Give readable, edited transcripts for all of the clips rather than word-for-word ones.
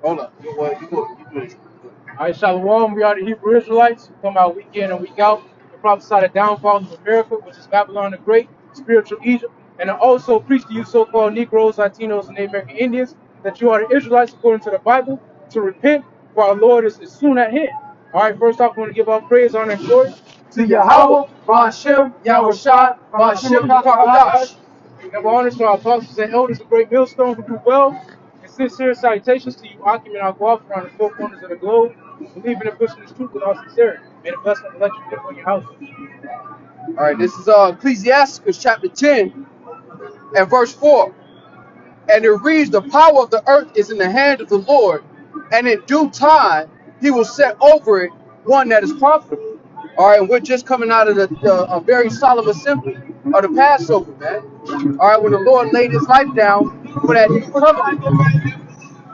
Hold up. You good. All right, Shalom. We are the Hebrew Israelites. We come out week in and week out to prophesy the downfall of America, which is Babylon the Great, spiritual Egypt, and I also preach to you so-called Negros, Latinos, and Native American Indians that you are the Israelites according to the Bible to repent, for our Lord is soon at hand. All right, first off, I want to give all praise, honor, and glory to Yahweh, Ba'ashem, Yahweh Shai, Ba'ashem, Kakadash. And we honor to our apostles and elders of Great Millstone who do well. And sincere salutations to you, Akim and Aquaf, around the four corners of the globe, believing and pushing this truth with all sincerity. May the blessing of the let you live on your house. All right, this is Ecclesiasticus chapter 10 and verse 4. And it reads, the power of the earth is in the hand of the Lord, and in due time he will set over it one that is profitable. All right, and we're just coming out of a very solemn assembly of the Passover, man. All right, when the Lord laid his life down for that new covenant.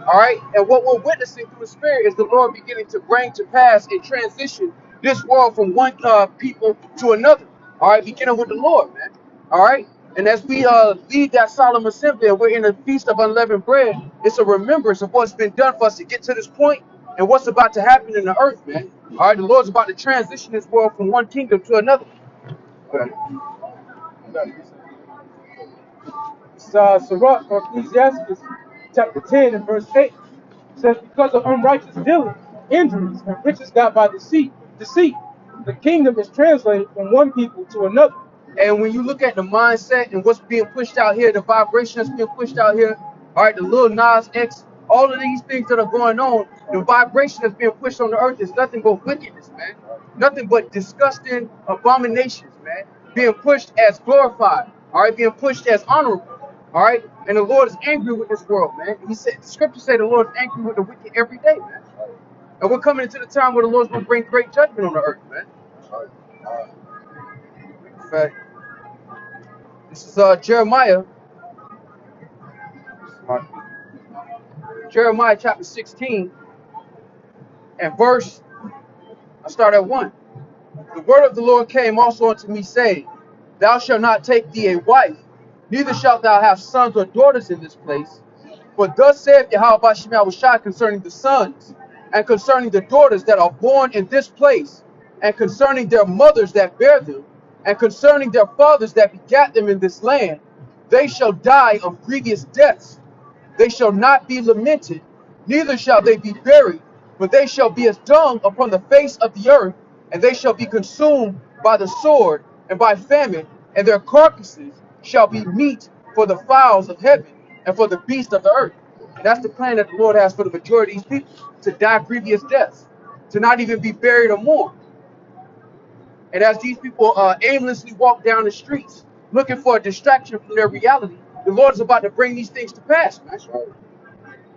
All right, and what we're witnessing through the Spirit is the Lord beginning to bring to pass and transition this world from one people to another. All right, beginning with the Lord, man. All right, and as we lead that solemn assembly and we're in the feast of unleavened bread, it's a remembrance of what's been done for us to get to this point and what's about to happen in the earth, man. All right, the Lord's about to transition this world from one kingdom to another. Okay. It's Sirach, or Ecclesiastes, chapter 10 and verse 8. It says, because of unrighteous dealing, injuries, and riches got by deceit, the kingdom is translated from one people to another. And when you look at the mindset and what's being pushed out here, the vibration that's being pushed out here, all right, the Lil Nas X, all of these things that are going on, the vibration that's being pushed on the earth is nothing but wickedness, man. Nothing but disgusting abominations, man. Being pushed as glorified, all right, being pushed as honorable, all right. And the Lord is angry with this world, man. He said, the scriptures say the Lord is angry with the wicked every day, man. And we're coming into the time where the Lord's going to bring great judgment on the earth, man. In fact, this is Jeremiah chapter 16 and verse, I start at 1. The word of the Lord came also unto me, saying, thou shalt not take thee a wife, neither shalt thou have sons or daughters in this place. For thus saith Yahweh Ba'ashem Yahweh Shai concerning the sons, and concerning the daughters that are born in this place, and concerning their mothers that bear them, and concerning their fathers that begat them in this land, they shall die of grievous deaths. They shall not be lamented, neither shall they be buried, but they shall be as dung upon the face of the earth, and they shall be consumed by the sword and by famine, and their carcasses shall be meat for the fowls of heaven and for the beasts of the earth. And that's the plan that the Lord has for the majority of these people, to die grievous deaths, to not even be buried or mourned. And as these people aimlessly walk down the streets, looking for a distraction from their reality, the Lord is about to bring these things to pass, man.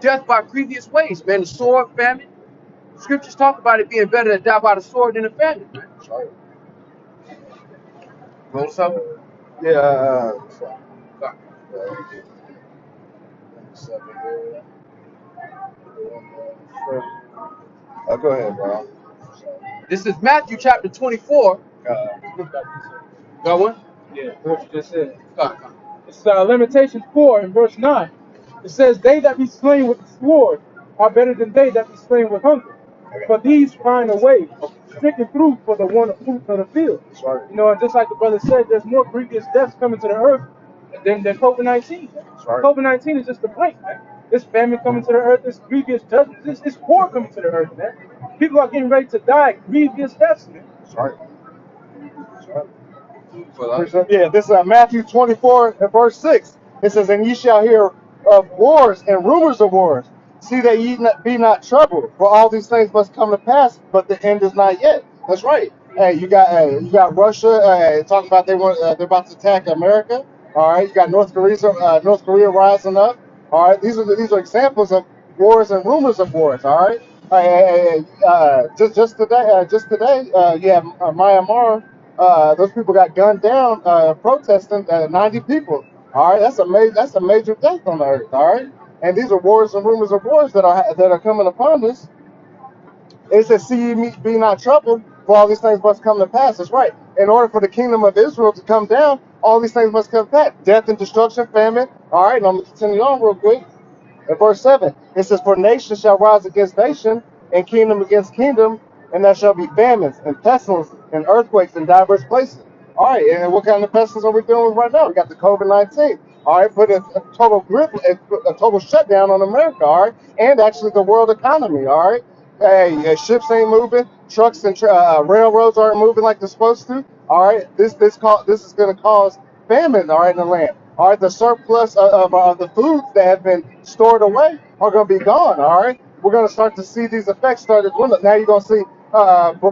Death by grievous ways, man. The sword, famine. Scriptures talk about it being better to die by the sword than the famine, man. Roll something? Yeah. Go ahead, bro. This is Matthew chapter 24. Got one? Yeah, what you just said. It's Lamentations 4 and verse 9. It says, they that be slain with the sword are better than they that be slain with hunger. For these find a way, stricken through for the one of fruit of the field. Right. You know, and just like the brother said, there's more grievous deaths coming to the earth than COVID-19. Right. COVID-19 is just a blink, man. This famine coming to the earth, this grievous judgment, this war coming to the earth, man. People are getting ready to die grievous deaths, man. That's right. Yeah, this is Matthew 24 and verse 6. It says, and ye shall hear of wars and rumors of wars. See that ye be not troubled, for all these things must come to pass, but the end is not yet. That's right. Hey, you got Russia talking about they're about to attack America. All right, you got North Korea rising up. All right, these are examples of wars and rumors of wars. All right, just today, Myanmar. Those people got gunned down protesting. 90 people. All right, that's a major death on the earth. All right, and these are wars and rumors of wars that are coming upon us. It says, "See ye be not troubled, for all these things must come to pass." That's right. In order for the kingdom of Israel to come down, all these things must come to pass: death and destruction, famine. All right, and I'm gonna continue on real quick. In verse 7, it says, "For nation shall rise against nation, and kingdom against kingdom, and there shall be famines and pestilence and earthquakes in diverse places." All right, and what kind of pestilence are we dealing with right now? We got the COVID-19. All right, put a total grip, a total shutdown on America. All right, and actually the world economy. All right, hey, ships ain't moving, trucks and railroads aren't moving like they're supposed to. All right, this is going to cause famine. All right, in the land. All right, the surplus of the foods that have been stored away are going to be gone. All right, we're going to start to see these effects start to dwindle. Now you're going to see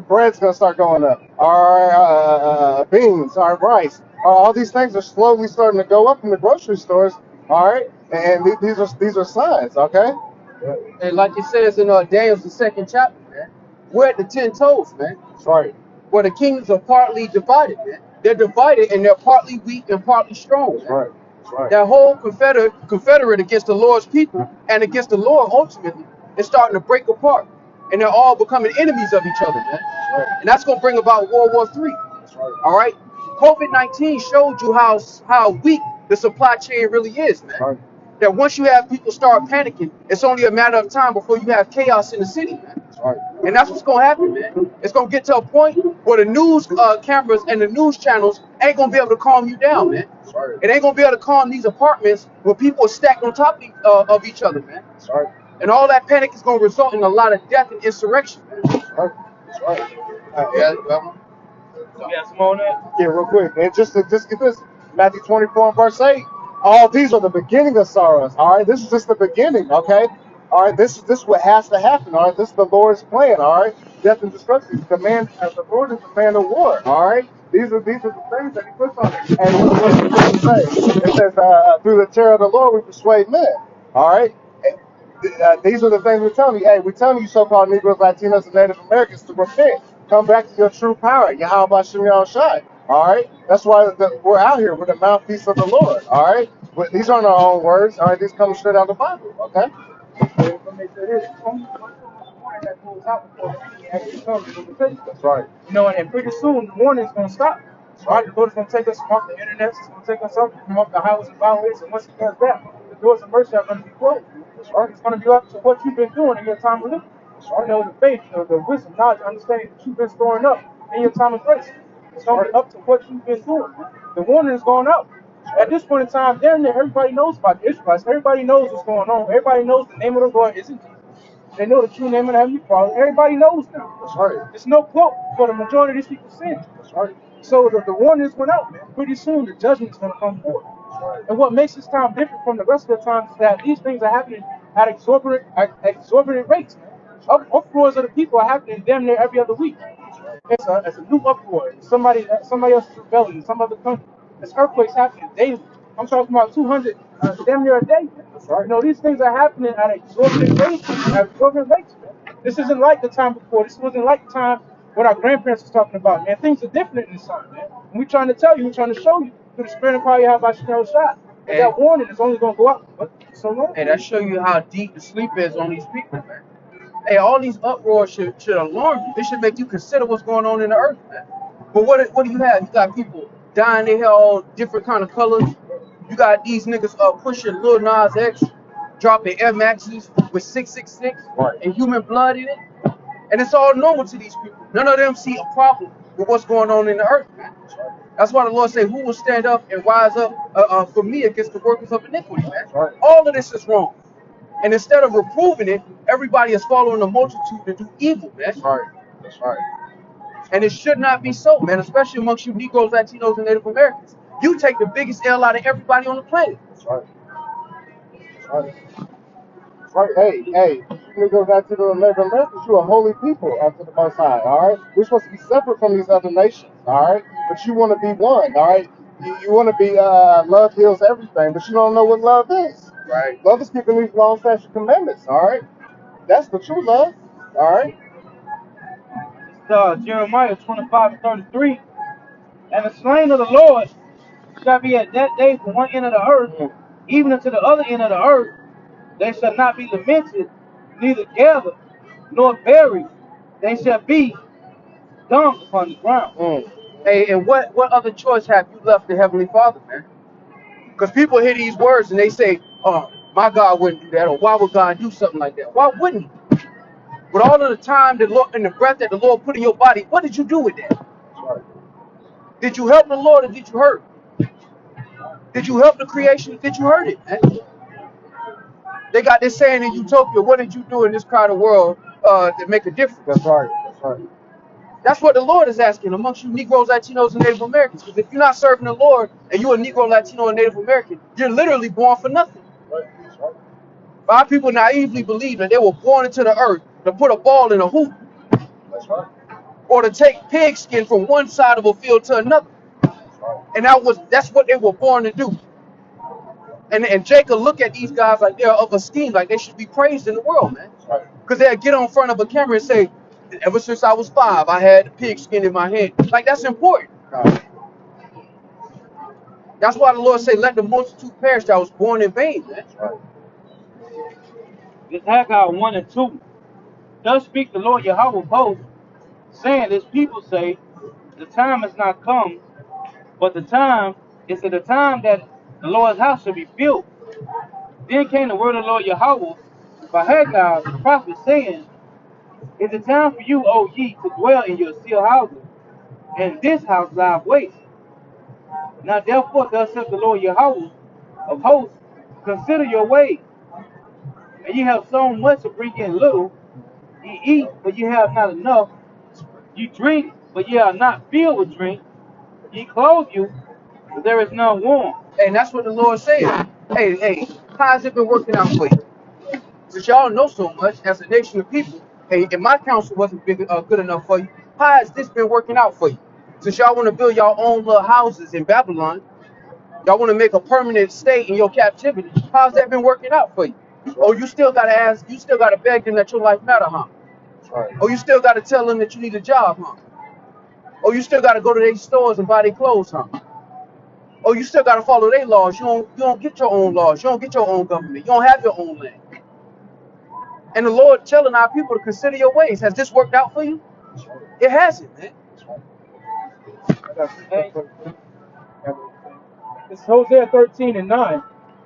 bread's going to start going up. Our beans, our rice, all these things are slowly starting to go up in the grocery stores. All right, and these are signs. Okay. And like it says in Daniel's the second chapter, man, we're at the 10 toes, man. That's right. Where the kingdoms are partly divided, man. They're divided and they're partly weak and partly strong. That's right. That's right. That whole confederate against the Lord's people and against the Lord ultimately is starting to break apart. And they're all becoming enemies of each other, man. That's right. And that's going to bring about World War III. That's right. All right? COVID-19 showed you how weak the supply chain really is, man. That's right. That once you have people start panicking, it's only a matter of time before you have chaos in the city, man. That's right. And that's what's going to happen, man. It's going to get to a point where the news cameras and the news channels ain't going to be able to calm you down, man. That's right. It ain't going to be able to calm these apartments where people are stacked on top of each other, man. That's right. And all that panic is going to result in a lot of death and insurrection, man. That's right. That's right. Yeah, some on that. Yeah, real quick. And just get this, Matthew 24 and verse 8. All these are the beginning of sorrows. All right, this is just the beginning. Okay. All right, this is what has to happen. All right, this is the Lord's plan. All right, death and destruction. The Lord is the man of war. All right, these are the things that He puts on it. And what does it say? It says, "Through the terror of the Lord, we persuade men." All right. These are the things we're telling you. Hey, we're telling you, so-called Negroes, Latinos, and Native Americans, to repent. Come back to your true power. Yahweh SIMEON Shai. All right? That's why we're out here with the mouthpiece of the Lord. All right? But these aren't our own words. All right? These come straight out of the Bible. Okay? That's right. You know, and pretty soon the warning's going to stop. Right? The Lord is going to take us from off the internet. It's going to take us from off the highways and byways. And once He does that, the doors of mercy are going to be closed. Right? It's going to be up to what you've been doing in your time of living. You know, the faith, the wisdom, knowledge, understanding that you've been storing up in your time of grace. It's going to be up to what you've been doing. The warning is going out. At this point in time, damn near everybody knows about the Israelites. Everybody knows what's going on. Everybody knows the name of the Lord isn't Jesus. They know the true name of the Heavenly Father. Everybody knows now. That's right. It's no quote for the majority of these people's sin. That's right. So the warnings went out, man. Pretty soon the judgment is going to come forth. Right. And what makes this time different from the rest of the times is that these things are happening at exorbitant rates, man. Uproars of the people are happening damn near every other week. It's a new uproar. Somebody else is rebelling in some other country. There's earthquakes happening daily. I'm talking about 200 damn near a day. Right. You know, these things are happening at exorbitant rates. Man. This isn't like the time before. This wasn't like the time what our grandparents was talking about, man. Things are different in this time, man. And we're trying to tell you, we're trying to show you through the spirit and power you have by SIMEON Shai. And that warning is only going to go up. But so long. And that show you how deep the sleep is on these people, man. Hey, all these uproars should alarm you. It should make you consider what's going on in the earth, man. But what do you have? You got people dyeing their hair all different kind of colors. You got these niggas pushing Lil Nas X, dropping Air Maxes with 666 Right. and human blood in it. And it's all normal to these people. None of them see a problem with what's going on in the earth, man. That's why the Lord said, who will stand up and rise up for me against the workers of iniquity, man? Right. All of this is wrong. And instead of reproving it, everybody is following the multitude to do evil, man. That's right. That's right. And it should not be so, man, especially amongst you Negroes, Latinos, and Native Americans. You take the biggest L out of everybody on the planet. That's right. That's right. That's right. Hey, you go back to the Native Americans, you're a holy people unto the Most High, all right? We're supposed to be separate from these other nations, all right? But you want to be one, all right? You want to be, love heals everything, but you don't know what love is. Right. Love is keeping these law and statute commandments, all right? That's the true love, all right? Jeremiah 25:33. And the slain of the Lord shall be at that day from one end of the earth, even unto the other end of the earth. They shall not be lamented, neither gathered, nor buried. They shall be dumped upon the ground. Hey, and what other choice have you left the Heavenly Father, man? Because people hear these words and they say, my God wouldn't do that, or why would God do something like that? Why wouldn't he? With all of the time the Lord and the breath that the Lord put in your body, what did you do with that? Did you help the Lord or did you hurt? Did you help the creation or did you hurt it, man? They got this saying in Utopia, what did you do in this kind of world to make a difference? That's right. That's right. That's what the Lord is asking amongst you Negroes, Latinos, and Native Americans. Because if you're not serving the Lord and you're a Negro, Latino, and Native American, you're literally born for nothing. That's right. A lot of people naively believe that they were born into the earth to put a ball in a hoop That's right. or to take pigskin from one side of a field to another. And that's what they were born to do. And Jacob look at these guys like they're of esteem, like they should be praised in the world, man. Because they'll get on front of a camera and say, ever since I was 5, I had a pigskin in my hand. Like, that's important. That's why the Lord say, let the multitude perish that was born in vain, man. This Haggai 1 and 2. Thus speak the Lord Yahweh of hosts, saying, as people say, the time has not come, but the time is at the time that the Lord's house shall be built. Then came the word of the Lord Yahweh by Haggai the prophet, saying, is it time for you, O ye, to dwell in your sealed houses, and this house lieth waste? Now therefore, thus saith the Lord Yahweh of hosts, consider your ways. And ye have sown much to bring in little. Ye eat, but ye have not enough. Ye drink, but ye are not filled with drink. Ye clothe you, but there is none warm. And that's what the Lord said. Hey, how's it been working out for you? Since y'all know so much as a nation of people, hey, if my counsel wasn't good enough for you, how has this been working out for you? Since y'all want to build your own little houses in Babylon, y'all want to make a permanent stay in your captivity, how's that been working out for you? Oh, you still got to ask, you still got to beg them that your life matter, huh? Oh, you still got to tell them that you need a job, huh? Oh, you still got to go to their stores and buy their clothes, huh? Oh, you still got to follow their laws. You don't get your own laws. You don't get your own government. You don't have your own land. And the Lord telling our people to consider your ways. Has this worked out for you? It hasn't, man. Hey, it's Hosea 13 and 9.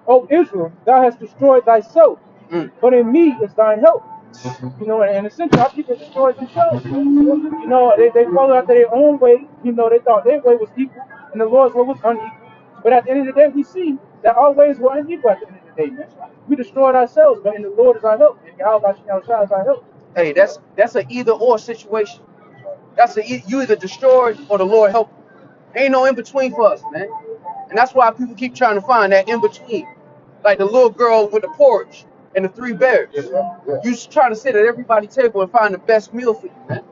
O Israel, thou hast destroyed thyself, but in me is thine help. You know, and essentially our people destroyed themselves. You know, they followed after their own way. You know, they thought their way was equal and the Lord's way was unequal. But at the end of the day, we see that our ways were unequal at the end of the day, man. We destroyed ourselves, but in the Lord is our help. And Yahweh is our help. Hey, that's an either or situation. You either destroyed or the Lord help you. Ain't no in between for us, man. And that's why people keep trying to find that in between. Like the little girl with the porridge and the 3 bears. You trying to sit at everybody's table and find the best meal for you, man.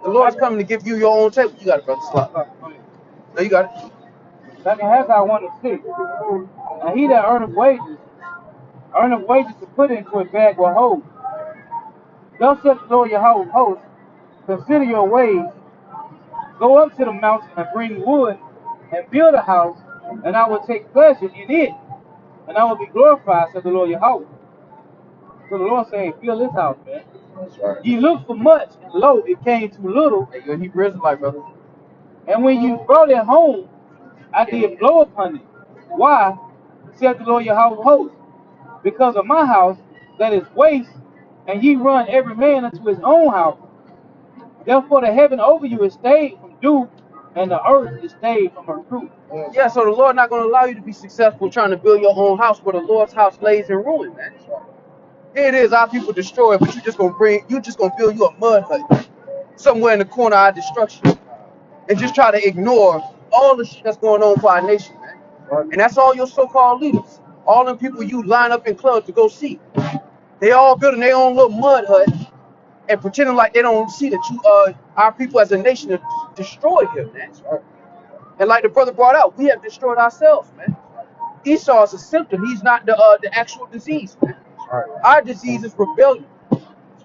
The Lord's coming to give you your own table. You got it, brother. Slop. No, you got it. Like in Haggai 1 and 6. And he that earneth wages to put into a bag will hold. Thus saith the Lord Yahweh of hosts, consider your ways, go up to the mountain and bring wood and build a house, and I will take pleasure in it, and I will be glorified, said the Lord Yahweh. So the Lord saying, fill this house, man. Right. You look for much, and lo, it came too little. Hey, you're a Hebrew Israelite, brother. And when you brought it home, I did blow upon it. Why? Said the Lord Yahweh of hosts. Because of my house that is waste, and ye run every man unto his own house. Therefore the heaven over you is stayed from dew, and the earth is stayed from her fruit. Yeah, so the Lord not going to allow you to be successful trying to build your own house where the Lord's house lays in ruin, man. Here it is, our people destroy it, but you just gonna build you a mud hut somewhere in the corner of our destruction, and just try to ignore all the shit that's going on for our nation, man. And that's all your so-called leaders, all them people you line up in clubs to go see. They all building their own little mud hut and pretending like they don't see that our people as a nation have destroyed him, man. And like the brother brought out, we have destroyed ourselves, man. Esau is a symptom. He's not the actual disease, man. Our disease is rebellion.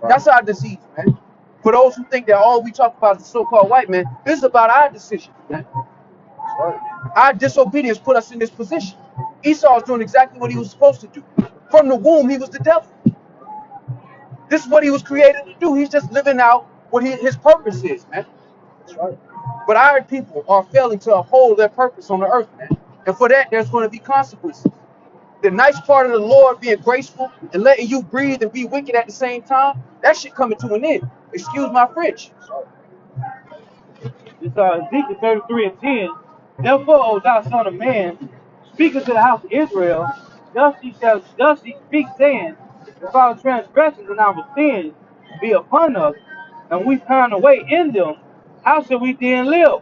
That's our disease, man. For those who think that all we talk about is the so-called white man, this is about our decision, man. Our disobedience put us in this position. Esau is doing exactly what he was supposed to do. From the womb, he was the devil. This is what he was created to do. He's just living out what his purpose is, man. But our people are failing to uphold their purpose on the earth, man. And for that, there's going to be consequences. The nice part of the Lord being graceful and letting you breathe and be wicked at the same time, that shit coming to an end. Excuse my French. It's Ezekiel 33 and 10. Therefore, O thou son of man, speak unto the house of Israel, thus ye speak, saying, if our transgressions and our sins be upon us, and we turn away in them, how shall we then live?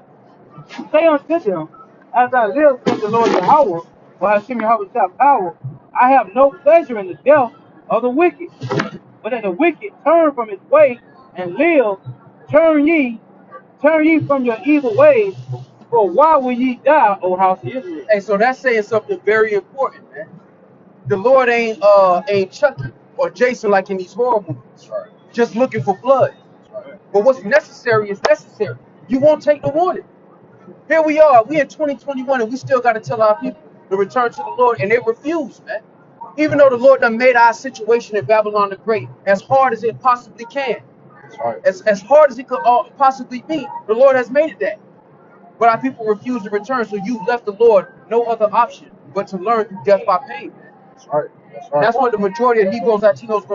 Say unto them, as I live, says the Lord Yahweh, or Hashem Yahweh shall power, I have no pleasure in the death of the wicked, but that the wicked turn from his way and live. Turn ye from your evil ways, for why will ye die, O house of Israel? Hey, so that's saying something very important, man. The Lord ain't Chucky or Jason like in these horror movies, just looking for blood. But what's necessary is necessary. You won't take the warning. Here we are, we in 2021, and we still got to tell our people to return to the Lord, and they refuse, man. Even though the Lord done made our situation in Babylon the Great as hard as it possibly can, as hard as it could possibly be, the Lord has made it that. But our people refuse to return, so you left the Lord no other option but to learn through death by pain, man. That's what the majority of Negros, Latinos,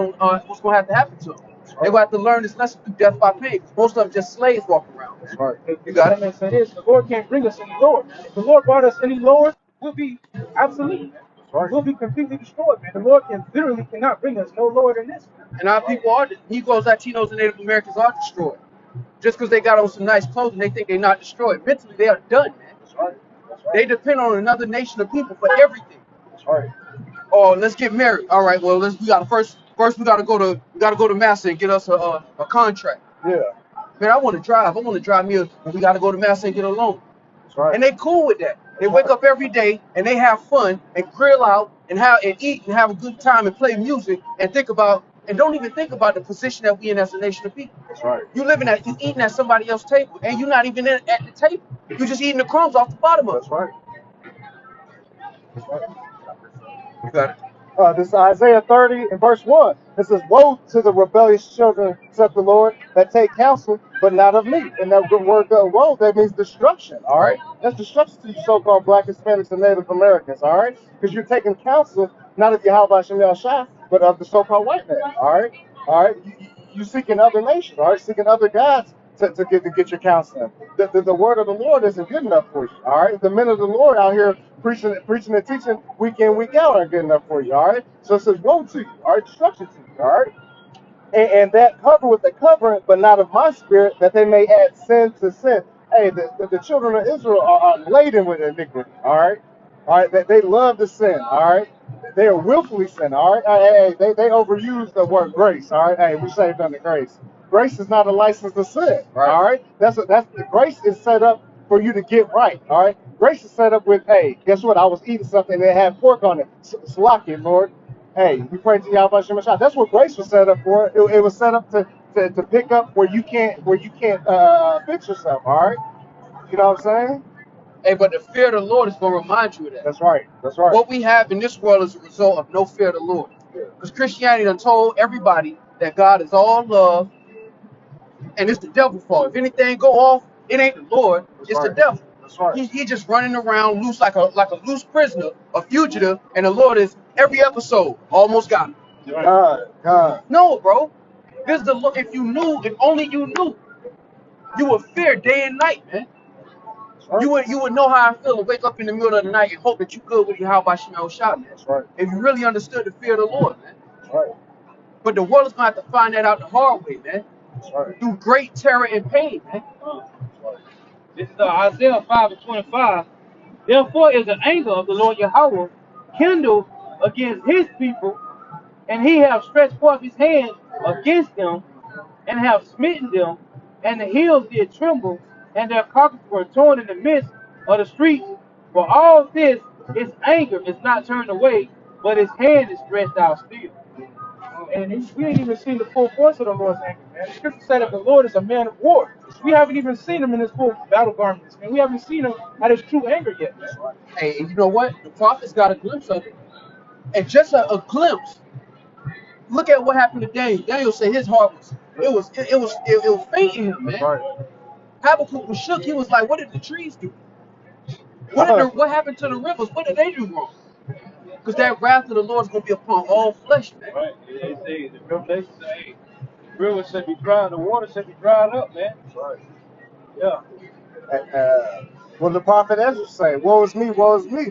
what's going to have to happen to them. They're going to have to learn this lesson through death by pain. Most of them just slaves walking around. You got it? Makes sense. The Lord can't bring us any lower. If the Lord brought us any lower, we'll be obsolete. We'll be completely destroyed, man. The Lord literally cannot bring us no lower than this, man. And our people are, Negroes, Latinos, and Native Americans are destroyed. Just because they got on some nice clothes and they think they're not destroyed. Mentally, they are done, man. They depend on another nation of people for everything. Oh, let's get married. All right, well, we got to first we got to go to Massa and get us a contract. Yeah. Man, I want to drive. I want to drive me, and we got to go to Massa and get a loan. Right. And they cool with that. They wake up every day and they have fun and grill out and eat and have a good time and play music and don't even think about the position that we in as a nation of people. That's right. You eating at somebody else's table and you're not even at the table. You're just eating the crumbs off the bottom of it. That's right. You got it. This is Isaiah 30 and verse 1. It says, woe to the rebellious children, saith the Lord, that take counsel, but not of me. And that word woe, that means destruction, all right? That's destruction to you so-called black, Hispanics, and Native Americans, all right? Because you're taking counsel, not of Yahweh Shemel Shah, but of the so-called white man, all right? All right? You seeking other nations, all right? Seeking other gods to get your counseling. The word of the Lord isn't good enough for you, all right? The men of the Lord out here preaching and teaching week in, week out aren't good enough for you, all right? So it says woe to you, all right? Destruction to you, all right? And that cover with the covering, but not of my spirit, that they may add sin to sin. Hey, the children of Israel are laden with iniquity, all right? All right, they love to sin, all right? They are willfully sin, all right? Hey, they overuse the word grace, all right? Hey, we saved under grace. Grace is not a license to sin, all right? That's grace is set up for you to get right, all right? Grace is set up with, hey, guess what? I was eating something that had pork on it. Slack Lord. Hey, we pray to Yahweh Shem Shah. That's what grace was set up for. It was set up to pick up where you can't fix yourself, all right? You know what I'm saying? Hey, but the fear of the Lord is going to remind you of that. That's right. That's right. What we have in this world is a result of no fear of the Lord. Because Christianity done told everybody that God is all love, and it's the devil's fault. If anything go off, it ain't the Lord, it's the devil. That's right. He just running around loose like a loose prisoner, a fugitive, and the Lord is every episode almost got him. God. No, bro. This is the look. If only you knew, you would fear day and night, man. Right. You would know how I feel to wake up in the middle of the night and hope that you good with your how about Shemel Shah, man. That's right. If you really understood the fear of the Lord, man. That's right. But the world is gonna have to find that out the hard way, man. That's right. Through great terror and pain, man. This is Isaiah 5 and 25. Therefore is the anger of the Lord Yahweh kindled against his people, and he have stretched forth his hand against them, and have smitten them, and the hills did tremble, and their carcasses were torn in the midst of the streets. For all this, his anger is not turned away, but his hand is stretched out still. And we ain't even seen the full force of the Lord's anger, man. The scripture said that the Lord is a man of war. We haven't even seen him in his full battle garments, man. We haven't seen him at his true anger yet, man. Hey, and you know what? The prophets got a glimpse of it. And just a glimpse. Look at what happened to Daniel. Daniel said his heart was faint in him, man. Right. Habakkuk was shook. He was like, what did the trees do? What happened to the rivers? What did they do wrong? Because that wrath of the Lord is going to be upon all flesh, man. Right. They say the Revelation say, the river should be dry, the water should be dried up, man. Right. Yeah. When the prophet Ezra say, woe is me,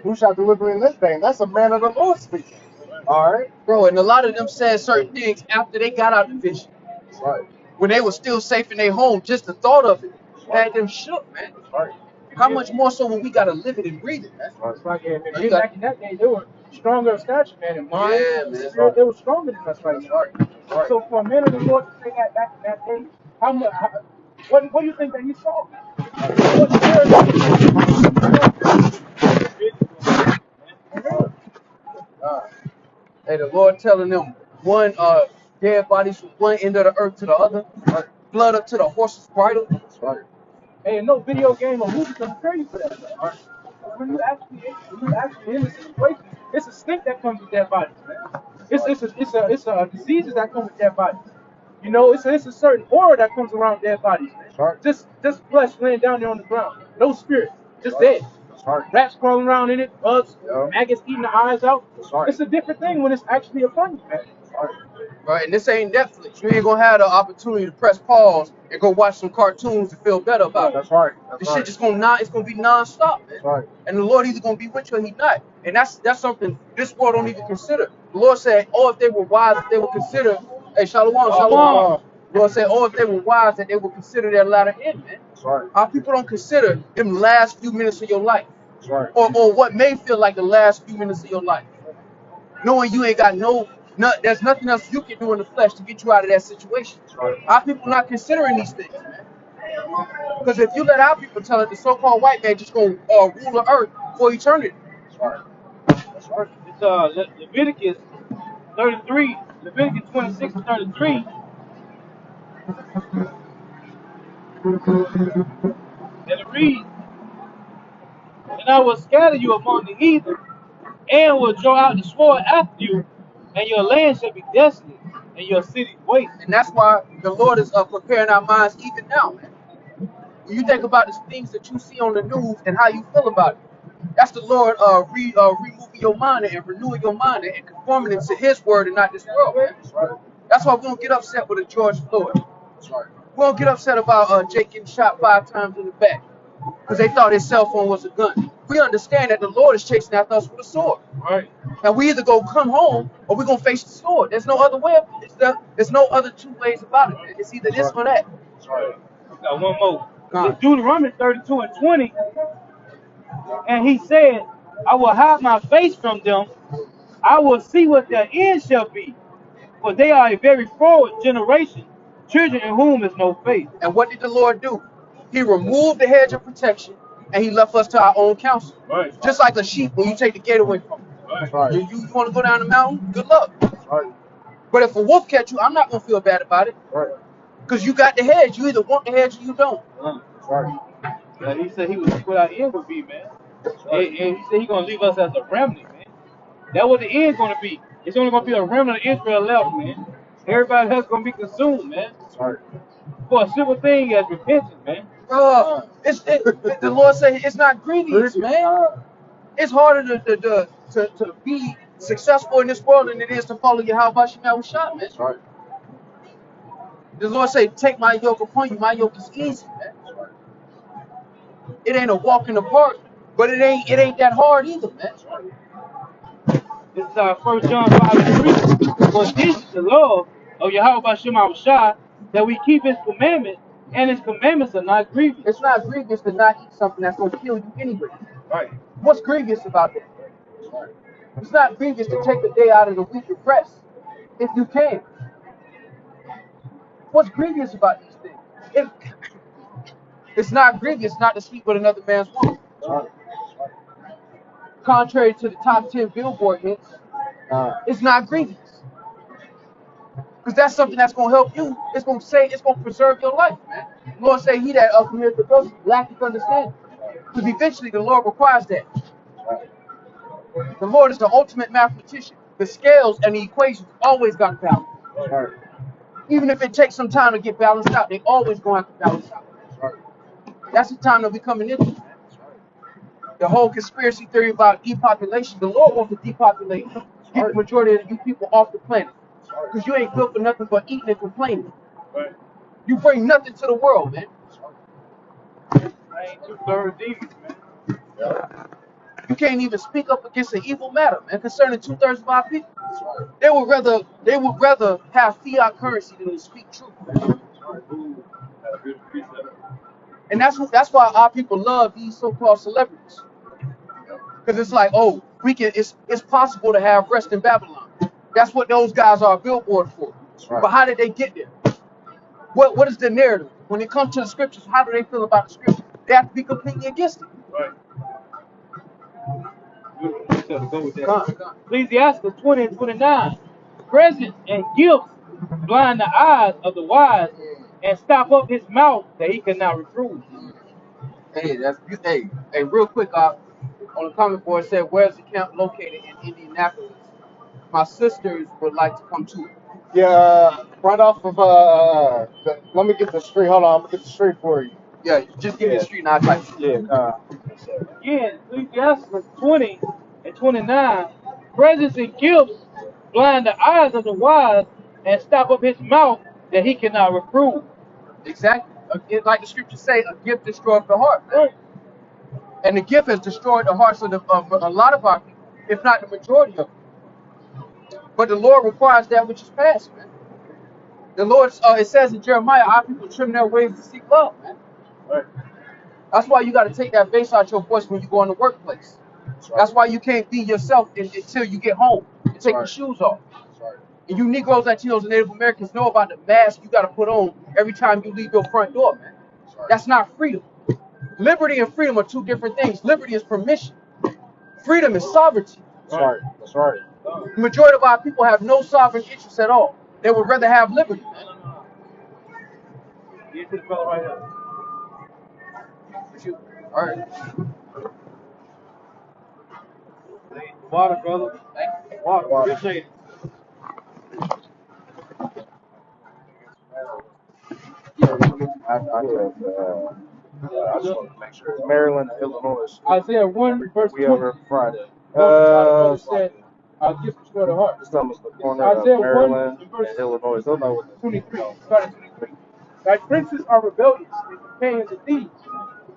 who shall deliver me in this day? And that's a man of the Lord speaking. All right? Bro, and a lot of them said certain things after they got out of the vision. Right. When they were still safe in their home, just the thought of it had them shook, man. Right. How much more so when we got to live it and breathe it, man? That's right, yeah, man. Back in that day, they were stronger of stature, man, in mind, Yeah, man. spirit, they were stronger than us right now. Right. So for a man of the Lord to say that back in that day, what do you think that he saw? What Hey, the Lord telling them one dead bodies from one end of the earth to the other, blood up to the horse's bridle. Right. Hey, no video game or movie can prepare you for that. Right? When you actually in the situation, it's a stink that comes with dead bodies, man. It's a diseases that come with dead bodies. You know, it's a certain aura that comes around dead bodies, man. Right. Just flesh laying down there on the ground, no spirit, just dead. Right. Rats crawling around in it, bugs, maggots eating the eyes out. Right. It's a different thing when it's actually upon you, man. Right, and this ain't Netflix. You ain't gonna have the opportunity to press pause and go watch some cartoons and feel better about it. That's right. This shit just it's gonna be non-stop, man. That's right. And the Lord either gonna be with you or he not. And that's something this world don't even consider. The Lord said, oh, if they were wise, if they would consider, hey, shalom. The Lord said, oh, if they were wise, that they would consider their latter end, man. That's right. Our people don't consider them last few minutes of your life. That's right. Or what may feel like the last few minutes of your life. Knowing you ain't got there's nothing else you can do in the flesh to get you out of that situation. Right. Our people not considering these things, man. Because if you let our people tell it, the so-called white man just gonna rule the earth for eternity. That's right. That's right. It's Leviticus 33, Leviticus 26 and 33. And it reads, and I will scatter you among the heathen, and will draw out the sword after you, and your land shall be desolate, and your cities waste. And that's why the Lord is preparing our minds even now, man. When you think about the things that you see on the news and how you feel about it, that's the Lord removing your mind and renewing your mind and conforming it to his word and not this world, man. That's right. That's why we don't get upset with a George Floyd. That's right. We don't get upset about Jake getting shot 5 times in the back because they thought his cell phone was a gun. We understand that the Lord is chasing after us with a sword. Right. And we either go come home or we're going to face the sword. There's no other way. There's no other two ways about it, man. It's either this or that. That's right. Got one more. It's Deuteronomy 32 and 20. And he said, I will hide my face from them. I will see what their end shall be. For they are a very forward generation, children in whom is no faith. And what did the Lord do? He removed the hedge of protection and he left us to our own counsel. Right. Just like a sheep when you take the gate away from him. That's right. You want to go down the mountain? Good luck. That's right. But if a wolf catch you, I'm not going to feel bad about it. Right. Because you got the hedge. You either want the hedge or you don't. That's right. And he said he would see what our end would be, man. And he said he's going to leave us as a remnant, man. That's what the end's going to be. It's only going to be a remnant of Israel left, man. Everybody else going to be consumed, man. That's right. For a simple thing as repentance, man. The Lord said it's not grievous, man. It's harder to be successful in this world than it is to follow your Yahweh Shemashah, man. That's right. The Lord said, take my yoke upon you. My yoke is easy, man. That's right. It ain't a walk in the park, but it ain't that hard either, man. That's right. This is 1 John 5 and 3. For this is the love of Yahweh Shemashah, that we keep his commandments, and his commandments are not grievous. It's not grievous to not eat something that's going to kill you anyway. Right. What's grievous about that? It's not grievous to take a day out of the week to rest, if you can. What's grievous about these things? It's not grievous not to sleep with another man's woman. Contrary to the top 10 Billboard hits, it's not grievous. Because that's something that's going to help you. It's going to preserve your life, man. The Lord say, he that commits adultery lacketh understanding. Because eventually the Lord requires that. The Lord is the ultimate mathematician. The scales and the equations always got balance. Even if it takes some time to get balanced out, they always going to have to balance out. That's the time that we're coming into. The whole conspiracy theory about depopulation, the Lord wants to depopulate. Get the majority of you people off the planet. Because you ain't built for nothing but eating and complaining. Right. You bring nothing to the world, man. I ain't 2/3 demons, man. You can't even speak up against an evil matter, man, concerning 2/3 of our people. They would rather have fiat currency than to speak truth, man. And that's why our people love these so-called celebrities. Because it's like, oh, it's possible to have rest in Babylon. That's what those guys are a billboard for. But how did they get there? What is the narrative? When it comes to the scriptures, how do they feel about the scriptures? They have to be completely against it. Right. Go with that. Ecclesiastes 20 and 29. Presents and gifts blind the eyes of the wise and stop up his mouth that he cannot reprove. Hey, hey, real quick, on the comment board, it said, where's the camp located in Indianapolis? My sisters would like to come to it. Yeah, right off of let me get the street. Hold on, I'm gonna get the street for you. Yeah, just give me the street and I'll type it. Yeah. Again, Ecclesiastes 20 and 29. Presents and gifts blind the eyes of the wise and stop up his mouth that he cannot reprove. Exactly. Like the scriptures say, a gift destroys the heart. Right. And the gift has destroyed the hearts of a lot of our people, if not the majority of them. But the Lord requires that which is past, man. The Lord, it says in Jeremiah, our people trim their ways to seek love, man. Right. That's why you got to take that bass out your voice when you go in the workplace. That's why you can't be yourself until you get home and take your shoes off. And you Negroes, Latinos, and Native Americans know about the mask you got to put on every time you leave your front door, man. That's not freedom. Liberty and freedom are two different things. Liberty is permission. Freedom is sovereignty. That's right. The majority of our people have no sovereign interests at all. They would rather have liberty, man. Get to the fellow right here. All right. Water, brother. Water. Appreciate it. I just want to make sure it's Maryland, Illinois. Isaiah 1 verse We 20. over Friday. It said, I'll give destroy the heart. It's almost the corner of Isaiah 1 Maryland and verse and Illinois. Don't know what 23. Started 23. Thy princes are rebellious and companions of thieves.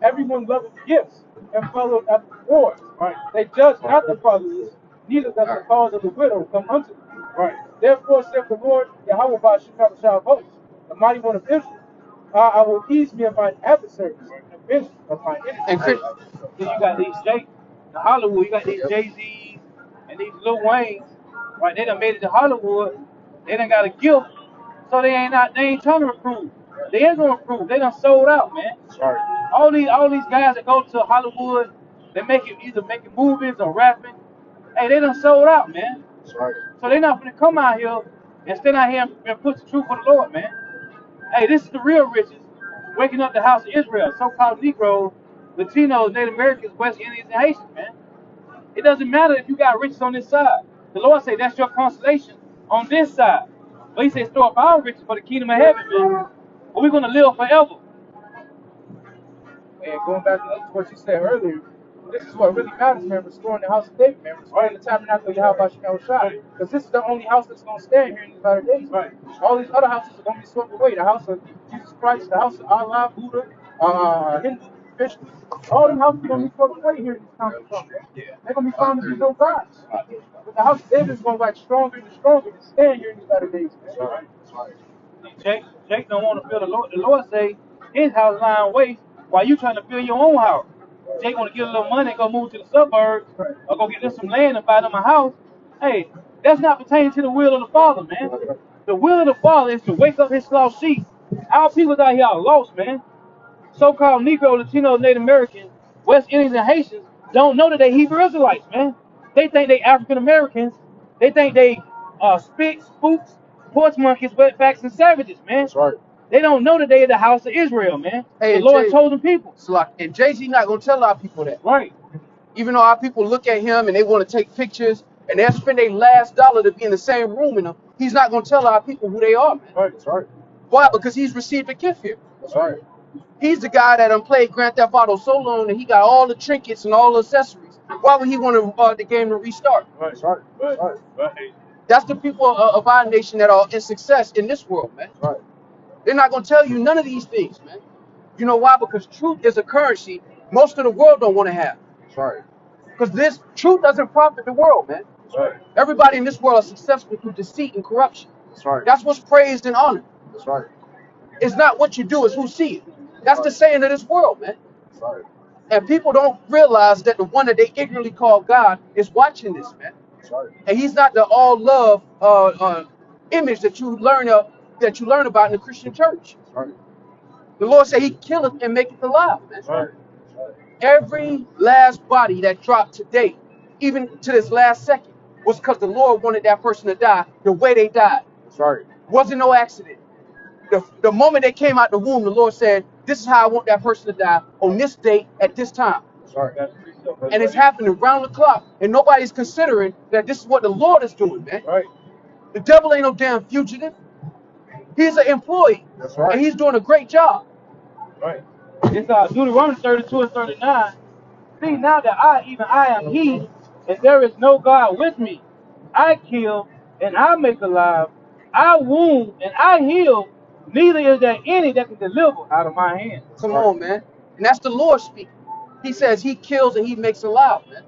Everyone loveth gifts and followeth after war. Right. They judge not the fatherless, neither does the cause of the widow come unto them. Right. Therefore saith the Lord, Yahweh Shall host, the mighty one of Israel. I will ease me of mine adversaries and avenge of my enemies. Then you got these the Hollywood, you got these Jay-Z's and these Lil Waynes, right? They done made it to Hollywood. They done got a gift, so they ain't trying to recruit. They ain't gonna recruit. They done sold out, man. Sorry. All these guys that go to Hollywood, they either making movies or rapping. Hey, they done sold out, man. Sorry. So they not gonna come out here and stand out here and push the truth for the Lord, man. Hey, this is the real riches. Waking up the house of Israel, so-called Negros, Latinos, Native Americans, West Indians, and Haitians, man. It doesn't matter if you got riches on this side. The Lord say that's your consolation on this side. But he said store up our riches for the kingdom of heaven, man. But we're going to live forever. And going back to what you said earlier, this is what really matters, man. Restoring the house of David, man. Restoring the tabernacle of Yahweh Shah. Because this is the only house that's going to stand here in these latter days. Right. All these other houses are going to be swept away. The house of Jesus Christ, the house of Allah, Buddha, Hindu, Krishna. All them houses are going to be swept away here in these times to come, man. They're going to be found to be no gods. But the house of David is going to get stronger and stronger to stand here in these latter days, man. Jake don't want to build the Lord. The Lord say his house lying waste while you trying to build your own house. Jake want to get a little money and go move to the suburbs or go get them some land and buy them a house. Hey, that's not pertaining to the will of the Father, man. The will of the Father is to wake up his lost sheep. Our people out here are lost, man. So-called Negro, Latino, Native Americans, West Indians, and Haitians don't know that they Hebrew Israelites, man. They think they African Americans. They think they spics, spooks, porch monkeys, wetbacks, and savages, man. That's right. They don't know that they are the house of Israel, man. Hey, the Lord chosen people. And Jay-Z not going to tell our people that. Right. Even though our people look at him and they want to take pictures and they'll spend their last dollar to be in the same room with him, he's not going to tell our people who they are, man. Right. That's right. Why? Because he's received a gift here. That's right. He's the guy that played Grand Theft Auto so long that he got all the trinkets and all the accessories. Why would he want the game to restart? That's right. That's right. That's the people of our nation that are in success in this world, man. That's right. They're not going to tell you none of these things, man. You know why? Because truth is a currency most of the world don't want to have. That's right. Because this truth doesn't profit the world, man. That's right. Everybody in this world is successful through deceit and corruption. That's right. That's what's praised and honored. That's right. It's not what you do, it's who see it. That's the saying of this world, man. That's right. And people don't realize that the one that they ignorantly call God is watching this, man. That's right. And he's not the all love image that you learn about in the Christian church. That's right. The Lord said he killeth and maketh alive, man. That's right. That's right. Every last body that dropped today, even to this last second, was because the Lord wanted that person to die the way they died. That's right. Wasn't no accident. The moment they came out the womb, the Lord said, this is how I want that person to die on this date at this time. That's right. And it's happening round the clock, and nobody's considering that this is what the Lord is doing, man. Right. The devil ain't no damn fugitive. He's an employee. That's right. And he's doing a great job. Right. It's Deuteronomy 32 and 39. See, now that I am he, and there is no God with me. I kill and I make alive. I wound and I heal. Neither is there any that can deliver out of my hand. Come on, man. And that's the Lord speaking. He says he kills and he makes alive, man.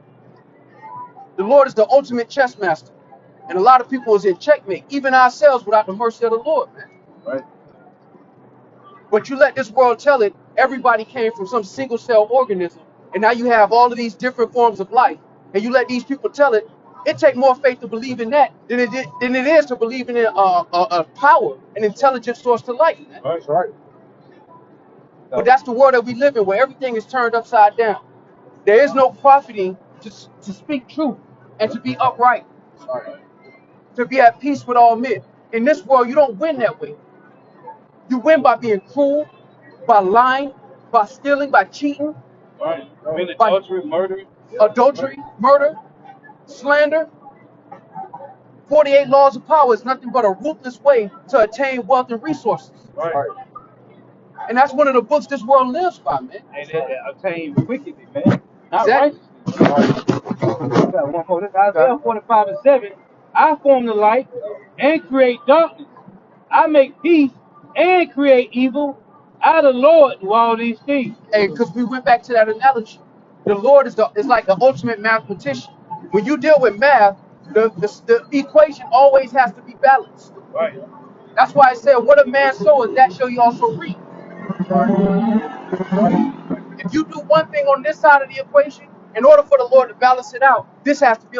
The Lord is the ultimate chess master. And a lot of people is in checkmate, even ourselves, without the mercy of the Lord, man. Right. But you let this world tell it, everybody came from some single cell organism, and now you have all of these different forms of life, and you let these people tell it, it takes more faith to believe in that than it is to believe in a power, an intelligent source to life, man. That's right. But that's the world that we live in, where everything is turned upside down. There is no profiting to speak truth and to be upright, to be at peace with all men. In this world, you don't win that way. You win by being cruel, by lying, by stealing, by cheating, Right. By adultery, murder, slander. 48 laws of power is nothing but a ruthless way to attain wealth and resources. Right. And that's one of the books this world lives by, man. And they obtain wickedly, man. Not Exactly. righteously. Got one more. This Isaiah 45 and 7. I form the light and create darkness. I make peace and create evil. I, the Lord, do all these things. Hey, because we went back to that analogy. The Lord is like the ultimate mathematician. When you deal with math, the equation always has to be balanced. Right. That's why I said, what a man soweth, that shall he also reap. If you do one thing on this side of the equation, in order for the Lord to balance it out, this has to be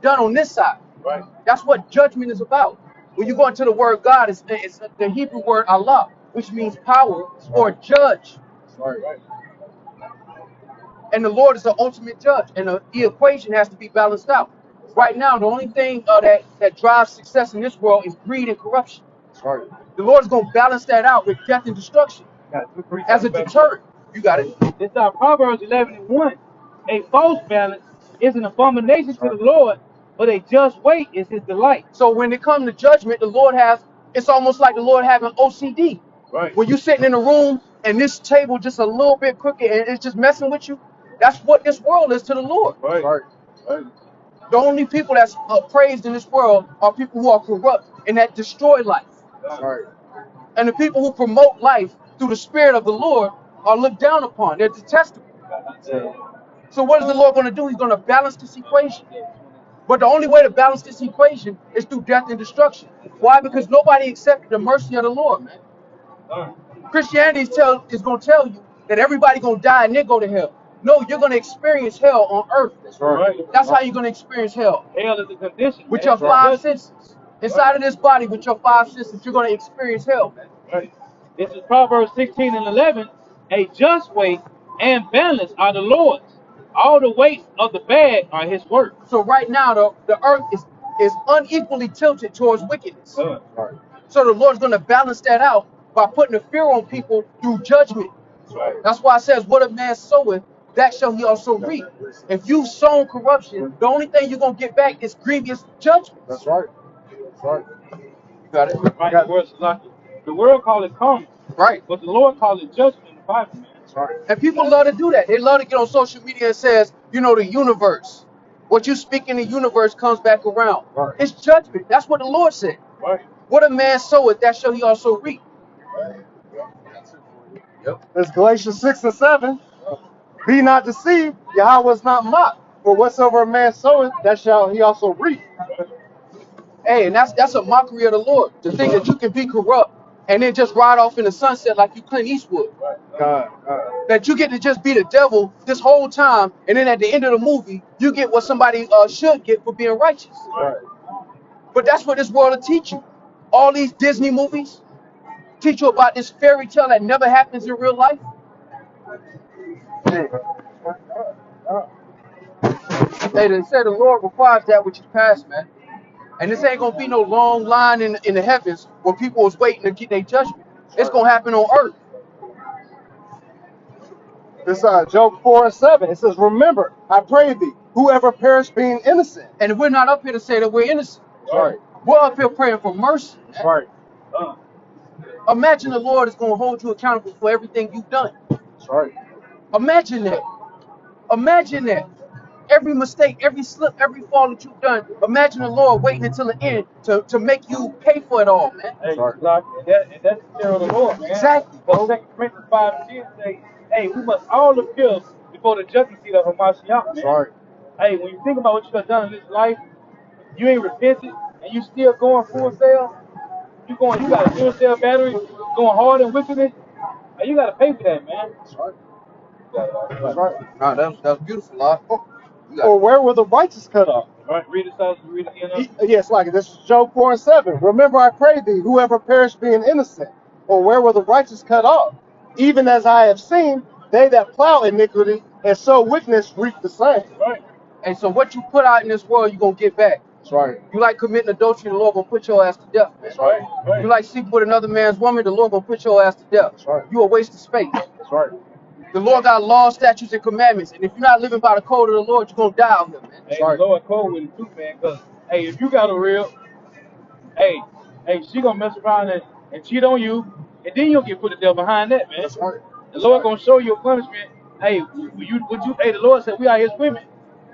done on this side. Right. That's what judgment is about. When you go into the word God, it's the Hebrew word Allah, which means power or judge. Right. And the Lord is the ultimate judge, and the equation has to be balanced out. Right now, the only thing that drives success in this world is greed and corruption. Right. The Lord is going to balance that out with death and destruction as a deterrent. You got it. It's Proverbs 11 and 1. A false balance is an abomination to the Lord, but a just weight is his delight. So when it comes to judgment, it's almost like the Lord having OCD. Right. When you're sitting in a room and this table just a little bit crooked and it's just messing with you, that's what this world is to the Lord. Right. The only people that's praised in this world are people who are corrupt and that destroy life. Right. And the people who promote life through the Spirit of the Lord are looked down upon. They're detestable. So what is the Lord going to do? He's going to balance this equation. But the only way to balance this equation is through death and destruction. Why? Because nobody accepted the mercy of the Lord, man. Christianity is going to tell you that everybody's going to die and then go to hell. No, you're going to experience hell on earth. That's how you're going to experience hell. Hell is a condition. With your five senses. Inside of this body, with your five senses, you're going to experience hell, man. Right. This is Proverbs 16 and 11. A just weight and balance are the Lord's. All the weights of the bag are his work. So right now, the earth is unequally tilted towards wickedness. Right. So the Lord's going to balance that out by putting a fear on people through judgment. That's why it says, what a man soweth, that shall he also reap. If you've sown corruption, the only thing you're going to get back is grievous judgment. That's right. That's right. You got it? Right. The world calls it karma. Right. But the Lord calls it judgment in Bible, man. Right. And people love to do that. They love to get on social media and says, you know, the universe. What you speak in the universe comes back around. Right. It's judgment. That's what the Lord said. Right. What a man soweth, that shall he also reap. Yep. It's Galatians 6 and 7. Be not deceived, Yahweh is not mocked. For whatsoever a man soweth, that shall he also reap. Hey, and that's a mockery of the Lord. To think that you can be corrupt and then just ride off in the sunset like you Clint Eastwood. God. That you get to just be the devil this whole time, and then at the end of the movie, you get what somebody should get for being righteous. Right. But that's what this world will teach you. All these Disney movies teach you about this fairy tale that never happens in real life. Hey, they said the Lord requires that which is past, man. And this ain't gonna be no long line in the heavens where people is waiting to get their judgment. It's gonna happen on earth. This Job 4 and 7. It says, remember, I pray thee, whoever perished being innocent. And we're not up here to say that we're innocent. Right. We're up here praying for mercy. Right. Imagine the Lord is gonna hold you accountable for everything you've done. That's right. Imagine that. Imagine that. Every mistake, every slip, every fall that you've done, imagine the Lord waiting until the end to make you pay for it all, man. Hey, like, that's the fear of the Lord, man. Exactly. But 2 Corinthians 5 and 10 say, hey, we must all appear before the judgment seat of Hamashiach, man. That's right. Hey, when you think about what you have done in this life, you ain't repented, and you still going full sail, you got a full sail battery, going hard in wickedness, and you got to pay for that, man. That's right. That's right. Nah, that's beautiful, Lord. Or where were the righteous cut off? All right, read it again. Yes, like this is Job 4 and 7. Remember, I pray thee, whoever perished being innocent. Or where were the righteous cut off? Even as I have seen, they that plow iniquity and sow wickedness reap the same. Right. And so what you put out in this world, you're going to get back. That's right. You like committing adultery, the Lord going to put your ass to death. That's right. You like sleeping with another man's woman, the Lord going to put your ass to death. That's right. You a waste of space. That's right. The Lord got laws, statutes, and commandments. And if you're not living by the code of the Lord, you're going to die out here, man. Hey, the Lord cold with it too, man, because, hey, if you got a real, hey, she going to mess around and cheat on you, and then you'll get put to death behind that, man. That's right. The Lord going to show you a punishment. Hey, hey, the Lord said we are his women,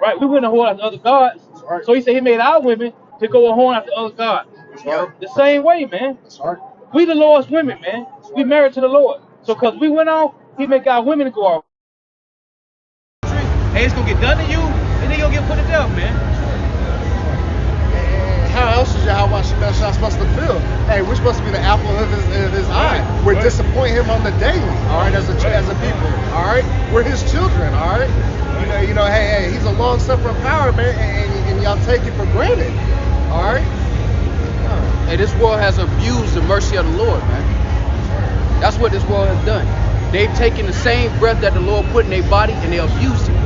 right? We wouldn't whore after other gods. Right. So he said he made our women to go and whore after other gods. Right. The same way, man. That's right. We the Lord's women, man. We married to the Lord. So because we went off, he make our women go off. Hey, it's going to get done to you, and then you'll get put to death, man. How else is Yahweh supposed to feel? Hey, we're supposed to be the apple of his eye. We're disappointing him on the daily, all right, as a people, all right? We're his children, all right? You know, hey, he's a long-suffering power, man, and y'all take it for granted, all right? Hey, this world has abused the mercy of the Lord, man. That's what this world has done. They've taken the same breath that the Lord put in their body and they abused it.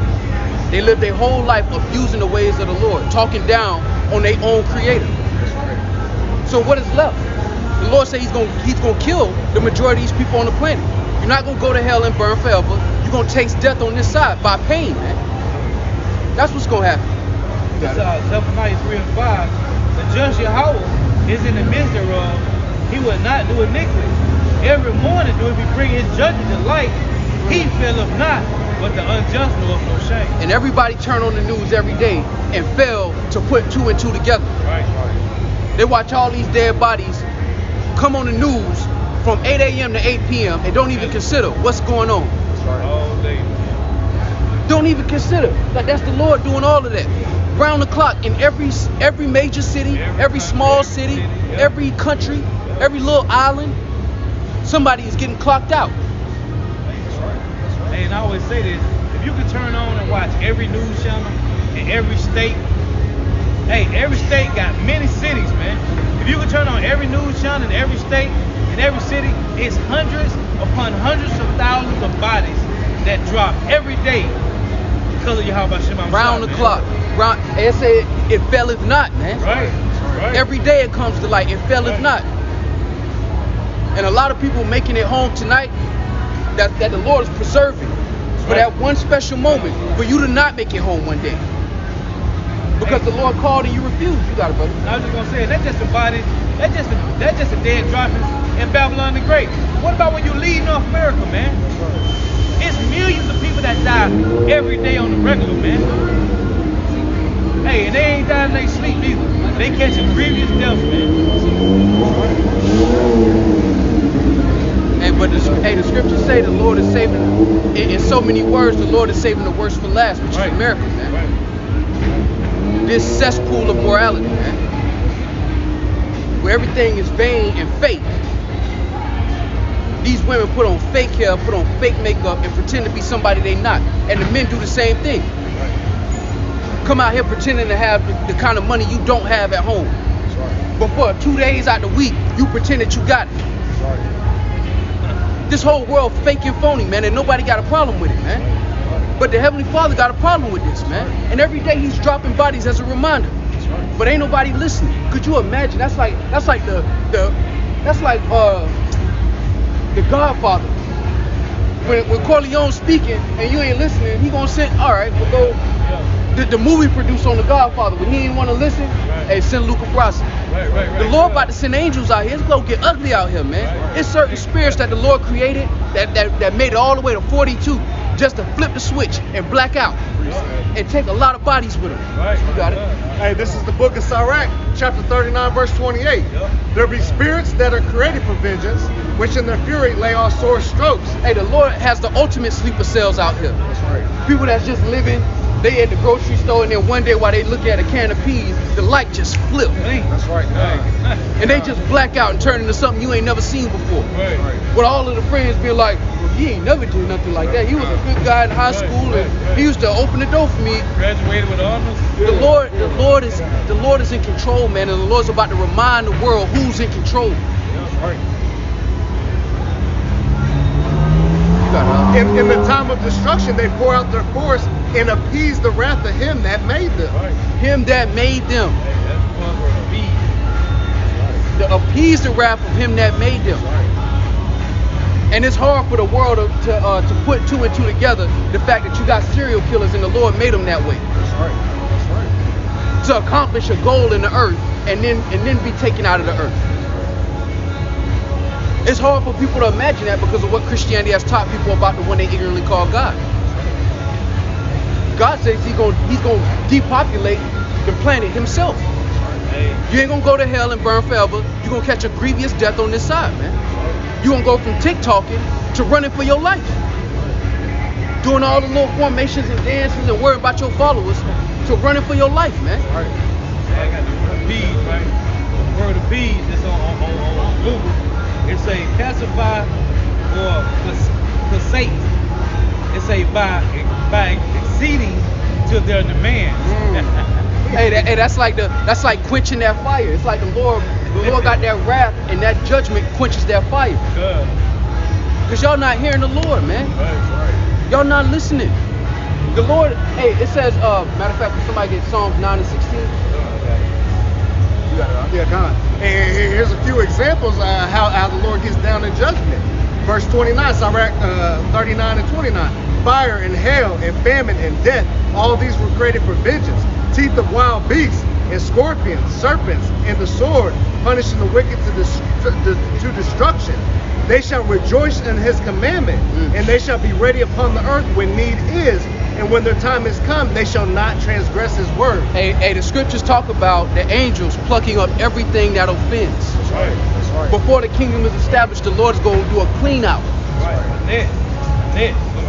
They lived their whole life abusing the ways of the Lord, talking down on their own creator. So what is left? The Lord said he's gonna kill the majority of these people on the planet. You're not gonna go to hell and burn forever. You're gonna taste death on this side by pain, man. That's what's gonna happen. This Zephaniah 3 and 5. The just Yahweh is in the midst thereof. He will not do iniquity. Every morning do he bring his judgment to light. He faileth not, but the unjust knoweth no shame. And everybody turn on the news every day and fail to put two and two together. Right. They watch all these dead bodies come on the news from 8 a.m. to 8 p.m. and don't even consider what's going on. All day. Don't even consider. Like that's the Lord doing all of that. Round the clock in every major city, every small city, every country, every little island, somebody is getting clocked out. Hey, and I always say this, if you could turn on and watch every news channel in every state, hey, every state got many cities, man. If you could turn on every news channel in every state, in every city, it's hundreds upon hundreds of thousands of bodies that drop every day because of Yahweh Shema. Round the clock. It said it faileth not, man. Right. Every day it comes to light, it faileth not. And a lot of people making it home tonight that the Lord is preserving for that one special moment for you to not make it home one day. Because the Lord called and you refused. You got it, brother. I was just gonna say that's just a body, that's just a dead droppings in Babylon the Great. What about when you leave North America, man? It's millions of people that die every day on the regular, man. Hey, and they ain't dying in their sleep either. They catching grievous deaths, man. Hey, but the scriptures say the Lord is saving, in so many words, the Lord is saving the worst for last, which is America, man. This cesspool of morality, man, where everything is vain and fake. These women put on fake hair, put on fake makeup, and pretend to be somebody they not. And the men do the same thing. Come out here pretending to have the kind of money you don't have at home. But for 2 days out the week, you pretend that you got it. This whole world fake and phony, man, and nobody got a problem with it, man. But the Heavenly Father got a problem with this, man. And every day he's dropping bodies as a reminder. But ain't nobody listening. Could you imagine? That's like the Godfather. When Corleone's speaking and you ain't listening, he gonna say, all right, we'll go. The movie produced on the Godfather, when he ain't want to listen, hey, send Luca Brasi. The Lord about to send angels out here. It's gonna get ugly out here, man. It's certain spirits that the Lord created that made it all the way to 42 just to flip the switch and black out and take a lot of bodies with them. You got it? Hey, this is the book of Sirach, chapter 39, verse 28. There be spirits that are created for vengeance, which in their fury lay on sore strokes. Hey, the Lord has the ultimate sleeper cells out here. People that's just living, they at the grocery store, and then one day while they look at a can of peas, the light just flip. That's right. And they just black out and turn into something you ain't never seen before. With all of the friends being like, well, he ain't never did nothing like that. He was a good guy in high school, and he used to open the door for me. Graduated with honors. The Lord is in control, man, and the Lord's about to remind the world who's in control. In the time of destruction, they pour out their force and appease the wrath of him that made them. Him that made them. To appease the wrath of him that made them. And it's hard for the world to put two and two together, the fact that you got serial killers and the Lord made them that way. To accomplish a goal in the earth and then be taken out of the earth. It's hard for people to imagine that because of what Christianity has taught people about the one they ignorantly call God. God says he's gonna depopulate the planet himself. You ain't gonna go to hell and burn forever. You're gonna catch a grievous death on this side, man. You're gonna go from TikToking to running for your life. Doing all the little formations and dances and worrying about your followers to running for your life, man. I got the word of bees, right? The word of bees is on Google. It's a pacify or passate. It's a by exceeding to their demands. Hey, that's like quenching that fire. It's like the Lord got that wrath, and that judgment quenches that fire. Cause y'all not hearing the Lord, man. Y'all not listening. The Lord, hey, it says, matter of fact, can somebody get Psalms 9 and 16? Yeah, God. And here's a few examples how the Lord gets down in judgment. Verse 29, Sirach 39 and 29. Fire and hail and famine and death, all these were created for vengeance. Teeth of wild beasts and scorpions, serpents, and the sword, punishing the wicked to destruction. They shall rejoice in his commandment, and they shall be ready upon the earth when need is. And when their time is come, they shall not transgress his word. Hey, the scriptures talk about the angels plucking up everything that offends. That's right. Before the kingdom is established, the Lord's going to do a clean out. Net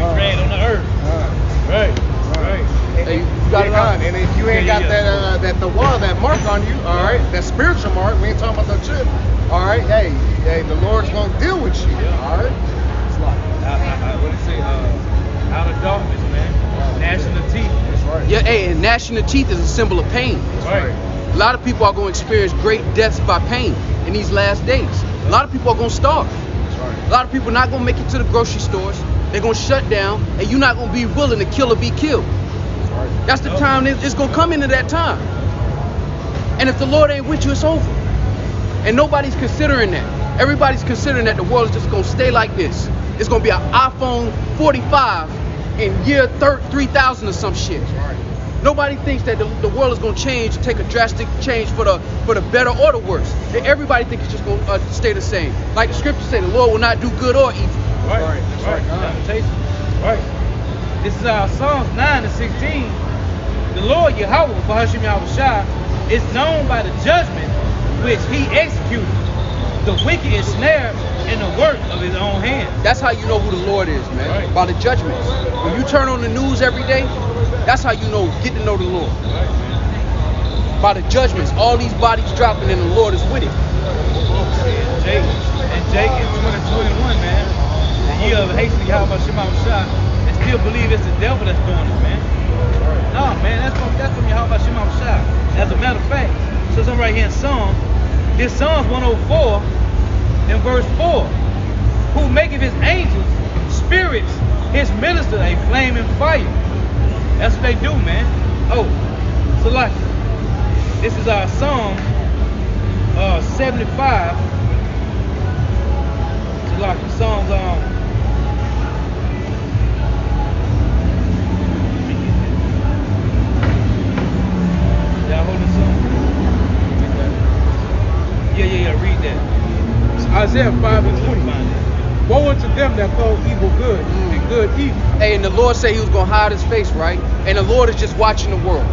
gonna be ran on the earth. Right. Hey, you got it on. And if you ain't got that mark on you, all right, that spiritual mark, we ain't talking about that shit. All right, hey, the Lord's gonna deal with you. All right. What do you say? Out of darkness, man. Gnashing the teeth. That's right. Yeah, hey, and gnashing the teeth is a symbol of pain. That's right. A lot of people are going to experience great deaths by pain in these last days. A lot of people are going to starve. That's right. A lot of people are not going to make it to the grocery stores. They're going to shut down, and you're not going to be willing to kill or be killed. That's right. That's the time it's going to come into that time. And if the Lord ain't with you, it's over. And nobody's considering that. Everybody's considering that the world is just going to stay like this. It's going to be an iPhone 45 in year 3000 or some shit. That's right. Nobody thinks that the world is going to change, take a drastic change for the better or the worse. Everybody thinks it's just going to stay the same. Like the scriptures say, the Lord will not do good or evil. Right. Right. This is our Psalms 9-16. The Lord Yahweh, Bahashim Yahushua, is known by the judgment which he executed. The wicked is snared in the work of his own hands. That's how you know who the Lord is, man. Right. By the judgments. When you turn on the news every day, that's how you get to know the Lord. Right. By the judgments, all these bodies dropping and the Lord is with it. And Jake in 2021, man, the year of Haitian Yahweh Shema and still believe it's the devil that's doing it, man. No, man, that's from Yahweh Shema. As a matter of fact, so I'm right here in Psalms. This Psalms 104 in verse 4. Who maketh his angels spirits, his minister a flaming fire. That's what they do, man. Oh, so like this is our Psalm 75. So like Psalms y'all hold this up? Yeah, read that. It's Isaiah 5:20. Woe unto them that call evil good and good evil. Hey, and the Lord said he was going to hide his face, right? And the Lord is just watching the world,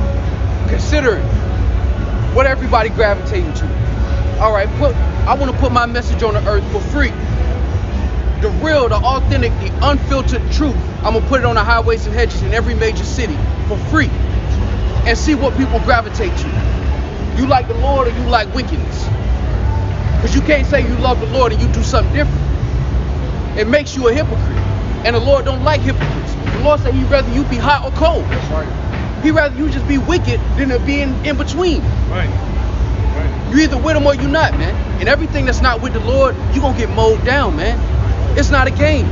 considering what everybody gravitating to. All right, I want to put my message on the earth for free. The real, the authentic, the unfiltered truth. I'm going to put it on the highways and hedges in every major city for free and see what people gravitate to. You like the Lord or you like wickedness? Because you can't say you love the Lord and you do something different. It makes you a hypocrite. And the Lord don't like hypocrites. The Lord said he'd rather you be hot or cold. That's right. He'd rather you just be wicked than to be in between. Right. You either with him or you not, man. And everything that's not with the Lord, you're going to get mowed down, man. It's not a game.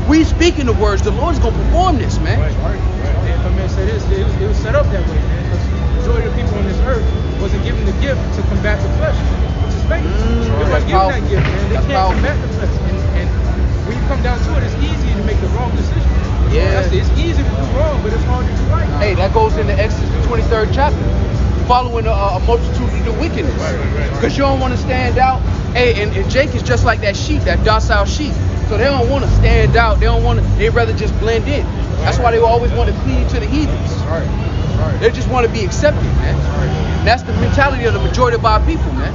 We speaking the words, the Lord's going to perform this, man. Right. And if I may say this, it was set up that way, man. Because the majority of people on this earth wasn't given the gift to combat the flesh, which is faith. They're not given that gift, man. They can't combat the flesh. And when you come down to it, it's easy to make the wrong decision. Yeah. It's easy to do wrong, but it's hard to do right. Hey, that goes into Exodus, the 23rd chapter. Following a multitude of the wickedness. Because you don't want to stand out. Hey, and Jake is just like that sheep, that docile sheep. So they don't want to stand out. They'd rather just blend in. That's why they always want to cleave to the heathens. They just want to be accepted, man. That's the mentality of the majority of our people, man.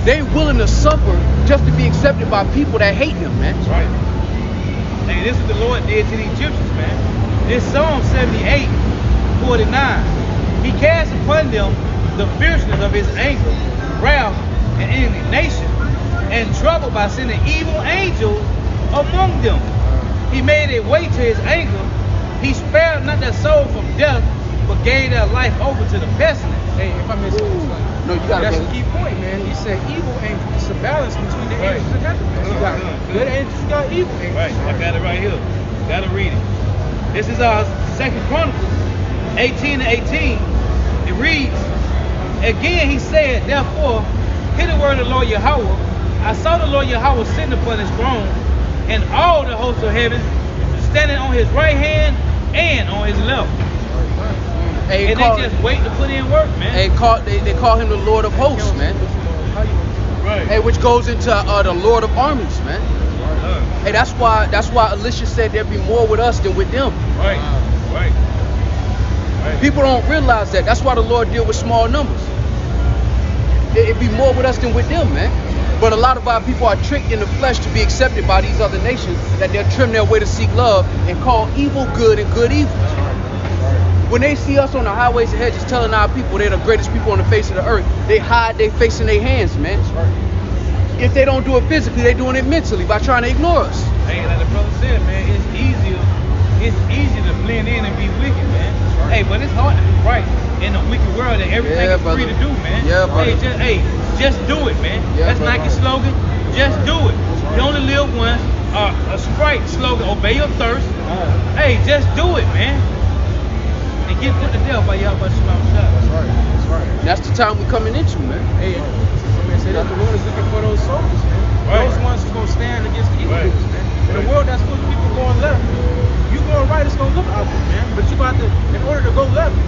They willing to suffer just to be accepted by people that hate them, man. Right. Hey, this is what the Lord did to the Egyptians, man. This Psalm 78:49. He cast upon them the fierceness of his anger, wrath, and indignation, and trouble by sending evil angels among them. He made a way to his anger. He spared not their soul from death, but gave their life over to the pestilence. Hey, if I may say this, No, you gotta that's go. a key point, man. He said evil angels. It's a balance between the angels in heaven, man. You got good angels, you got evil angels. Right, I got it right here. Gotta read it. This is our 2 Chronicles 18:18. It reads, again he said, therefore, hear the word of the Lord Yahweh. I saw the Lord Yahweh sitting upon his throne, and all the hosts of heaven standing on his right hand and on his left. Hey, And they just wait to put in work, man. they call him the Lord of Hosts, man. Right. Hey, which goes into the Lord of Armies, man. Hey, that's why Alicia said there'd be more with us than with them. Right. People don't realize that. That's why the Lord deal with small numbers. It'd be more with us than with them, man. But a lot of our people are tricked in the flesh to be accepted by these other nations, that they'll trim their way to seek love and call evil good and good evil. When they see us on the highways and hedges telling our people they're the greatest people on the face of the earth, they hide their face in their hands, man. If they don't do it physically, they're doing it mentally by trying to ignore us. Hey, like the brother said, man, it's easier to blend in and be wicked, man. Hey, but it's hard to be right in a wicked world that everything is free to do, man. Yeah, brother. Just do it, man. Yeah, That's Nike's slogan. Just do it. You only live once. A Sprite slogan, obey your thirst. Hey, just do it, man. And get put to death by y'all by Shema. That's right. That's the time we're coming into, man. Hey, man, say that the Lord is looking for those soldiers, man. Right. Those ones who's gonna stand against the evil Right. doers, man. In a world that's full of people going left, you going right, it's gonna look ugly, man. But you got to, in order to go left, you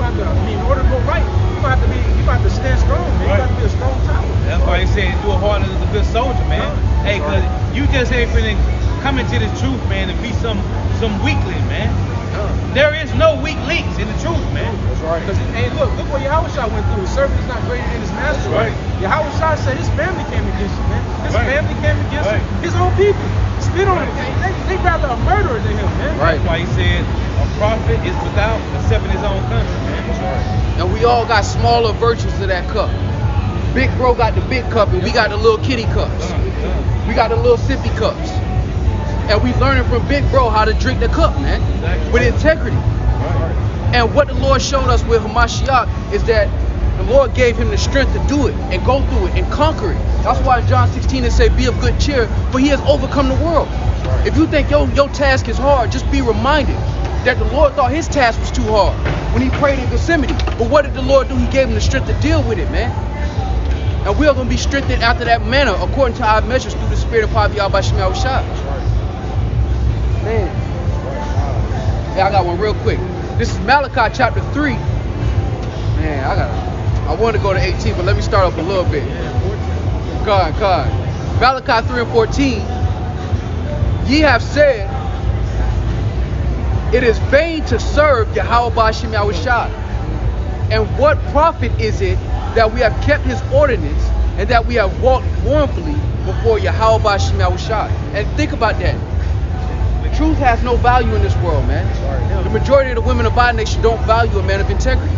just ain't finna come into the truth, man, and be some weakling, man. There is no weak links in the truth, man. That's right. Because, hey, look what Yahushua went through. A servant is not greater than his master. Right. Yahushua said his family came against him, man. His Right. family came against him. His own people spit on him. They rather a murderer than him, man. Right. That's why he said a prophet is without except in his own country, man. That's right. And we all got smaller versions of that cup. Big bro got the big cup, and we got the little kitty cups. We got the little sippy cups. And we learning from Big Bro how to drink the cup, man, with integrity. And what the Lord showed us with Hamashiach is that the Lord gave him the strength to do it and go through it and conquer it. That's why in John 16 it say, be of good cheer, for he has overcome the world. If you think your task is hard, just be reminded that the Lord thought his task was too hard when he prayed in Gethsemane. But what did the Lord do? He gave him the strength to deal with it, man. And we are going to be strengthened after that manner, according to our measures, through the spirit of power of Yahweh Shem Yahushua. Man. Yeah, I got one real quick. This is Malachi chapter 3. Man, I want to go to 18, but let me start up a little bit. God. Malachi 3 and 14. Ye have said, it is vain to serve Yahweh Shem Yahushua. And what profit is it that we have kept his ordinance and that we have walked mournfully before Yahweh Shem Yahushua? And think about that. Truth has no value in this world, man. The majority of the women of our nation don't value a man of integrity.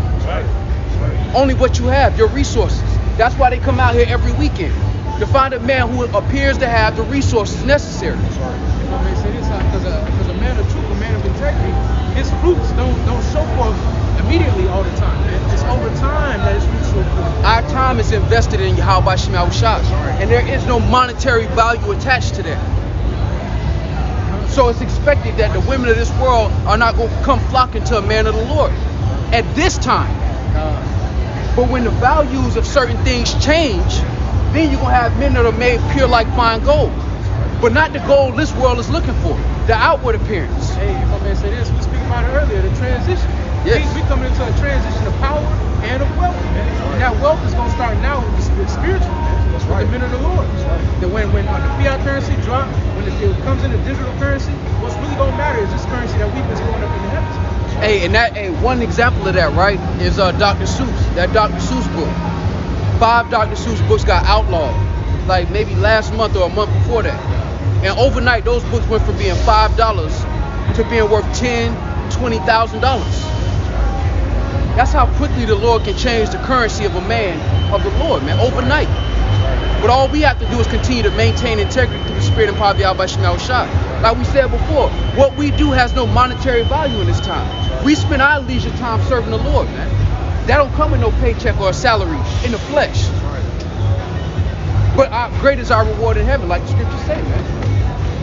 Only what you have, your resources. That's why they come out here every weekend, to find a man who appears to have the resources necessary. I may say this because a man of truth, a man of integrity, his fruits don't show forth immediately all the time, man. It's over time that his fruits show forth. Our time is invested in Yahweh Shem Yahushua, and there is no monetary value attached to that. So it's expected that the women of this world are not going to come flocking to a man of the Lord at this time. But when the values of certain things change, then you're going to have men that are made pure like fine gold. But not the gold this world is looking for, the outward appearance. Hey, if I may say this, we speak about it earlier, the transition. Yes. We coming into a transition of power and of wealth, man. And that wealth is going to start now with the spiritual, man. With the men of the Lord. That when the fiat currency drops, when it comes into digital currency, what's really going to matter is this currency that we've been going up in the heavens. Hey, one example of that, right, is Dr. Seuss, that Dr. Seuss book. 5 Dr. Seuss books got outlawed, like maybe last month or a month before that. And overnight, those books went from being $5 to being worth $10,000, $20,000. That's how quickly the Lord can change the currency of a man of the Lord, man, overnight. But all we have to do is continue to maintain integrity through the spirit and power of Yahweh Shem Yahushua. Like we said before, what we do has no monetary value in this time. We spend our leisure time serving the Lord, man. That don't come with no paycheck or a salary in the flesh. But great is our reward in heaven, like the scriptures say, man.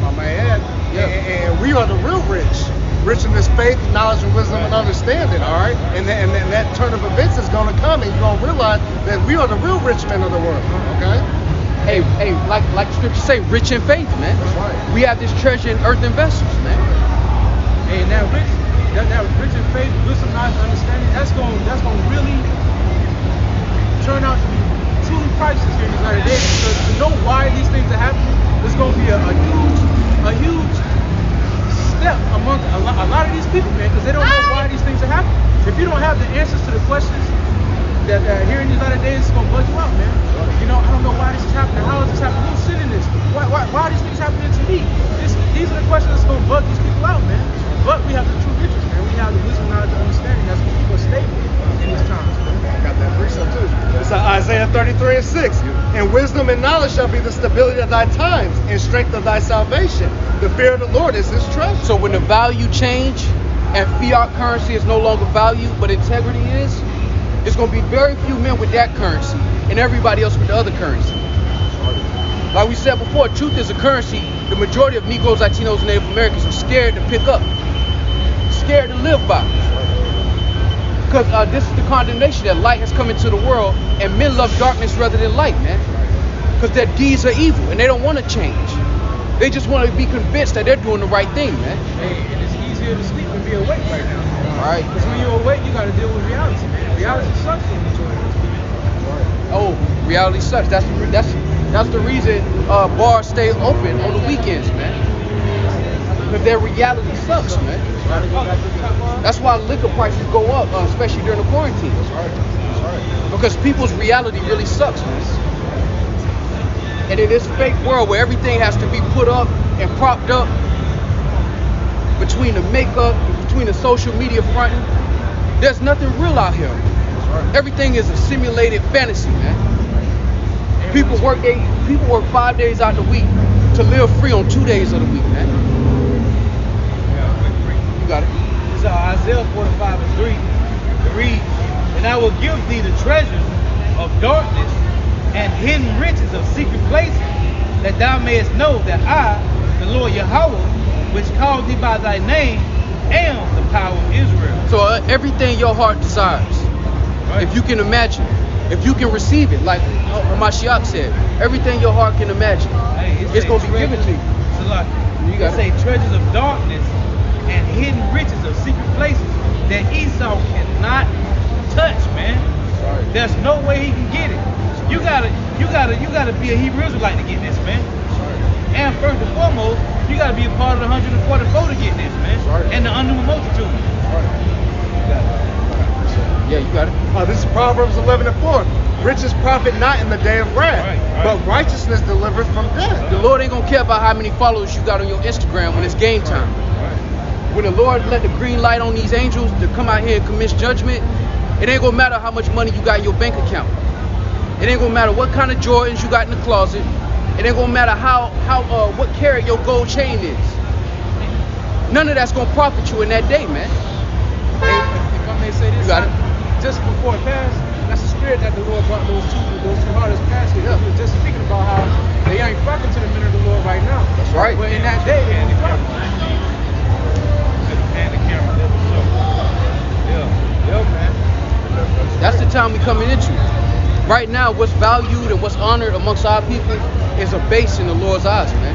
I may add, and we are the real rich in this faith, knowledge, and wisdom, and understanding, all right? And that turn of events is going to come, and you're going to realize that we are the real rich men of the world, okay? Hey, like the scriptures say, rich in faith, man. That's right. We have this treasure in earthen vessels, man. Hey, and that rich in faith, wisdom, knowledge, understanding, that's going to really turn out to be truly priceless here in these latter days. Because to know why these things are happening, it's going to be a huge step among a lot of these people, man, because they don't know why these things are happening. If you don't have the answers to the questions that here in these latter days, it's going to bug you out, man. You know, I don't know why this is happening. How is this happening? Who's sinning this? Why are these things happening to me? These are the questions that's going to bug these people out, man. But we have the true riches, man. We have the wisdom, knowledge, and understanding that's going to keep us stable in these times, man. I got that precept too. It's Isaiah 33 and 6. And wisdom and knowledge shall be the stability of thy times, and strength of thy salvation. The fear of the Lord is his treasure. So when the value change and fiat currency is no longer value, but integrity is, it's going to be very few men with that currency and everybody else with the other currency. Like we said before, truth is a currency the majority of Negros, Latinos, and Native Americans are scared to pick up, scared to live by. Because this is the condemnation that light has come into the world, and men love darkness rather than light, man. Because their deeds are evil, and they don't want to change. They just want to be convinced that they're doing the right thing, man. Hey, and it's easier to sleep than be awake right now. All right. Because when you're awake, you got to deal with reality, man. Reality sucks for the majority of these people. Oh, reality sucks. That's That's the reason bars stay open on the weekends, man. Because their reality sucks, man. That's why liquor prices go up, especially during the quarantine. Because people's reality really sucks, man. And in this fake world where everything has to be put up and propped up, between the makeup, between the social media fronting, there's nothing real out here. Everything is a simulated fantasy, man. People work 5 days out the week to live free on 2 days of the week, man. You got it. This is Isaiah 45:3. It reads, "And I will give thee the treasures of darkness and hidden riches of secret places, that thou mayest know that I, the Lord Yahweh, which called thee by thy name, am the power of Israel." So everything your heart desires, if you can imagine, if you can receive it, like Mashiach said, everything your heart can imagine, it's going to be given to you. You got to say treasures of darkness and hidden riches of secret places that Esau cannot touch, man. There's no way he can get it. You gotta be a Hebrew Israelite to get this, man. And first and foremost, you gotta be a part of the 144 to get this, man. And the unknown multitude. Yeah, you got it. This is Proverbs 11:4. Riches profit not in the day of wrath, but righteousness delivers from death. The Lord ain't gonna care about how many followers you got on your Instagram when it's game time. When the Lord let the green light on these angels to come out here and commit judgment, it ain't gonna matter how much money you got in your bank account. It ain't gonna matter what kind of Jordans you got in the closet. It ain't gonna matter what carat your gold chain is. None of that's gonna profit you in that day, man. Hey, if I may say this, You got it. Just before it passed, that's the spirit that the Lord brought those two hardest pastors. Yeah. He was just speaking about how they ain't flocking to the men of the Lord right now. That's right. But in that day, they won't be flocking. That's the time we coming into. Right now, what's valued and what's honored amongst our people is a base in the Lord's eyes, man.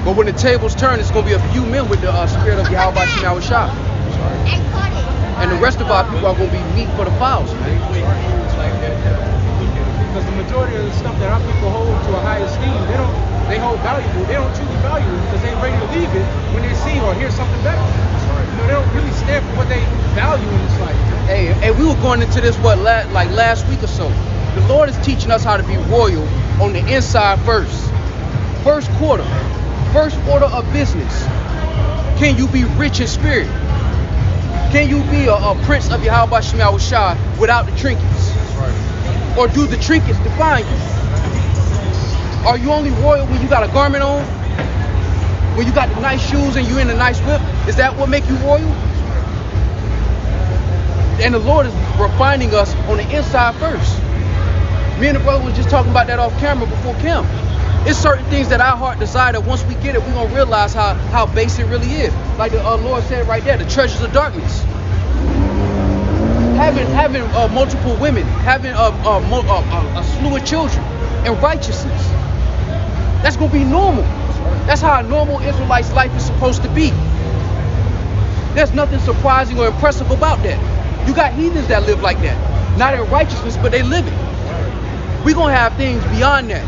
But when the tables turn, it's gonna be a few men with the spirit of Yahweh Shemawah Shah. And the rest of our people are gonna be meat for the fowls, man. Because the majority of the stuff that our people hold to a high esteem, they hold valuable. They don't truly value it because they're ready to leave it when they see or hear something better. They don't really stand for what they value in this life. Hey, and we were going into this last week or so. The Lord is teaching us how to be royal on the inside first. First quarter, first order of business. Can you be rich in spirit? Can you be a prince of Yahweh Shemawah Shah without the trinkets? Or do the trinkets define you? Are you only royal when you got a garment on? When you got the nice shoes and you in a nice whip? Is that what make you royal? And the Lord is refining us on the inside first. Me and the brother was just talking about that off camera before camp. It's certain things that our heart desire that once we get it, we're going to realize how base it really is. Like the Lord said right there, the treasures of darkness. Having multiple women, having a slew of children, and righteousness. That's going to be normal. That's how a normal Israelite's life is supposed to be. There's nothing surprising or impressive about that. You got heathens that live like that. Not in righteousness, but they live it. We're going to have things beyond that.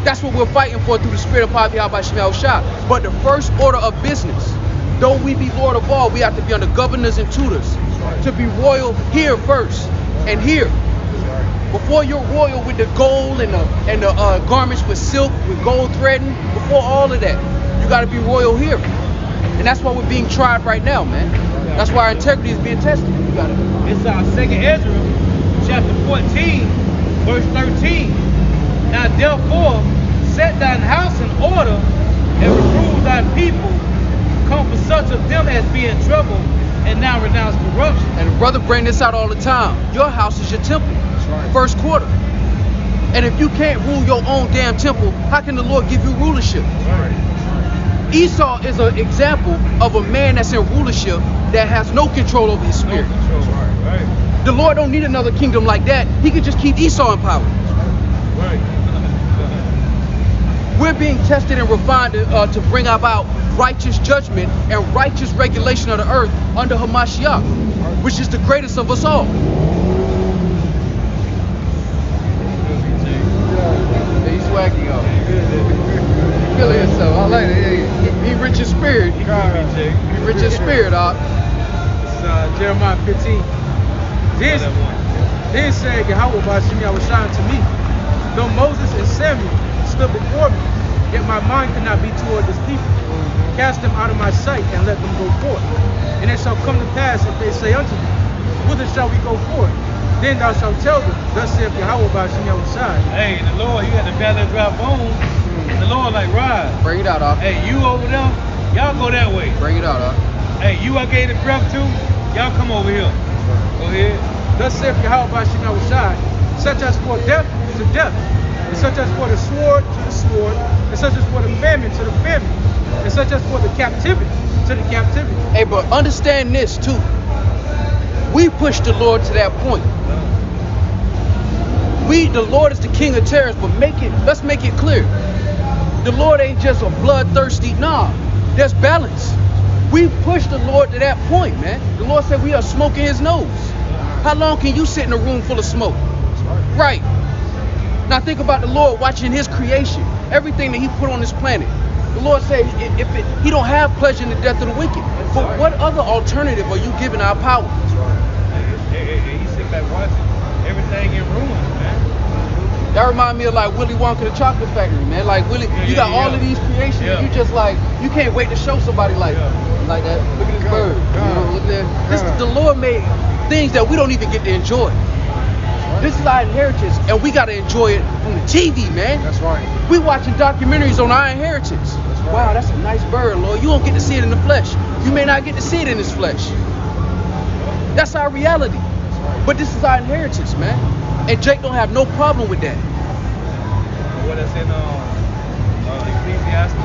That's what we're fighting for through the spirit of Yahweh Shemawah Shah. But the first order of business, though we be Lord of all, we have to be under governors and tutors. To be royal here first and here. Before you're royal with the gold and the garments with silk, with gold threading, before all of that, you got to be royal here. And that's why we're being tried right now, man. That's why our integrity is being tested. You got it. It's 2 Ezra, chapter 14, verse 13. Now therefore, set thine house in order and reprove thy people. Comfort such of them as be in trouble, and now renounce corruption. And the brother bring this out all the time. Your house is your temple. Right. First quarter. And if you can't rule your own damn temple, how can the Lord give you rulership? Right. Esau is an example of a man that's in rulership that has no control over his spirit. No control. Right. The Lord don't need another kingdom like that. He can just keep Esau in power. Right. We're being tested and refined to bring about righteous judgment and righteous regulation of the earth under Hamashiach, which is the greatest of us all. rich in spirit. He could be, Jay. You rich in spirit, dog. It's Jeremiah 15. Then said Yahweh Bashim Yahushua to me, though Moses and Samuel stood before me, yet my mind could not be toward this people. Cast them out of my sight and let them go forth. And it shall come to pass if they say unto thee, whither shall we go forth? Then thou shalt tell them, thus saith Yahweh Bashim Yahushua. Hey, the Lord, you got the belly of dry bones. The Lord like, rise. Bring it out, dog. Hey, you over there, y'all go that way. Bring it out, dog. Hey, you I gave the breath to, y'all come over here. Go ahead. Thus saith Yahweh Bashim Yahushua, such as for death to death, and such as for the sword to the sword, and such as for the famine to the famine, and such as for the captivity to the captivity. Hey, but understand this too. We pushed the Lord to that point. The Lord is the King of terrorists, but let's make it clear. The Lord ain't just a bloodthirsty, nah. There's balance. We pushed the Lord to that point, man. The Lord said we are smoking his nose. How long can you sit in a room full of smoke? Right. Now think about the Lord watching his creation, everything that he put on this planet. The Lord said he don't have pleasure in the death of the wicked. But what other alternative are you giving our power? Hey, you sit back watching everything in ruins, man. That remind me of like Willy Wonka the Chocolate Factory, man. Like Willy, you got all of these creations, and you just like, you can't wait to show somebody like that. Look at this bird. Look at that. The Lord made things that we don't even get to enjoy. This is our inheritance, and we gotta enjoy it from the TV, man. That's right. We watching documentaries on our inheritance. That's right. Wow, that's a nice bird, Lord. You don't get to see it in the flesh. You may not get to see it in this flesh. That's our reality. But this is our inheritance, man. And Jake don't have no problem with that. What that's in Ecclesiastes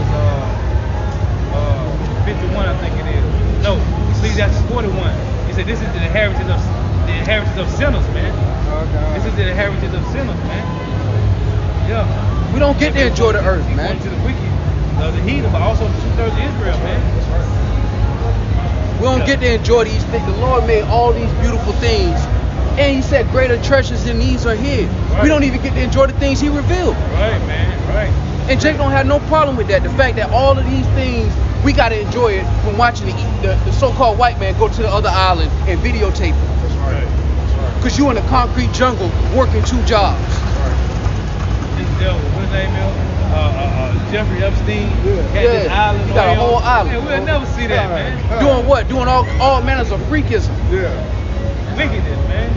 51, I think it is. No, Ecclesiastes 41. He said this is the inheritance of sinners, man. Okay. This is the inheritance of sinners, man. Yeah. We don't get to enjoy the earth, man. To the wicked, the heathen, but also 2/3 of Israel, man. We don't get to enjoy these things. The Lord made all these beautiful things. And he said greater treasures than these are here. Right. We don't even get to enjoy the things he revealed. Right, man, right. And Jake don't have no problem with that. The fact that all of these things, we got to enjoy it from watching the so-called white man go to the other island and videotape it. That's right. Because you in a concrete jungle working 2 jobs. This devil, what's his name is? Jeffrey Epstein. Had this island. He got a whole island. Yeah, we'll never see that, man. Doing what? Doing all manners of freakism. Yeah. Wickedness, man.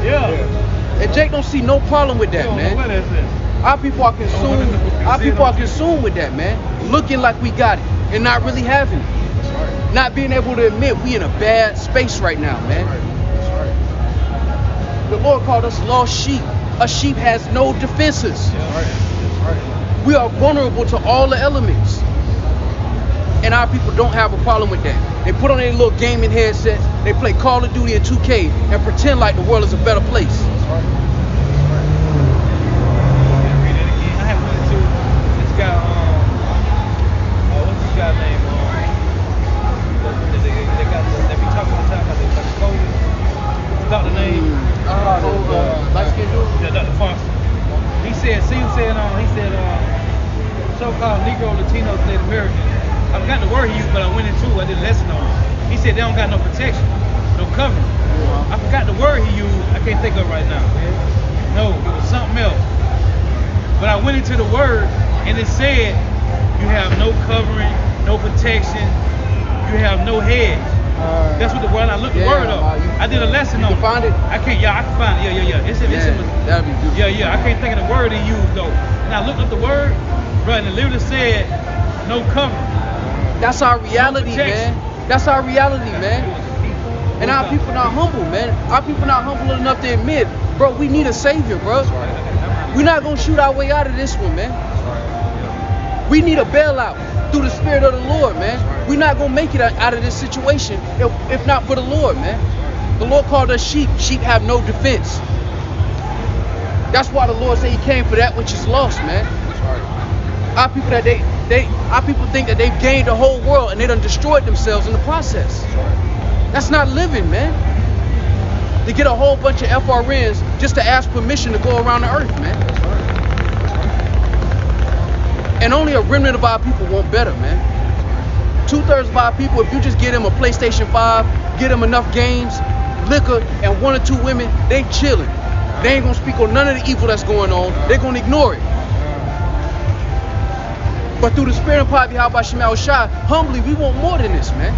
Yeah. And Jake don't see no problem with that, man. What is this? Our people are consumed. Our people are consumed with that, man. Looking like we got it and not really having it. That's right. Not being able to admit we in a bad space right now, man. That's right. The Lord called us lost sheep. A sheep has no defenses. That's right. That's right. We are vulnerable to all the elements. And our people don't have a problem with that. They put on their little gaming headsets, they play Call of Duty and 2K and pretend like the world is a better place. That's right. Read it again. I have one too. This guy, what's this guy's name? They be talking all the time about they like coding. What's the name? Light skin dude? Yeah, Dr. Foster. He said, so-called Negro, Latino, Native Americans. I forgot the word he used, but I went into I did a lesson on it. He said they don't got no protection, no covering. I forgot the word he used. I can't think of it right now. No, it was something else. But I went into the word, and it said you have no covering, no protection, you have no hedge. That's what the word. I looked the word up. I did a lesson on it. You can find it? I can't. Yeah, I can find it. Yeah. That'd be good. Yeah. I can't think of the word he used though. And I looked up the word, bro, and it literally said no covering. That's our reality, man. That's our reality, man. And our people not humble, man. Our people not humble enough to admit, bro, we need a savior, bro. We're not gonna shoot our way out of this one, man. We need a bailout through the Spirit of the Lord, man. We're not gonna make it out of this situation if not for the Lord, man. The Lord called us sheep. Sheep have no defense. That's why the Lord said He came for that which is lost, man. Our people our people think that they've gained the whole world and they done destroyed themselves in the process. That's not living, man. To get a whole bunch of FRNs just to ask permission to go around the earth, man. And only a remnant of our people want better, man. 2/3 of our people, if you just get them a PlayStation 5, get them enough games, liquor, and 1 or 2 women, they chilling. They ain't gonna speak on none of the evil that's going on. They're gonna ignore it. But through the spirit of poverty, how about Shemel Shai, humbly, we want more than this, man.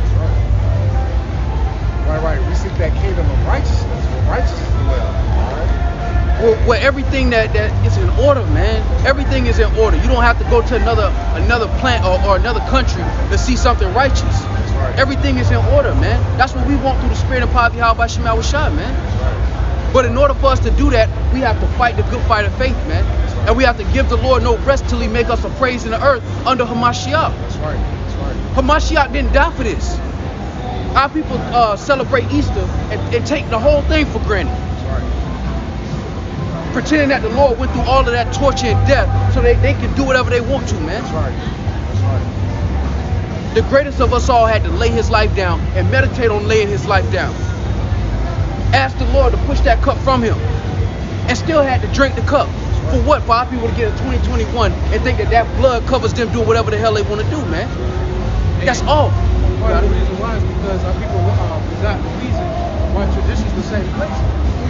Right. We seek that kingdom of righteousness, where righteousness dwells. Where everything that is in order, man. Everything is in order. You don't have to go to another plant or another country to see something righteous. That's right. Everything is in order, man. That's what we want through the spirit of poverty, how about Shemel Shai, man. Right. But in order for us to do that, we have to fight the good fight of faith, man. Right. And we have to give the Lord no rest till he make us a praise in the earth under Hamashiach. That's right. Hamashiach didn't die for this. Our people celebrate Easter and take the whole thing for granted. That's right. Pretending that the Lord went through all of that torture and death so they can do whatever they want to, man. That's right. The greatest of us all had to lay his life down and meditate on laying his life down. Ask the Lord to push that cup from him and still had to drink the cup. For what? For our people to get in 2021 and think that blood covers them doing whatever the hell they want to do, man. That's all. Part of the reason why is because our people forgot the reason why tradition is the same place.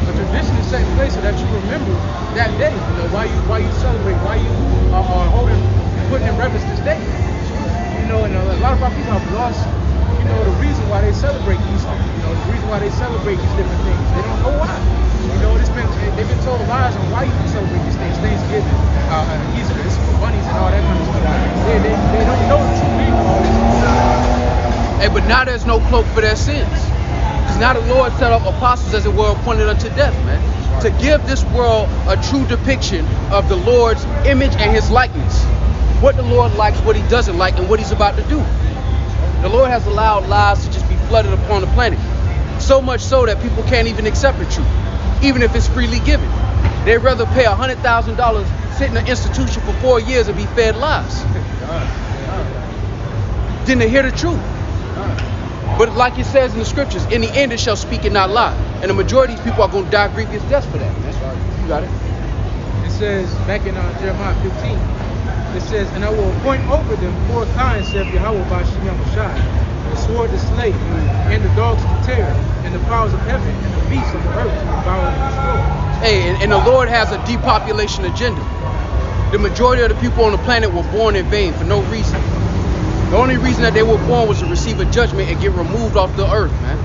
The tradition is the same place so that you remember that day. You know why you celebrate, why you are putting in reverence this day. You know, and a lot of our people have lost, you know, the reason why they celebrate Easter. You know, the reason why they celebrate these different things. They don't know why. You know, they've been told lies on why you can celebrate these things. Thanksgiving, Easter, it's for bunnies and all that kind of stuff. They don't know the true meaning of all this. Hey, but now there's no cloak for their sins. Because now the Lord set up apostles, as it were, appointed unto death, man. To give this world a true depiction of the Lord's image and his likeness. What the Lord likes, what he doesn't like, and what he's about to do. The Lord has allowed lies to just be flooded upon the planet. So much so that people can't even accept the truth, even if it's freely given. They'd rather pay $100,000, sit in an institution for 4 years and be fed lies than to hear the truth. But like it says in the scriptures, in the end it shall speak and not lie. And the majority of these people are going to die grievous deaths for that, man. That's right. You got it? It says, back in Jeremiah 15, it says, and I will appoint over them 4 kinds, saith Yahweh by Shemel Shai, the sword to slay, and the dogs to tear, and the powers of heaven, and the beasts of the earth to devour and destroy. Hey, and the Lord has a depopulation agenda. The majority of the people on the planet were born in vain for no reason. The only reason that they were born was to receive a judgment and get removed off the earth, man.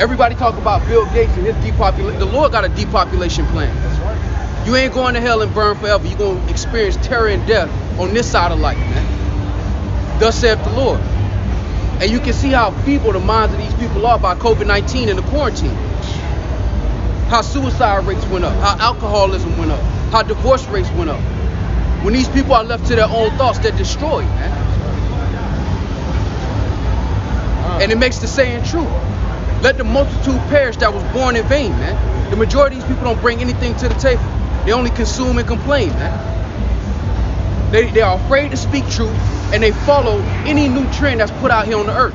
Everybody talk about Bill Gates and his depopulation. The Lord got a depopulation plan. That's right. You ain't going to hell and burn forever. You're going to experience terror and death on this side of life, man. Thus saith the Lord. And you can see how feeble the minds of these people are by COVID-19 and the quarantine. How suicide rates went up, how alcoholism went up, how divorce rates went up. When these people are left to their own thoughts, they're destroyed, man. And it makes the saying true. Let the multitude perish that was born in vain, man. The majority of these people don't bring anything to the table. They only consume and complain, man. They are afraid to speak truth, and they follow any new trend that's put out here on the earth.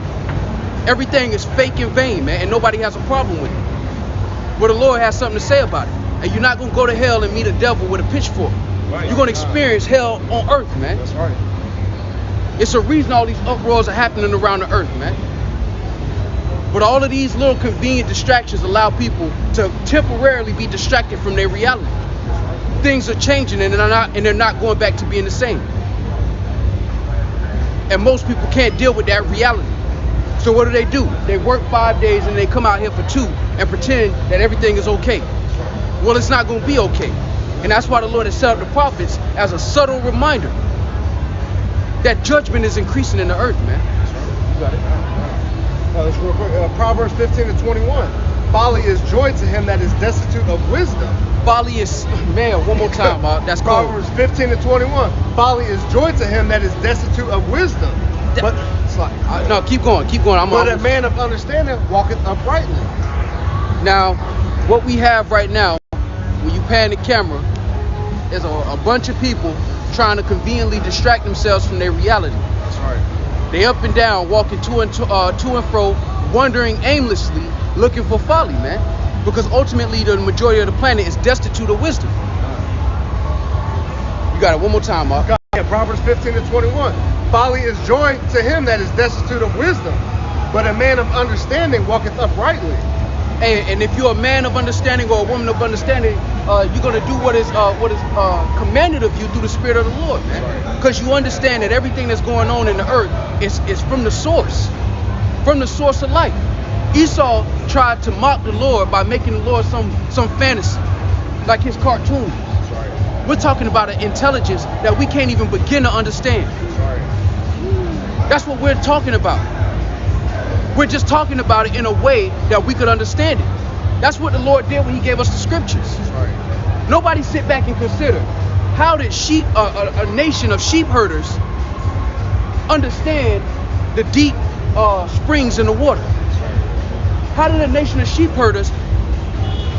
Everything is fake and vain, man, and nobody has a problem with it. But the Lord has something to say about it. And you're not going to go to hell and meet a devil with a pitchfork. Right. You're going to experience hell on earth, man. That's right. It's a reason all these uproars are happening around the earth, man. But all of these little convenient distractions allow people to temporarily be distracted from their reality. Things are changing and they're not going back to being the same. And most people can't deal with that reality. So what do? They work 5 days and they come out here for 2 and pretend that everything is okay. Well, it's not going to be okay. And that's why the Lord has set up the prophets as a subtle reminder that judgment is increasing in the earth, man. You got it. Let's real quick. Proverbs 15:21. Folly is joy to him that is destitute of wisdom. Folly is, man, one more time, that's cold. Proverbs 15:21. Folly is joy to him that is destitute of wisdom. But it's like, no, keep going. But a man of understanding walketh uprightly. Now, what we have right now, when you pan the camera, is a bunch of people trying to conveniently distract themselves from their reality. That's right. They up and down, walking to and fro, wandering aimlessly, looking for folly, man. Because ultimately, the majority of the planet is destitute of wisdom. You got it one more time, Mark. Yeah, Proverbs 15:21. Folly is joy to him that is destitute of wisdom, but a man of understanding walketh uprightly. And if you're a man of understanding or a woman of understanding, you're gonna do what is commanded of you through the Spirit of the Lord, man. Because you understand that everything that's going on in the earth is from the source of life. Esau tried to mock the Lord by making the Lord some fantasy, like his cartoons. We're talking about an intelligence that we can't even begin to understand. That's what we're talking about. We're just talking about it in a way that we could understand it. That's what the Lord did when he gave us the scriptures. Nobody sit back and consider, how did a nation of sheep herders understand the deep springs in the water? How did a nation of sheep herders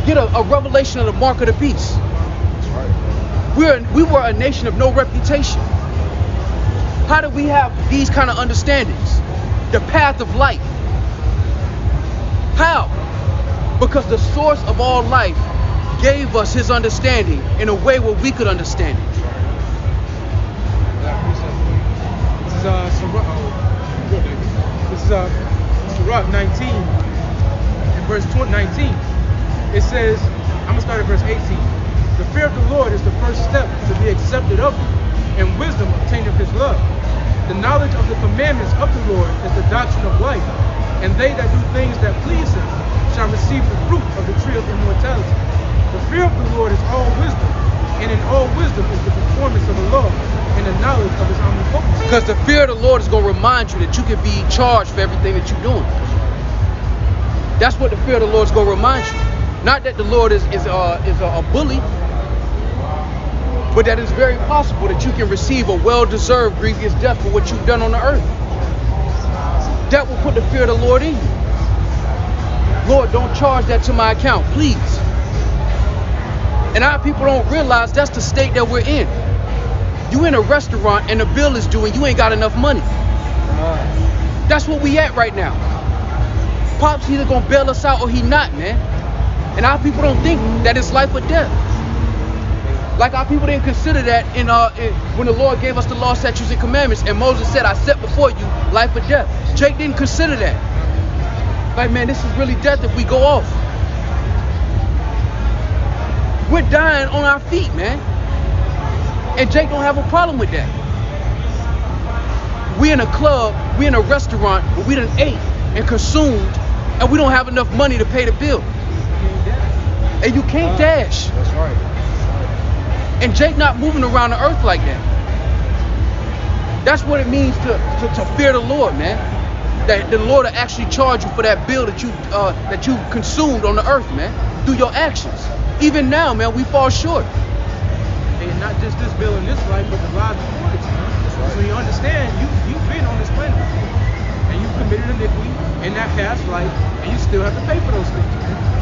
get a revelation of the mark of the beast? We were a nation of no reputation. How did we have these kind of understandings? The path of light. How? Because the source of all life gave us his understanding in a way where we could understand it. This is Sirach 19 and verse 19. It says, I'm gonna start at verse 18. The fear of the Lord is the first step to be accepted of him, and wisdom obtaineth his love. The knowledge of the commandments of the Lord is the doctrine of life, and they that do things that please him shall receive the fruit of the tree of immortality. The fear of the Lord is all wisdom, and in all wisdom is the performance of the law, and the knowledge of his omnipotence. Because the fear of the Lord is going to remind you that you can be charged for everything that you're doing. That's what the fear of the Lord is going to remind you. Not that the Lord is a bully, but that it's very possible that you can receive a well-deserved grievous death for what you've done on the earth. That will put the fear of the Lord in you. Lord, don't charge that to my account, please. And our people don't realize that's the state that we're in. You in a restaurant and the bill is due and you ain't got enough money. That's what we at right now. Pop's either gonna bail us out or he not, man. And our people don't think that it's life or death. Like our people didn't consider that when the Lord gave us the law, statutes, and commandments, and Moses said, I set before you life or death. Jake didn't consider that. Like, man, this is really death if we go off. We're dying on our feet, man. And Jake don't have a problem with that. We in a club, we in a restaurant, where we done ate and consumed, and we don't have enough money to pay the bill. And you can't dash. That's right. And Jake not moving around the earth like that. That's what it means to fear the Lord, man. That the Lord will actually charge you for that bill that you consumed on the earth, man, through your actions. Even now, man, we fall short. And not just this bill in this life, but the lives before it. So you understand, you've been on this planet and you committed iniquity in that past life, and you still have to pay for those things.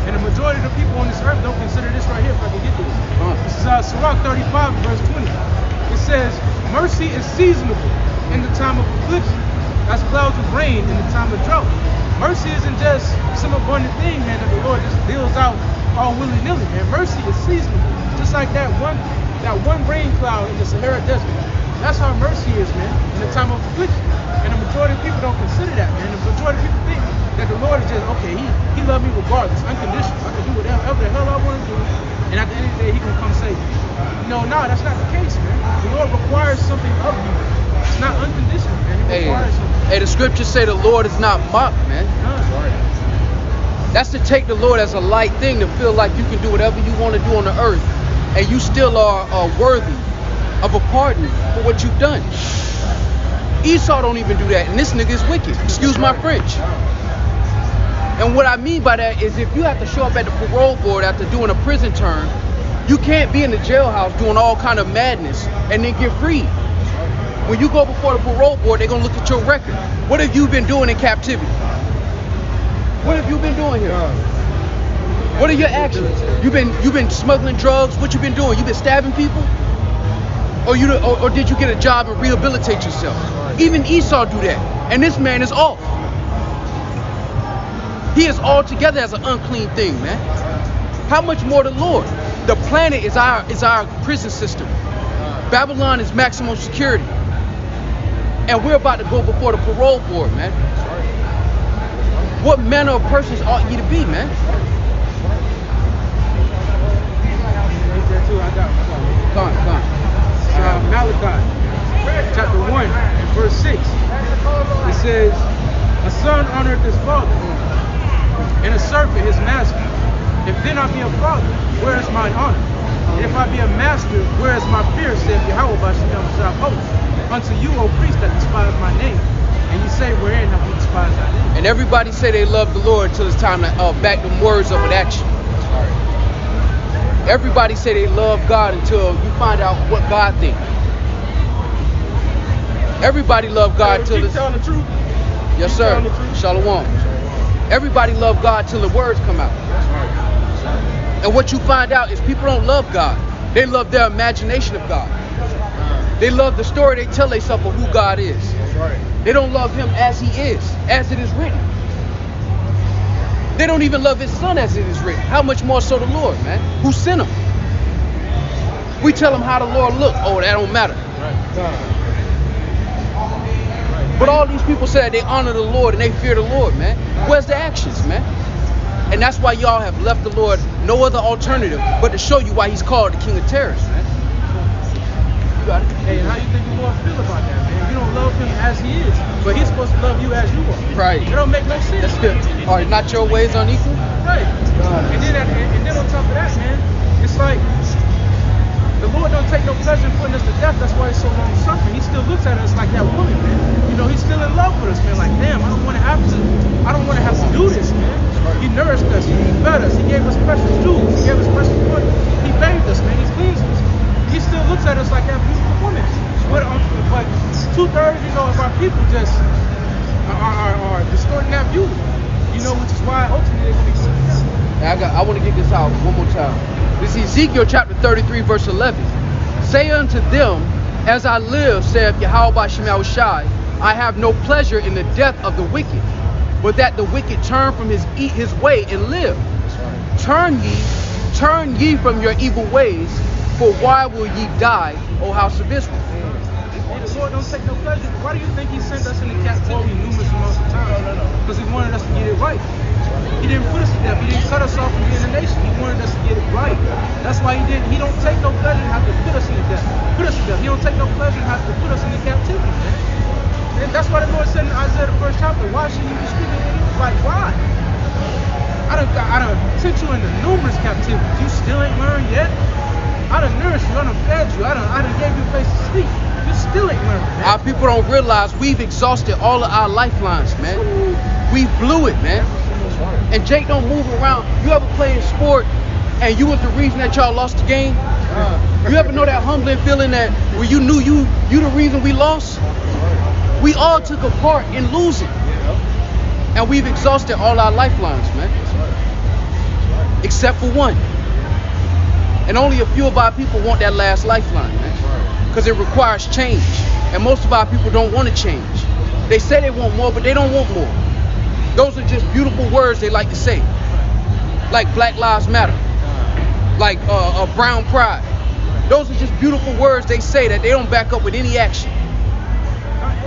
And the majority of the people on this earth don't consider this right here. If I can get to this. This is Sirach 35 verse 20. It says, mercy is seasonable in the time of affliction, as clouds of rain in the time of drought. Mercy isn't just some abundant thing, man, that the Lord just deals out all willy-nilly, man. Mercy is seasonable. Just like that one rain cloud in the Sahara Desert. That's how mercy is, man, in the time of affliction. And the majority of people don't consider that, man. The majority of people think that the Lord is just, okay, he loved me regardless, unconditional. I can do whatever the hell I want to do, and at the end of the day, he gonna come save me. No, that's not the case, man. The Lord requires something of you. It's not unconditional, man. He requires something. Hey, the scriptures say the Lord is not mocked, man. That's to take the Lord as a light thing, to feel like you can do whatever you want to do on the earth, and you still are worthy of a pardon for what you've done. Esau don't even do that, and this nigga is wicked. Excuse my French. And what I mean by that is if you have to show up at the parole board after doing a prison term, you can't be in the jailhouse doing all kind of madness and then get freed. When you go before the parole board, they're gonna look at your record. What have you been doing in captivity? What have you been doing here? What are your actions? You've been smuggling drugs. What you been doing? You been stabbing people? Or did you get a job and rehabilitate yourself? Even Esau do that, and this man is off. He is altogether as an unclean thing, man. How much more the Lord? The planet is our prison system. Babylon is maximum security. And we're about to go before the parole board, man. What manner of persons ought ye to be, man? Come on. Malachi, chapter 1, and verse 6. It says, a son honoreth his father, and a servant his master. If then I be a father, where is mine honor? And if I be a master, where is my fear, saith Yahweh by Shemel host? Unto you, O priest, that despise my name. And you say, wherein have we despised thy name? And everybody say they love the Lord until it's time to back them words up with action. Everybody say they love God until you find out what God thinks. Everybody love God till it's telling the truth. Yes, sir. Shalom. Everybody love God till the words come out. And what you find out is people don't love God. They love their imagination of God. They love the story they tell themselves of who God is. They don't love him as he is, as it is written. They don't even love his son as it is written. How much more so the Lord, man? Who sent him? We tell him how the Lord look. Oh, that don't matter. But all these people say they honor the Lord and they fear the Lord, man. Where's the actions, man? And that's why y'all have left the Lord no other alternative but to show you why he's called the King of Terrors, man. You got it. Hey, and how you think the Lord feel about that, man? You don't love him as he is, but he's supposed to love you as you are. Right. It don't make no sense. That's good. All right, not your ways unequal? Right. And then on top of that, man, it's like the Lord don't take no pleasure in putting us to death. That's why he's so long suffering. He still looks at us like that woman, man. You know, he's still in love with us, man. Like, damn, I don't want to have to do this, man. He nourished us, he fed us, he gave us precious jewels, he gave us precious water, he bathed us, man, he cleansed us. He still looks at us like that beautiful woman. But 2/3, you know, of our people just are distorting that view. You know, which is why ultimately they're going to be going together. I want to get this out one more time. This is Ezekiel chapter 33, verse 11. Say unto them, as I live, saith Yahweh by Shemel Shai, I have no pleasure in the death of the wicked, but that the wicked turn from his way and live. Turn ye from your evil ways, for why will ye die, O house of Israel? The Lord don't take no pleasure. Why do you think he sent us into captivity numerous amounts of times? Because he wanted us to get it right. He didn't put us to death. He didn't cut us off from being a nation. He wanted us to get it right. That's why he don't take no pleasure in having to put us to death. He don't take no pleasure in having to put us into captivity, man. And that's why the Lord said in Isaiah the 1st chapter, why should you be speaking to you? Like, why? I done sent you into numerous captivities. You still ain't learned yet? I done nourished you, I done fed you, I done gave you a place to sleep. You still ain't learned, man. Our people don't realize we've exhausted all of our lifelines, man. We blew it, man. And Jake don't move around. You ever play a sport and you was the reason that y'all lost the game? You ever know that humbling feeling that where you knew you the reason we lost? We all took a part in losing. And we've exhausted all our lifelines, man. Except for one. And only a few of our people want that last lifeline, man. Because it requires change. And most of our people don't want to change. They say they want more, but they don't want more. Those are just beautiful words they like to say. Like Black Lives Matter. Like brown pride. Those are just beautiful words they say that they don't back up with any action.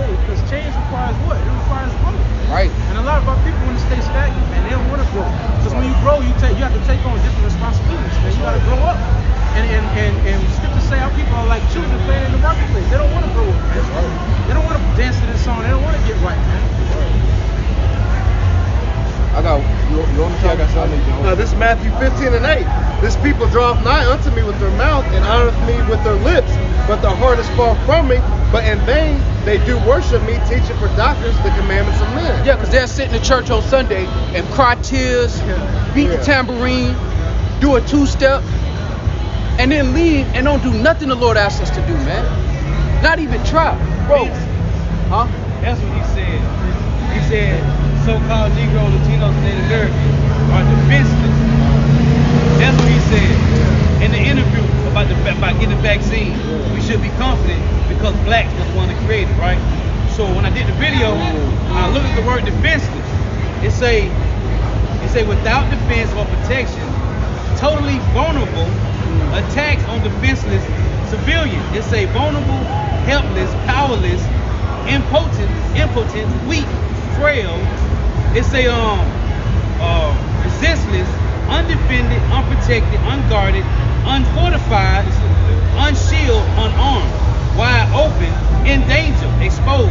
Because change requires what? It requires growth. Right. And a lot of our people want to stay stagnant, man. They don't want to grow. Because when you grow, you have to take on different responsibilities, man. You got to grow up. And scriptures say our people are like children playing in the marketplace. They don't want to grow up, man. Right. They don't want to dance to this song. They don't want to get right, man. I got you want me to? I got something. This is Matthew 15:8. This people draweth nigh unto me with their mouth and honoreth me with their lips, but their heart is far from me. But in vain they do worship me, teaching for doctrines the commandments of men. Yeah, because they'll sit in the church on Sunday and cry tears, beat the tambourine, do a two-step, and then leave and don't do nothing the Lord asks us to do, man. Not even try, bro. Huh? That's what he said. He said so-called Negros, Latinos, and Native Americans are defenseless. That's what he said in the interview about getting the vaccine. We should be confident because blacks was the one that created, right? So when I did the video, I looked at the word defenseless. It say without defense or protection, totally vulnerable, attacks on defenseless civilians. It say vulnerable, helpless, powerless, impotent, weak, frail. It's a resistless, undefended, unprotected, unguarded, unfortified, unshielded, unarmed, wide open, in danger, exposed,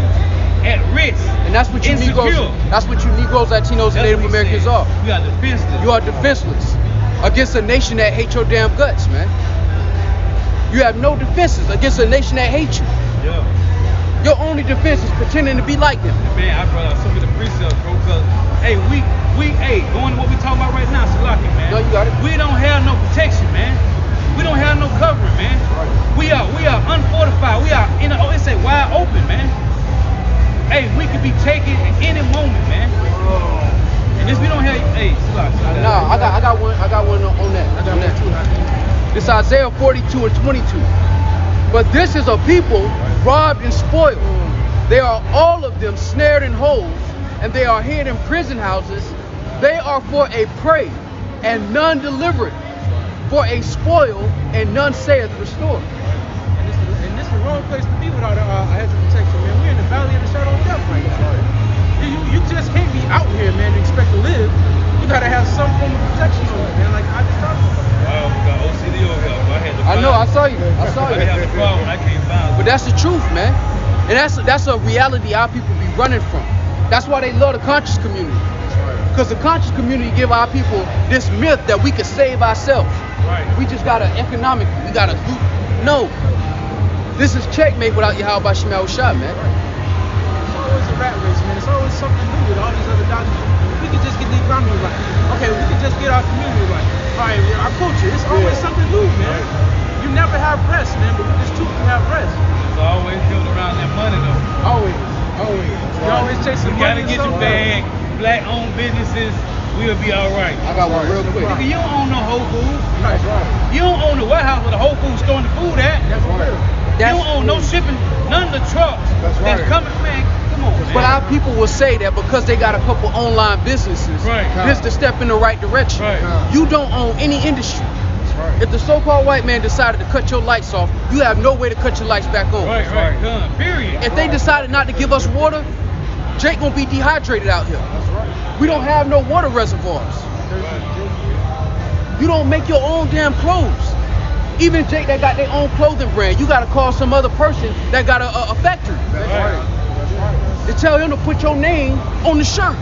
at risk. And that's what you insecure. Negroes. That's what you Negroes, Latinos, and Native Americans are. We are defenseless. You are defenseless against a nation that hates your damn guts, man. You have no defenses against a nation that hates you. Yeah. Your only defense is pretending to be like them. Man, I brought out some of the precepts, bro, because, hey, going to what we talking about right now, Salaki, man. No, you got it. We don't have no protection, man. We don't have no covering, man. Right. We are unfortified. We are it's a wide open, man. Hey, we could be taken at any moment, man. And this we don't have. Hey, Salaki. Nah, I got one on that. I got that too. It's Isaiah 42 and 22. But this is a people robbed and spoiled. They are all of them snared in holes, and they are hid in prison houses. They are for a prey, and none delivered, for a spoil, and none saith restore. And this is the wrong place to be without a hedge of protection, man. We're in the valley of the shadow of death right now. You just can't be out here, man, and expect to live. You gotta have some form of protection on it, man. Like I just talked about. Wow, we got OCD over here. I know, I saw you. I have the problem. I can't find. But that's the truth, man. And that's a reality our people be running from. That's why they love the conscious community. Because the conscious community give our people this myth that we can save ourselves. Right. We just gotta economically, we gotta do. No. This is checkmate without Yahweh Shemel Shah, man. It's always a rat race, man. It's always something new with all these other doctrines. We could just get the economy right. Okay, we could just get our community right. Right, our culture. It's always something new, man. You never have rest, man, but with this truth, you have rest. It's always built around that money, though. Always. You always chasing You money. gotta get your bag. Black-owned businesses, we'll be all right. I got one real quick. Nigga, you don't own no Whole Foods. That's right. You don't own the warehouse where the Whole Foods storing the food at. That's right. You don't own no shipping, none of the trucks that's coming, man. Come on, man. But our people will say that because they got a couple online businesses, this the step in the right direction. Right. You don't own any industry. If the so-called white man decided to cut your lights off, you have no way to cut your lights back on. Right. Done. Period. If they decided not to give us water, Jake gonna be dehydrated out here. We don't have no water reservoirs. You don't make your own damn clothes. Even Jake that got their own clothing brand, you gotta call some other person that got a factory. To tell him to put your name on the shirt.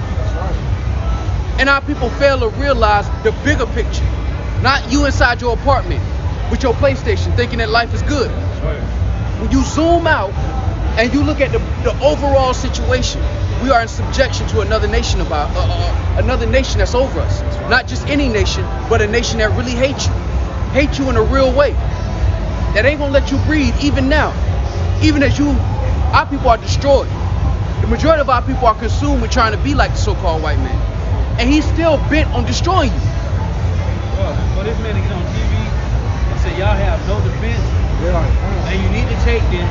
And our people fail to realize the bigger picture. Not you inside your apartment with your PlayStation thinking that life is good. When you zoom out and you look at the overall situation, we are in subjection to another nation another nation that's over us. Not just any nation, but a nation that really hates you. Hate you in a real way. That ain't gonna let you breathe even now. Even as our people are destroyed. The majority of our people are consumed with trying to be like the so-called white man. And he's still bent on destroying you. Well, this man to get on TV and say y'all have no defense. And you need to take this.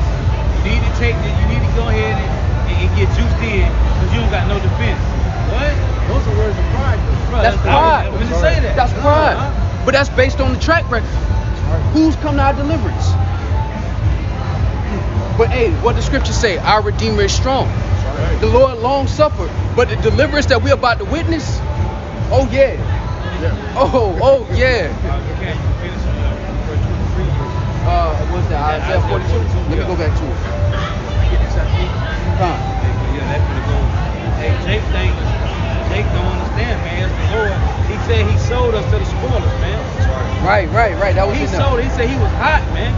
You need to go ahead and get juiced in because you don't got no defense. What? Those are words of pride. Bro, That's pride. I was gonna say that. That's pride. But that's based on the track record. Who's come to our deliverance? But hey, what the scriptures say, our Redeemer is strong. The Lord long suffered. But the deliverance that we're about to witness, oh yeah. Oh yeah. What's that? Isaiah 42? Let me go back to it. That's pretty cool. Hey, Jake don't understand, man. It's the Lord. He said he sold us to the spoilers, man. Right. That was He said he was hot, man.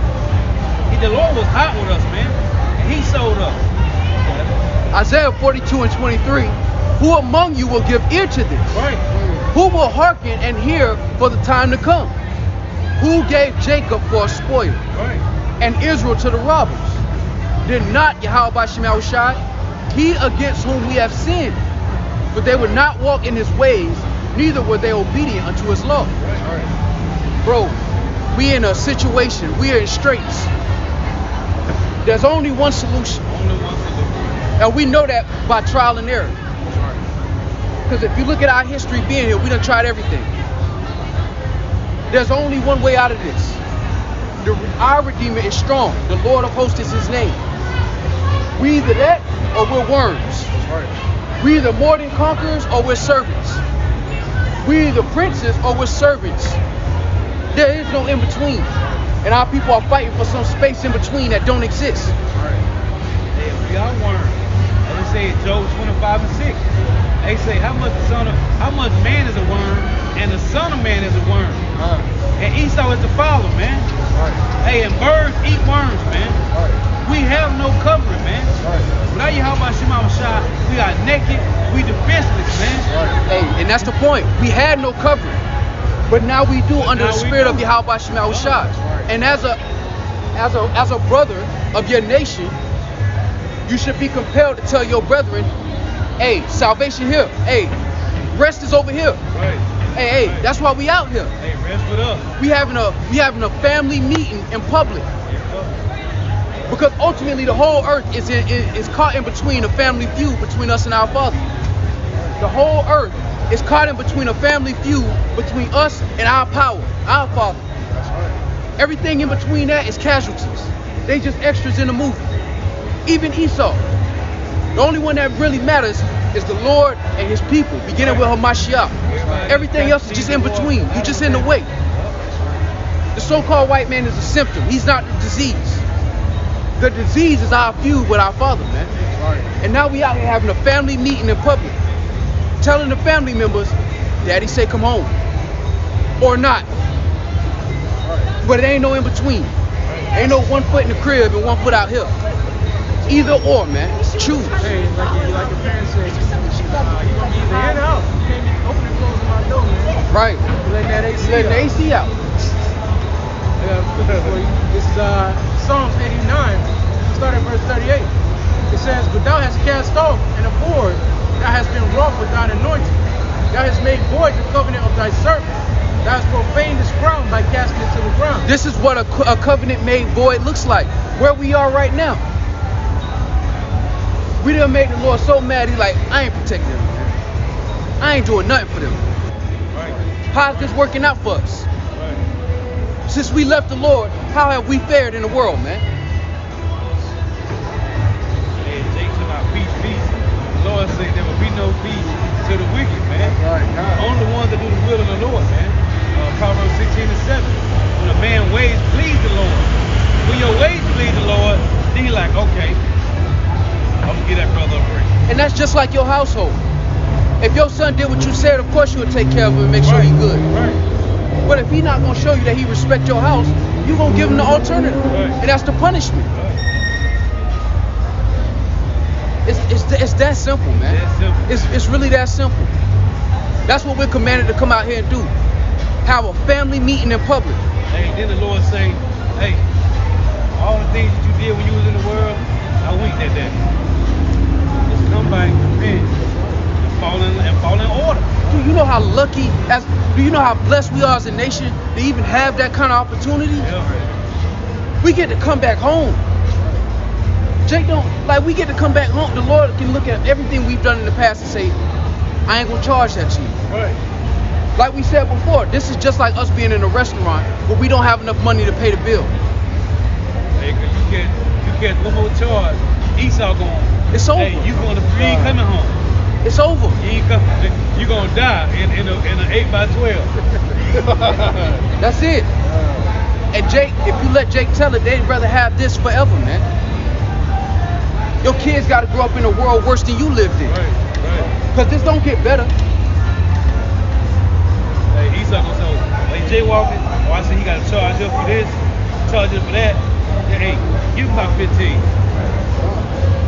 The Lord was hot with us, man. And he sold us. Isaiah 42 and 23. Who among you will give ear to this? Right. Who will hearken and hear for the time to come? Who gave Jacob for a spoil? Right. And Israel to the robbers? Did not Yahweh Shemel Shai, he against whom we have sinned? But they would not walk in his ways, neither were they obedient unto his law. Right. Bro, we in a situation, we are in straits. There's only one solution. And we know that by trial and error. Because if you look at our history being here, we done tried everything. There's only one way out of this. Our Redeemer is strong. The Lord of hosts is his name. We either that or we're worms. We either more than conquerors or we're servants. We either princes or we're servants. There is no in between. And our people are fighting for some space in between that don't exist. Hey, we are worms. They say in Job 25:6. They say how much man is a worm and the son of man is a worm. And Esau is the father, man. Hey, and birds eat worms, man. We have no covering, man. Without Yahweh Shema Shah, we are naked, we defenseless, man. Hey, and that's the point. We had no covering. But now we do under the spirit of Yahweh Shema Shah. And as a brother of your nation, you should be compelled to tell your brethren, hey, salvation here. Hey, rest is over here. Hey, that's why we out here. Hey, rest with us. We having a family meeting in public. Because ultimately the whole earth is caught in between a family feud between us and our Father. The whole earth is caught in between a family feud between us and our power, our Father. Everything in between that is casualties. They just extras in the movie. Even Esau. The only one that really matters is the Lord and his people, beginning with Hamashiach. Everything else is just in between. You're just in the way. The so-called white man is a symptom. He's not the disease. The disease is our feud with our Father, man. And now we out here having a family meeting in public, telling the family members, Daddy say come home. Or not. But it ain't no in between. Ain't no 1 foot in the crib and 1 foot out here. Either or, man. Choose. Hey, like your parents say, you gonna be either in or out. You can't be opening and closing my door, man. Right. Letting that AC Letting the AC out. This is Psalms 89, start at verse 38. It says, but thou hast cast off and abhorred, thou hast been wroth with thine anointing. Thou hast made void the covenant of thy servant. Thou hast profaned this ground by casting it to the ground. This is what a covenant made void looks like. Where we are right now. We done made the Lord so mad, he's like, I ain't protecting them. I ain't doing nothing for them. How's this working out for us? Since we left the Lord, how have we fared in the world, man? Hey, Jake talking about peace. The Lord said there will be no peace to the wicked, man. Only the ones that do the will of the Lord, man. Proverbs 16:7. When a man's ways please the Lord. When your ways please the Lord, then you're like, okay, I'm gonna get that brother a break. And that's just like your household. If your son did what you said, of course you would take care of him and make sure he's good. But if he's not gonna show you that he respects your house, you're gonna give him the alternative. And that's the punishment. It's that simple, man. It's really that simple. That's what we're commanded to come out here and do. Have a family meeting in public. Hey, then the Lord say, hey, all the things that you did when you was in the world, I winked at that. Just come back, repent, and fall in order. Do you know how lucky, do you know how blessed we are as a nation to even have that kind of opportunity? Yeah. We get to come back home. Jake we get to come back home. The Lord can look at everything we've done in the past and say, I ain't gonna charge that to you. Right. Like we said before, this is just like us being in a restaurant where we don't have enough money to pay the bill. Hey, cause you get one more charge, Esau going. It's over. Hey, you ain't coming home. It's over. You gonna die in an 8x12. That's it. And Jake, if you let Jake tell it, they'd rather have this forever, man. Your kids got to grow up in a world worse than you lived in. Right. Because this don't get better. Hey, Esau gonna say, like jaywalking, I said he got to charge up for this, charge up for that. Yeah, hey, give him about 15.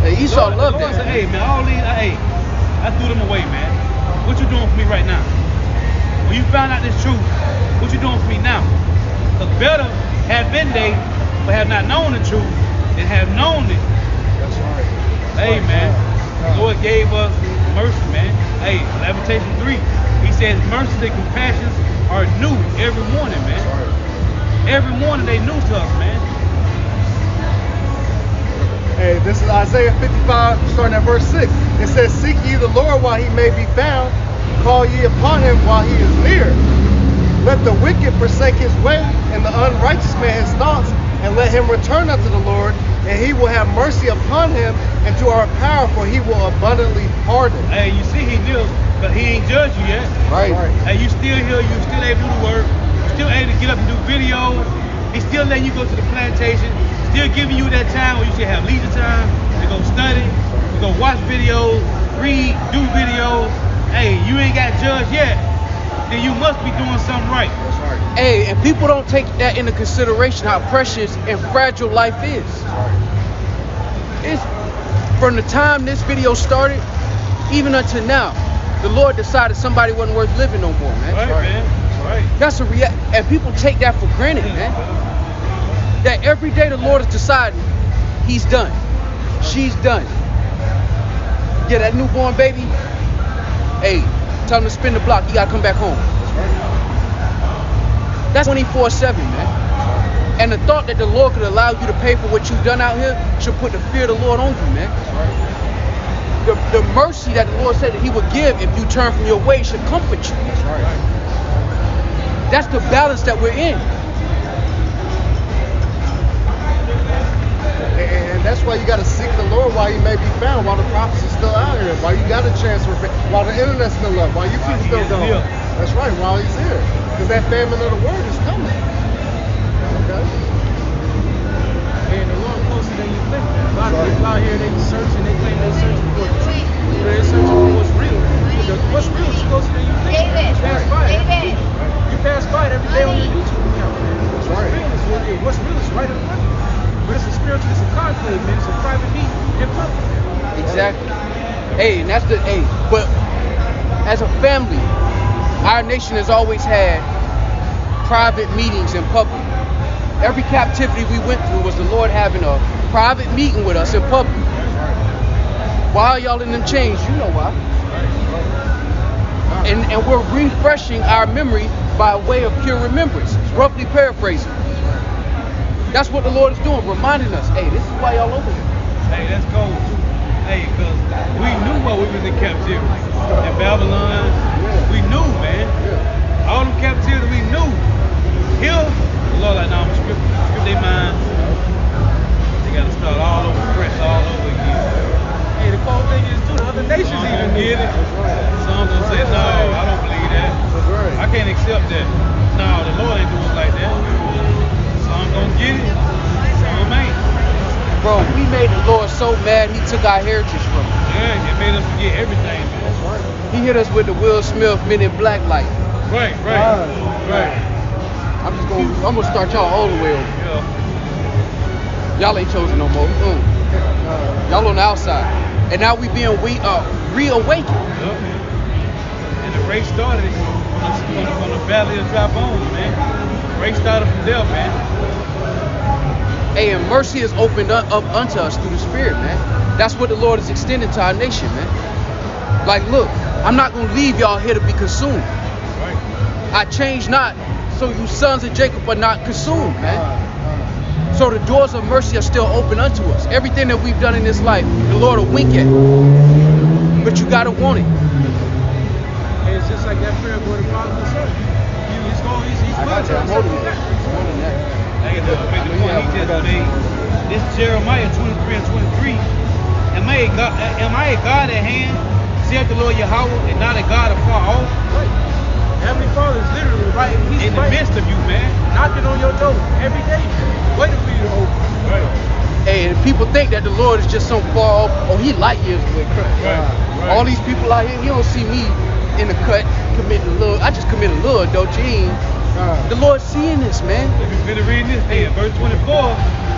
Hey, Esau loved that. Said, hey, man, all these, I threw them away, man. What you doing for me right now? When you found out this truth, what you doing for me now? Because better have been they, but have not known the truth, than have known it. That's right. Hey, man, the Lord gave us mercy, man. Hey, Lamentation 3, he says mercy and compassions are new every morning, man. Every morning they new to us, man. Hey, this is Isaiah 55, starting at verse 6. It says, seek ye the Lord while he may be found. Call ye upon him while he is near. Let the wicked forsake his way, and the unrighteous man his thoughts. and let him return unto the Lord, and he will have mercy upon him and to our power, for he will abundantly pardon. Hey, you see he knew, but he ain't judged you yet. Right. Hey, you still here, you still able to do the work, you still able to get up and do videos, he still letting you go to the plantation, still giving you that time where you should have leisure time to go study, to go watch videos, read, do videos. Hey, you ain't got judged yet, then you must be doing something right. That's right. Hey, and people don't take that into consideration, how precious and fragile life is. It's from the time this video started, even until now, the Lord decided somebody wasn't worth living no more, man. Right, man. Right. That's a and people take that for granted, man. That every day the Lord is deciding, he's done, she's done. Yeah, that newborn baby, hey, tell him to spin the block, you gotta come back home. That's 24/7, man. And the thought that the Lord could allow you to pay for what you've done out here should put the fear of the Lord on you, man. The mercy that the Lord said that he would give if you turn from your way should comfort you. That's right. That's the balance that we're in. And that's why you got to seek the Lord while he may be found, while the prophets are still out here, while you got a chance to repent, while the internet's still up, while YouTube's still going. That's right, while he's here. Because that famine of the word is coming. Okay? And the Lord closer than you think. A lot of people out here, they searching, they claim they're searching for the truth, but they're searching for what's real. What's real is closer than you think. You pass by it. You pass by it every day on your YouTube account. What's real is what's real is right in front of you. But it's a spiritual, it's a conclave, man. It's a private meeting in public. Exactly. Hey, and that's but as a family, our nation has always had private meetings in public. Every captivity we went through was the Lord having a private meeting with us in public. Why are y'all in them chains? You know why. And we're refreshing our memory by way of pure remembrance. Roughly paraphrasing. That's what the Lord is doing, reminding us, hey, this is why y'all over here. Hey, that's cold too. Hey, because we knew while we was in captivity. In Babylon, we knew, man. All them captivity, we knew. Here, the Lord like, nah, I'm gonna script their mind. They gotta start all over fresh, all over again. Hey, the cold thing is too, the other nations even get it. Some gonna say, no, I don't believe that. I can't accept that. No, the Lord ain't doing it like that. Some gonna get it, some ain't. Bro, we made the Lord so mad he took our heritage from us. Yeah, it made us forget everything, man. He hit us with the Will Smith Men in Black light. Right. I'm gonna start y'all all the way over. Yeah. Y'all ain't chosen no more. Y'all on the outside. And now we being reawakened. Yep. And the race started from the valley of dry bones, man. The race started from there, man. Hey, and mercy is opened up unto us through the Spirit, man. That's what the Lord is extending to our nation, man. Like, look, I'm not gonna leave y'all here to be consumed. Right. I change not, so you sons of Jacob are not consumed, man. So the doors of mercy are still open unto us. Everything that we've done in this life, the Lord will wink at. But you gotta want it. Hey, it's just like that prayer where the prodigal son. He's good to himself. Make the point he just made. This Jeremiah 23 and 23. Am I a God at hand, saith the Lord Yahweh, and not a God afar off? Right. Heavenly Father is literally right. He's in the midst of you, man. Knocking on your door every day, waiting for you to open. Right. Hey, and people think that the Lord is just some far off. Oh, he light years away. Right. All these people out here, you don't see me in the cut committing a little. I just commit a little adultery. The Lord's seeing this, man. We've been reading this thing. Verse 24,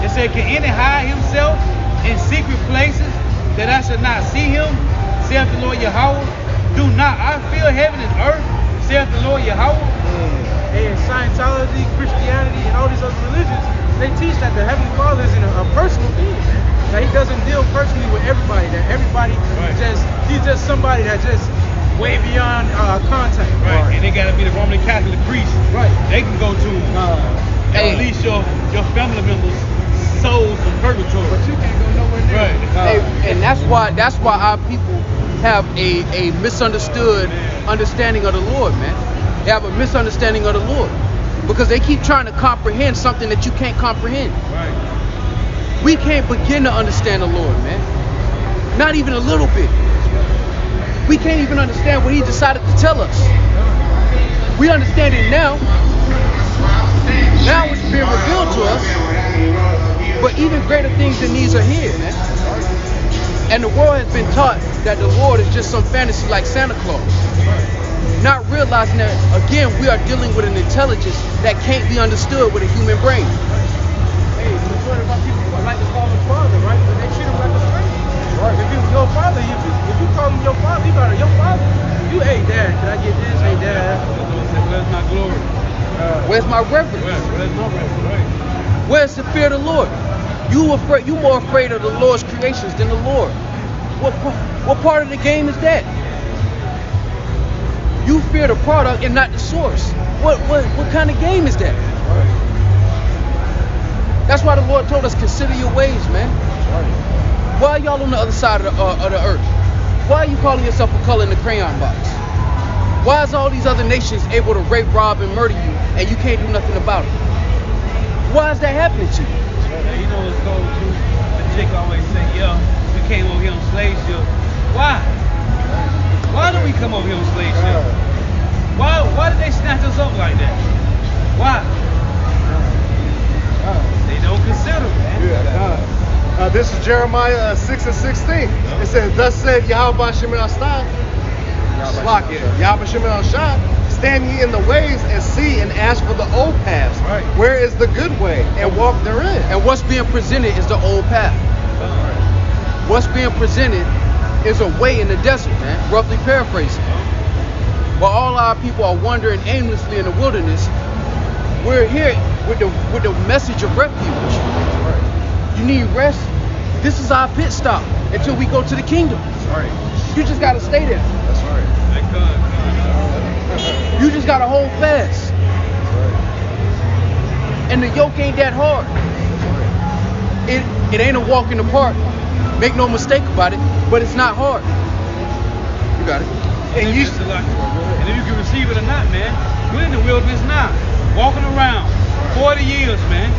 it said, can any hide himself in secret places that I should not see him, saith the Lord Yahweh? Do not I fill heaven and earth, saith the Lord Yahweh? And Scientology, Christianity, and all these other religions, they teach that the Heavenly Father is a personal being, man. That he doesn't deal personally with everybody, that everybody he's just somebody that just way beyond contact. Right. And they gotta be the Roman Catholic priest. Right. They can go to at least your family members' souls from purgatory. But you can't go nowhere near. Right. And that's why our people have a misunderstood understanding of the Lord, man. They have a misunderstanding of the Lord. Because they keep trying to comprehend something that you can't comprehend. Right. We can't begin to understand the Lord, man. Not even a little bit. We can't even understand what he decided to tell us. We understand it now. Now it's being revealed to us. But even greater things than these are here, man. And the world has been taught that the Lord is just some fantasy like Santa Claus. Not realizing that, again, we are dealing with an intelligence that can't be understood with a human brain. Hey, the majority of our people like to call him father, right? But they treat him like a stranger. Right. If he was your father, if you call him your father, you better your father. You, hey dad, can I get this? Hey dad. Where's my glory? Where's my reverence? Where's my reverence? Right. Where's the fear of the Lord? You more afraid of the Lord's creations than the Lord. What part of the game is that? You fear the product and not the source. What kind of game is that? That's why the Lord told us, consider your ways, man. Why are y'all on the other side of the earth? Why are you calling yourself a color in the crayon box? Why is all these other nations able to rape, rob, and murder you, and you can't do nothing about it? Why is that happening to you? Yeah, you know what's going to? The chick always say, yo, we came over here on slave ship. Why? Why do we come over here on slave ship? Why did they snatch us up like that? Why? They don't consider, man. This is Jeremiah 6:16. It says, thus said Yahweh Shem Ashtai, Yahweh Shem Ashtai, stand ye in the ways and see and ask for the old paths. Right. Where is the good way? And walk therein. And what's being presented is the old path. What's being presented is a way in the desert, man. Roughly paraphrasing. While all our people are wandering aimlessly in the wilderness, we're here with the message of refuge. You need rest. This is our pit stop until we go to the kingdom. Right. You just gotta stay there. That's right. You just gotta hold fast. And the yoke ain't that hard. It ain't a walk in the park. Make no mistake about it, but it's not hard. You got it. And if you can receive it or not, man. We're in the wilderness now, walking around 40 years, man.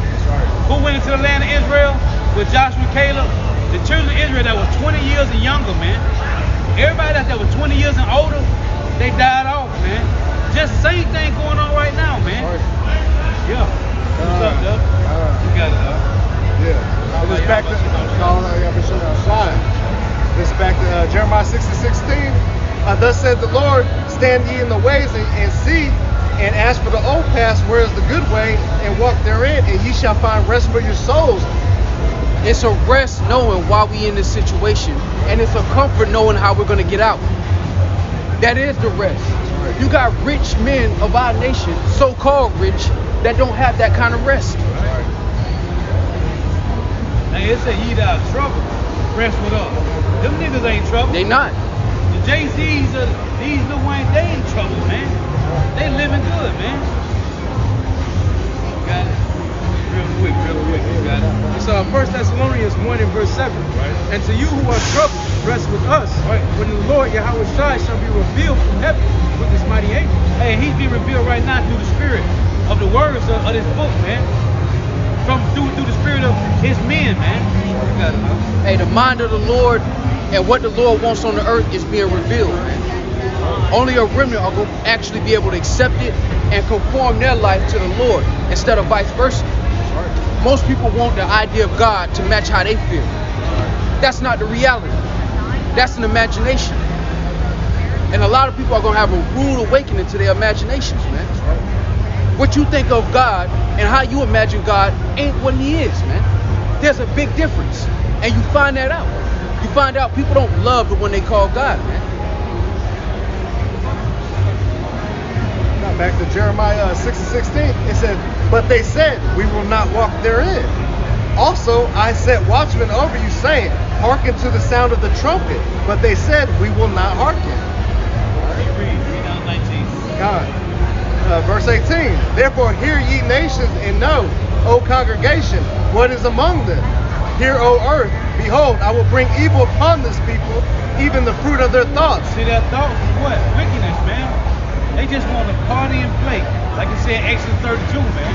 Who went into the land of Israel with Joshua and Caleb? The children of Israel that was 20 years and younger, man. Everybody that was 20 years and older, they died off, man. Just same thing going on right now, man. Yeah. What's up, Doug? You got it, Doug. Yeah. This back to Jeremiah 6:16. Thus said the Lord, stand ye in the ways and see and ask for the old paths, where is the good way, and walk therein, and ye shall find rest for your souls. It's a rest knowing why we in this situation, and it's a comfort knowing how we're going to get out. That is the rest. You got rich men of our nation, so-called rich, that don't have that kind of rest. Hey, it said ye that are trouble, rest with us. Them niggas ain't trouble. They not. The JCs, these Lil Wayne, they ain't trouble, man. They living good, man. Got it. Real quick. You got it. It's 1 Thessalonians 1 and verse 7. Right. And to you who are troubled, rest with us. Right. When the Lord Yahweh Shai shall be revealed from heaven with his mighty angel. Hey, he's being revealed right now through the spirit of the words of this book, man. Through the spirit of his men, man. You got it, man. Hey, the mind of the Lord and what the Lord wants on the earth is being revealed, man. Only a remnant are going to actually be able to accept it and conform their life to the Lord instead of vice versa. Most people want the idea of God to match how they feel. That's not the reality. That's an imagination. And a lot of people are going to have a rude awakening to their imaginations, man. What you think of God and how you imagine God ain't what he is, man. There's a big difference. And you find that out. You find out people don't love the one they call God, man. Now back to Jeremiah 6:16. It said, but they said, we will not walk therein. Also, I set watchmen over you, saying, hearken to the sound of the trumpet. But they said, we will not hearken. Read down 19. God. Verse 18. Therefore hear ye nations, and know, O congregation, what is among them. Hear, O earth, behold, I will bring evil upon this people, even the fruit of their thoughts. See, their thoughts is what? Wickedness, man. They just want to party and play. like you said, Exodus 32, man.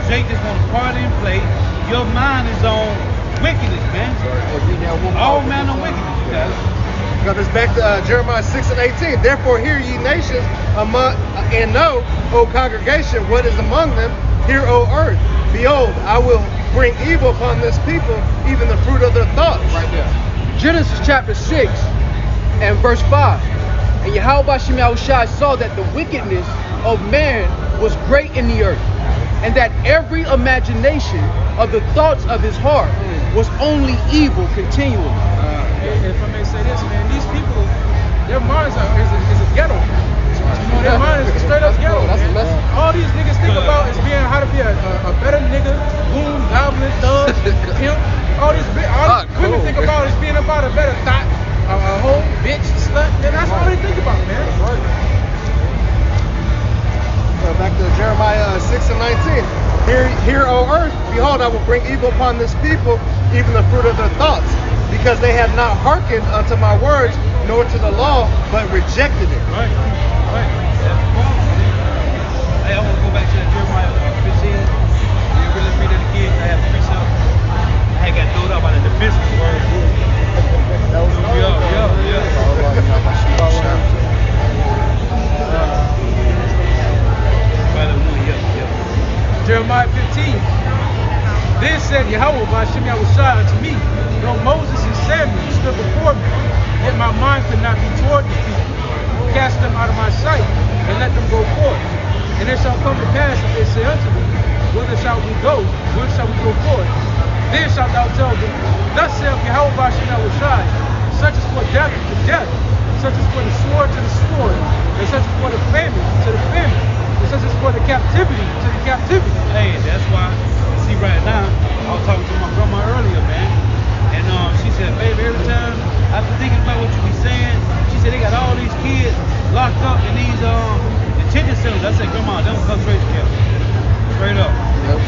Jake just want to party and play. Your mind is on wickedness, man. All manner of wickedness, you guys. Got this back to Jeremiah 6 and 18. Therefore hear ye nations among, and know, O congregation, what is among them. Hear, O earth. Behold, I will bring evil upon this people, even the fruit of their thoughts. Right there. Genesis chapter 6 and verse 5. And Yahweh Shem Yahushua saw that the wickedness of man was great in the earth, and that every imagination of the thoughts of his heart was only evil continually. If I may say this, man, these people, their minds is a ghetto. You know, their mind is a straight up ghetto. Man. All these niggas think about is being how to be a better nigga, goon, goblin, thug, pimp. All these women think about is being about a better thought, a hoe, bitch, slut. And that's all they think about, man. Back to Jeremiah 6 and 19. Hear, O earth, behold, I will bring evil upon this people, even the fruit of their thoughts, because they have not hearkened unto my words, nor to the law, but rejected it. Right. Hey, I want to go back to that Jeremiah 15. You really read it again? I have 3 something. I had got thrown up by the defensive word. Jeremiah 15. Then said Yahweh by Shem Yahushua unto me, though Moses and Samuel stood before me, yet my mind could not be toward these people. Cast them out of my sight, and let them go forth. And it shall come to pass if they say unto me, whither shall we go? Whither shall we go forth? Then shalt thou tell them, thus saith Yahweh by Shem Yahushua, such is for death to death, such is for the sword to the sword, and such is for the famine to the famine, and such is for the captivity to the captivity. Hey, that's why, see right now, I was talking to my grandma earlier, man, and she said, baby, every time I've been thinking about what you be saying, she said they got all these kids locked up in these detention centers. I said, grandma, them concentration camps. Straight up.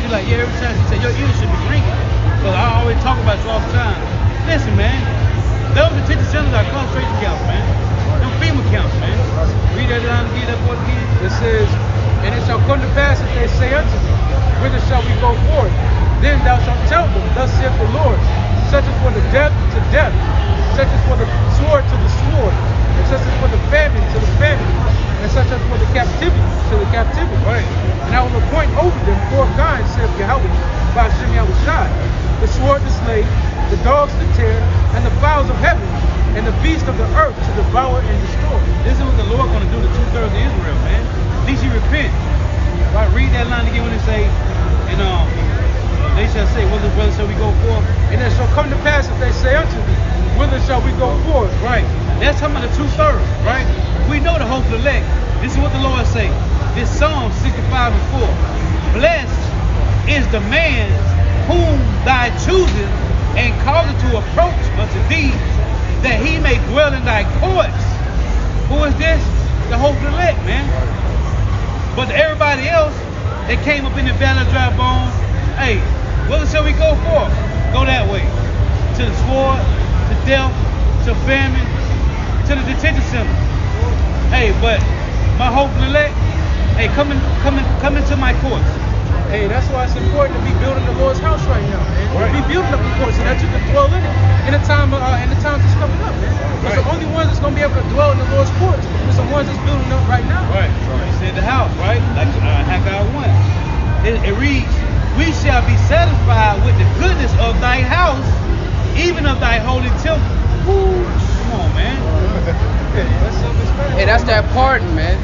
She's like, yeah, every time she said, your ears should be ringing. Because I always talk about you all the time. Listen, man, those detention centers are concentration camps, man. Them FEMA camps, man. Read that line again, that part again. It says, and it shall come to pass if they say unto me, whither shall we go forth? Then thou shalt tell them, thus saith the Lord, such is for the death to death, such is for the sword to the sword, and such is for the famine to the famine, and such is for the captivity to the captivity. Right. And I will appoint over them 4 kinds, saith Yahweh, by Shem Yahushua, the sword to slay, the dogs to tear, and the fowls of heaven, and the beasts of the earth to devour and destroy. This is what the Lord going to do to 2/3 of Israel, man. At least you repent. Right? Read that line again when they say, and they shall say, whither shall we go forth? And it shall come to pass if they say unto me, whither shall we go forth? Right. That's talking about the 2/3, right? We know the hopeful elect. This is what the Lord say. This Psalm 65 and 4. Blessed is the man whom thy choosest and causeth to approach unto thee, that he may dwell in thy courts. Who is this? The hopeful elect, man. But everybody else that came up in the valley of dry bones, hey, whither shall we go for? Go that way. To the sword, to death, to famine, to the detention center. Hey, but my hopeful elect, hey, come into my courts. Hey, that's why it's important to be building the Lord's house right now, man. Right. Be building up the courts so that you can dwell in it in the time that's coming up, man. Because the only ones that's gonna be able to dwell in the Lord's courts is the ones that's building up right now. Right. He said the house, right? Like Haggai 1. It reads, we shall be satisfied with the goodness of thy house, even of thy holy temple. Woo. Come on, man. And that's that pardon, man.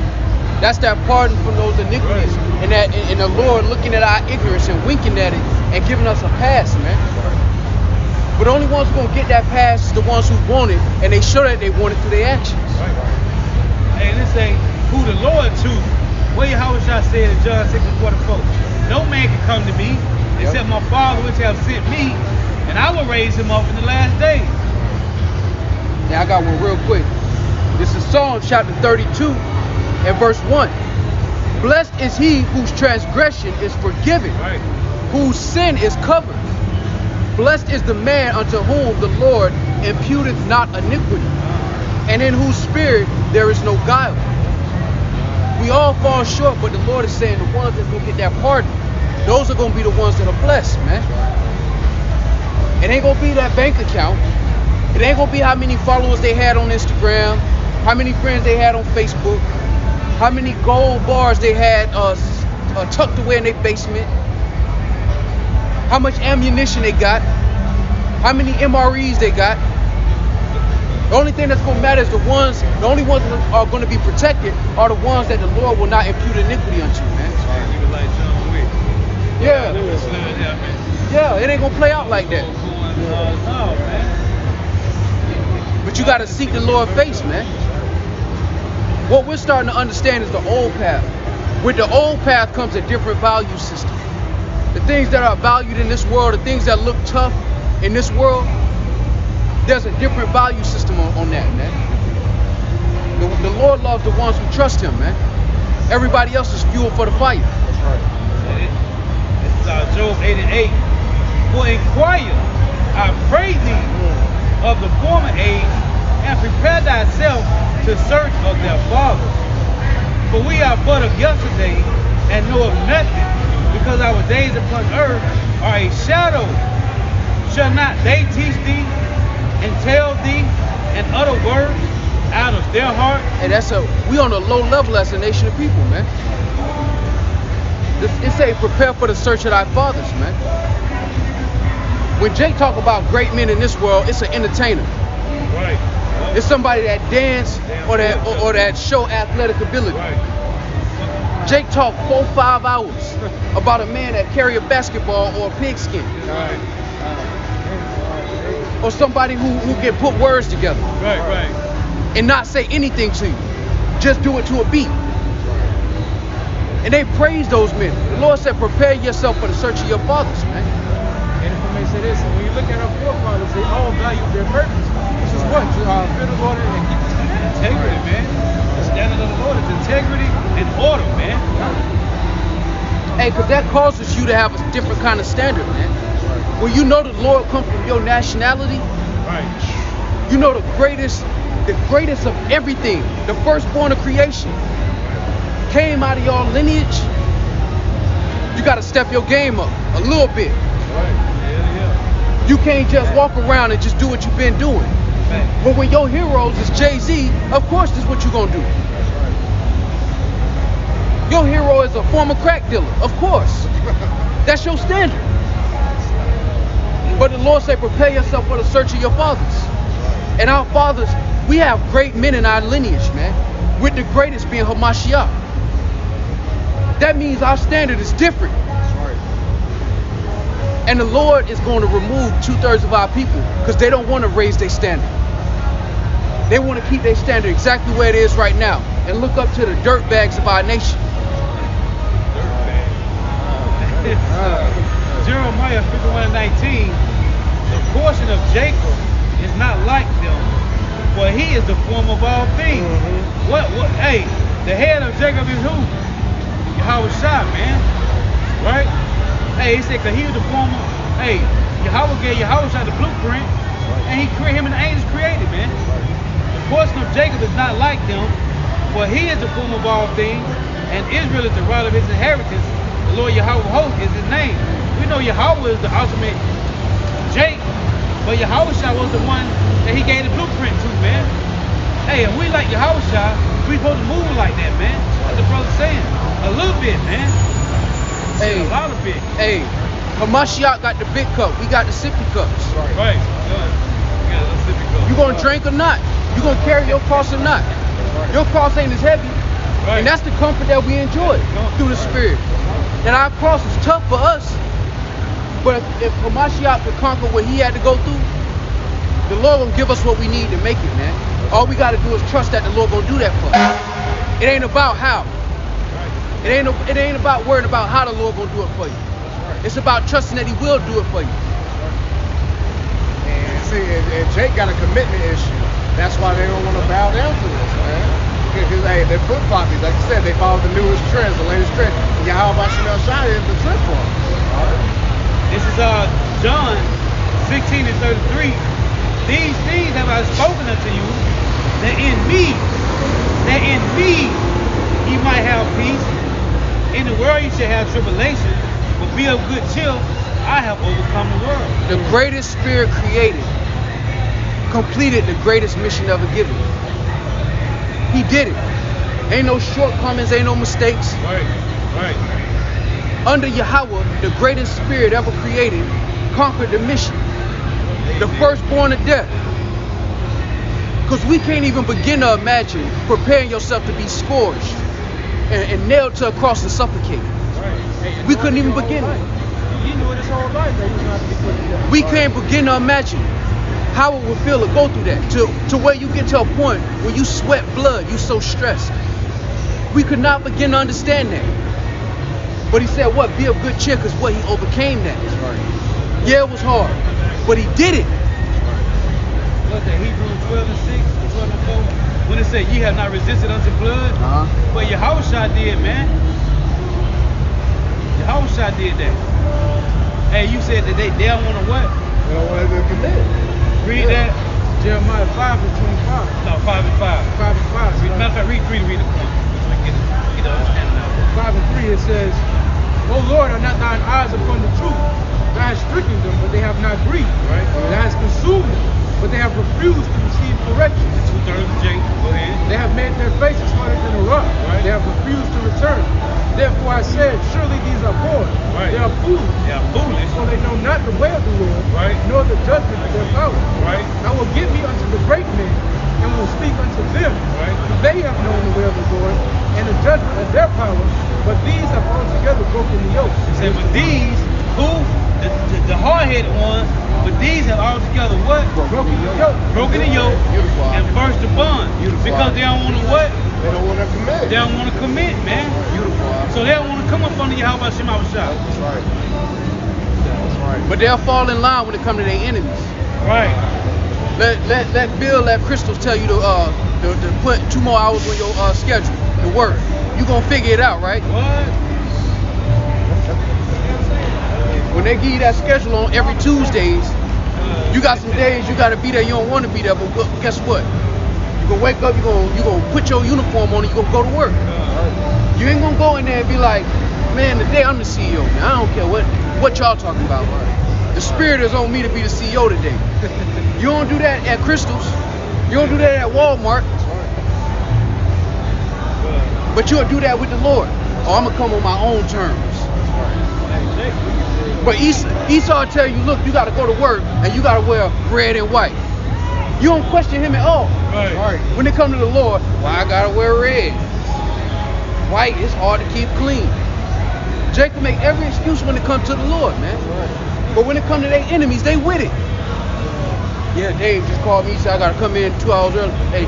That's that pardon from those iniquities, and that and the Lord looking at our ignorance and winking at it and giving us a pass, man. But the only ones who gonna get that pass is the ones who want it, and they show that they want it through their actions. Hey, this ain't who the Lord chooses. What Yahushua said in John 6:44. No man can come to me except my Father which have sent me, and I will raise him up in the last days. Now I got one real quick. This is Psalm chapter 32 and verse 1. Blessed is he whose transgression is forgiven, Right. whose sin is covered. Blessed is the man unto whom the Lord imputeth not iniquity, and in whose spirit there is no guile. We We all fall short, but the Lord is saying the ones that's gonna get that pardon, those are gonna be the ones that are blessed, man. It ain't gonna be that bank account. It ain't gonna be how many followers they had on Instagram, how many friends they had on Facebook, how many gold bars they had tucked away in their basement, how much ammunition they got, how many MREs they got. The only thing that's gonna matter is the only ones that are gonna be protected are the ones that the Lord will not impute iniquity unto, man. Even like John Wick. Yeah. Yeah, it ain't gonna play out like that. No, man. But you gotta seek the Lord's face, man. What we're starting to understand is the old path. With the old path comes a different value system. The things that are valued in this world, the things that look tough in this world, there's a different value system on that, man. The Lord loves the ones who trust him, man. Everybody else is fuel for the fire. That's right. This is Job 8:8. For inquire, I pray thee, of the former age, and prepare thyself to search of their fathers. For we are but of yesterday, and know of nothing, because our days upon earth are a shadow. Shall not they teach thee, and tell thee, and utter words out of their heart? And we on a low level as a nation of people, man. It say prepare for the search of thy fathers, man. When Jake talk about great men in this world, it's an entertainer. Right. It's somebody that dance or that show athletic ability. Right. Jake talked 4-5 hours about a man that carry a basketball or a pigskin. Right. Or somebody who can put words together. Right, right. And not say anything to you. Just do it to a beat. And they praise those men. The Lord said, prepare yourself for the search of your fathers, man. And if I may say this, when you look at our forefathers, they all valued their purpose, which is what? To fear the Lord and keep his commandments. Integrity, man. The standard of the Lord is integrity and order, man. Hey, because that causes you to have a different kind of standard, man. When you know the Lord comes from your nationality, Right. you know the greatest of everything, the firstborn of creation, came out of your lineage, you got to step your game up a little bit. Right. Yeah. You can't just walk around and just do what you've been doing. Right. But when your heroes is Jay-Z, of course this is what you're going to do. Your hero is a former crack dealer, of course. That's your standard. But the Lord said, prepare yourself for the search of your fathers. And our fathers, we have great men in our lineage, man. With the greatest being Hamashiach. That means our standard is different. And the Lord is going to remove 2/3 of our people because they don't want to raise their standard. They want to keep their standard exactly where it is right now and look up to the dirt bags of our nation. Jeremiah 51:19, the portion of Jacob is not like them, for he is the form of all things. Hey, the head of Jacob is who? Yahweh Shai, man. Right? Hey, he said, cause he was the form of, hey, Yahweh gave Yahweh Shai the blueprint, and he created him and the angels created, man. The portion of Jacob is not like them, for he is the form of all things, and Israel is the right of his inheritance. The Lord Yahweh host is his name. We know Yahweh is the ultimate Jake, but Yahweh Shai was the one that he gave the blueprint to, man. Hey, if we like Yahweh Shai, we supposed to move like that, man. What the brother's saying. A little bit, man. Hey, a lot of bit. Hey, Hamashiach got the big cup. We got the sippy cups. Right. Yeah, let's sippy cup. You gonna drink or not? You gonna carry your cross or not? Your cross ain't as heavy. Right. And that's the comfort that we enjoy through the Spirit. And our cross is tough for us. But if Hamashiach could conquer what he had to go through, the Lord will give us what we need to make it, man. All we got to do is trust that the Lord gonna do that for us. It ain't about how. It ain't about worrying about how the Lord gonna do it for you. It's about trusting that he will do it for you. And see, and Jake got a commitment issue. That's why they don't want to bow down to this, man. Because hey, they're flip floppies. Like you said, they follow the newest trends, the latest trend. And Yahweh Shai is the trend for them. This is John 16:33. These things have I spoken unto you, that in me He might have peace. In the world you should have tribulation, but be of good cheer. I have overcome the world. The greatest spirit created completed the greatest mission ever given. He did it. Ain't no shortcomings, ain't no mistakes. Right. Under Yahweh, the greatest spirit ever created conquered the mission. The firstborn of death. Because we can't even begin to imagine preparing yourself to be scourged and nailed to a cross and suffocate. We couldn't even begin it. He knew it his whole life that he was going to be put to death. We can't begin to imagine how it would feel to go through that, to where you get to a point where you sweat blood, you so stressed. We could not begin to understand that. But he said, what? Be of good cheer, because what? He overcame that. Right. Yeah, it was hard, but he did it. What's that, Hebrews 12 and 6, 12 and 4? When it said, ye have not resisted unto blood, but Yahushua did, man. Yahushua did that. Hey, you said that they don't want to what? They don't want to commit. Read that. Jeremiah 5 and 25. No, 5 and 5. 5 and 5. Matter of fact, read the point. So I get the understanding of it. 5 and 3 it says, O Lord, are not thine eyes upon the truth? Thou hast stricken them, but they have not grieved. Right. Thou hast consumed them, but they have refused to receive correction. 2/3 of Jake. Go ahead. They have made their faces harder than a rock. Right. They have refused to return. Therefore I said, surely these are born. Right. They are fools. They are foolish. For they know not the way of the Lord, Right. nor the judgment of their power. Right. I will give me unto the great men, and will speak unto them. Right. For they have known the way of the Lord, and the judgment of their power. But these have altogether broken the yoke. It said, but these, who? The hard-headed ones, but these have altogether what? Broken the yoke. Broken the yoke and burst the bond. Because they don't want to what? They don't want to commit. They don't want to commit, man. So they don't want to come up under Yahweh Shema Shah. That's right. That's right. But they'll fall in line when it comes to their enemies. Right. Let Bill, let Crystals tell you to put 2 more hours on your schedule to work. You gonna figure it out, right? What? When they give you that schedule on every Tuesdays, you got some days you gotta be there. You don't want to be there, but guess what? You gonna wake up. You gonna put your uniform on and you gonna go to work. You ain't gonna go in there and be like, man, today I'm the CEO. Man. I don't care what y'all talking about. The spirit is on me to be the CEO today. You don't do that at Crystals. You don't do that at Walmart. But you'll do that with the Lord. Or I'm gonna come on my own terms. But Esau tell you, look, you gotta go to work and you gotta wear red and white. You don't question him at all. Right. When it comes to the Lord, why I gotta wear red? White is hard to keep clean. Jacob make every excuse when it comes to the Lord, man. But when it comes to their enemies, they with it. Yeah, Dave just called me, he said I gotta come in 2 hours early. Hey,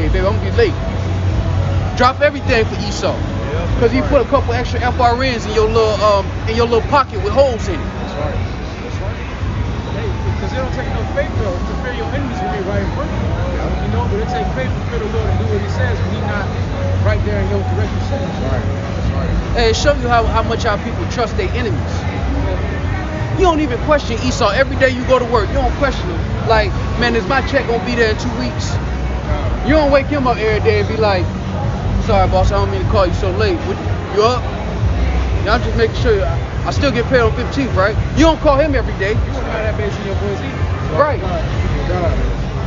baby, I'm gonna be late. Drop everything for Esau. Because he put a couple extra FRNs in your little pocket with holes in it. That's right. That's right. Because it don't take no faith though to fear your enemies when they right in front of you. You know, but it takes faith to fear the Lord and do what he says when he's not right there in your direct vicinity. That's right. That's right. Hey, it show you how much our people trust their enemies. You don't even question Esau. Every day you go to work, you don't question him. Like, man, is my check gonna be there in 2 weeks? You don't wake him up every day and be like, sorry, boss, I don't mean to call you so late. You up? Yeah, I'm just making sure I still get paid on 15th, right? You don't call him every day. You wouldn't have that base in your voice either. Right.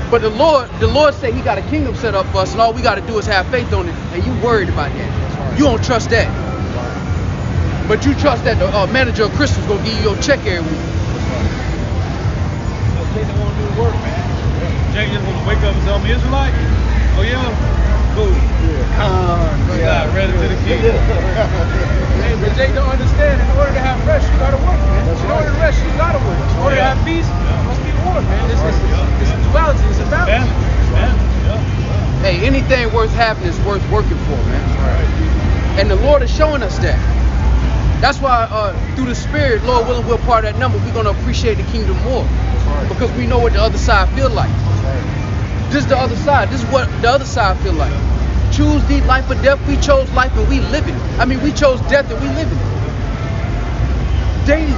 But the Lord said he got a kingdom set up for us, and all we got to do is have faith on it, and you worried about that. You don't trust that. But you trust that the manager of Crystal's going to give you your check every week. They don't want to do the work, man. Jake just want to wake up and tell me, Israelite? Oh, yeah? Cool. Yeah. Ready to the king. Hey, but Jake don't understand. In order to have rest, you gotta work, man. In order to rest, you gotta work. In order to have peace, you must be war, man. This is a duality. It's a balance. Hey, anything worth having is worth working for, man. And the Lord is showing us that. That's why through the Spirit, Lord willing, we're part of that number. We're gonna appreciate the kingdom more because we know what the other side feel like. This is the other side. This is what the other side feel like. Choose thee life or death. We chose life and we live it. I mean, we chose death and we live it. Daily.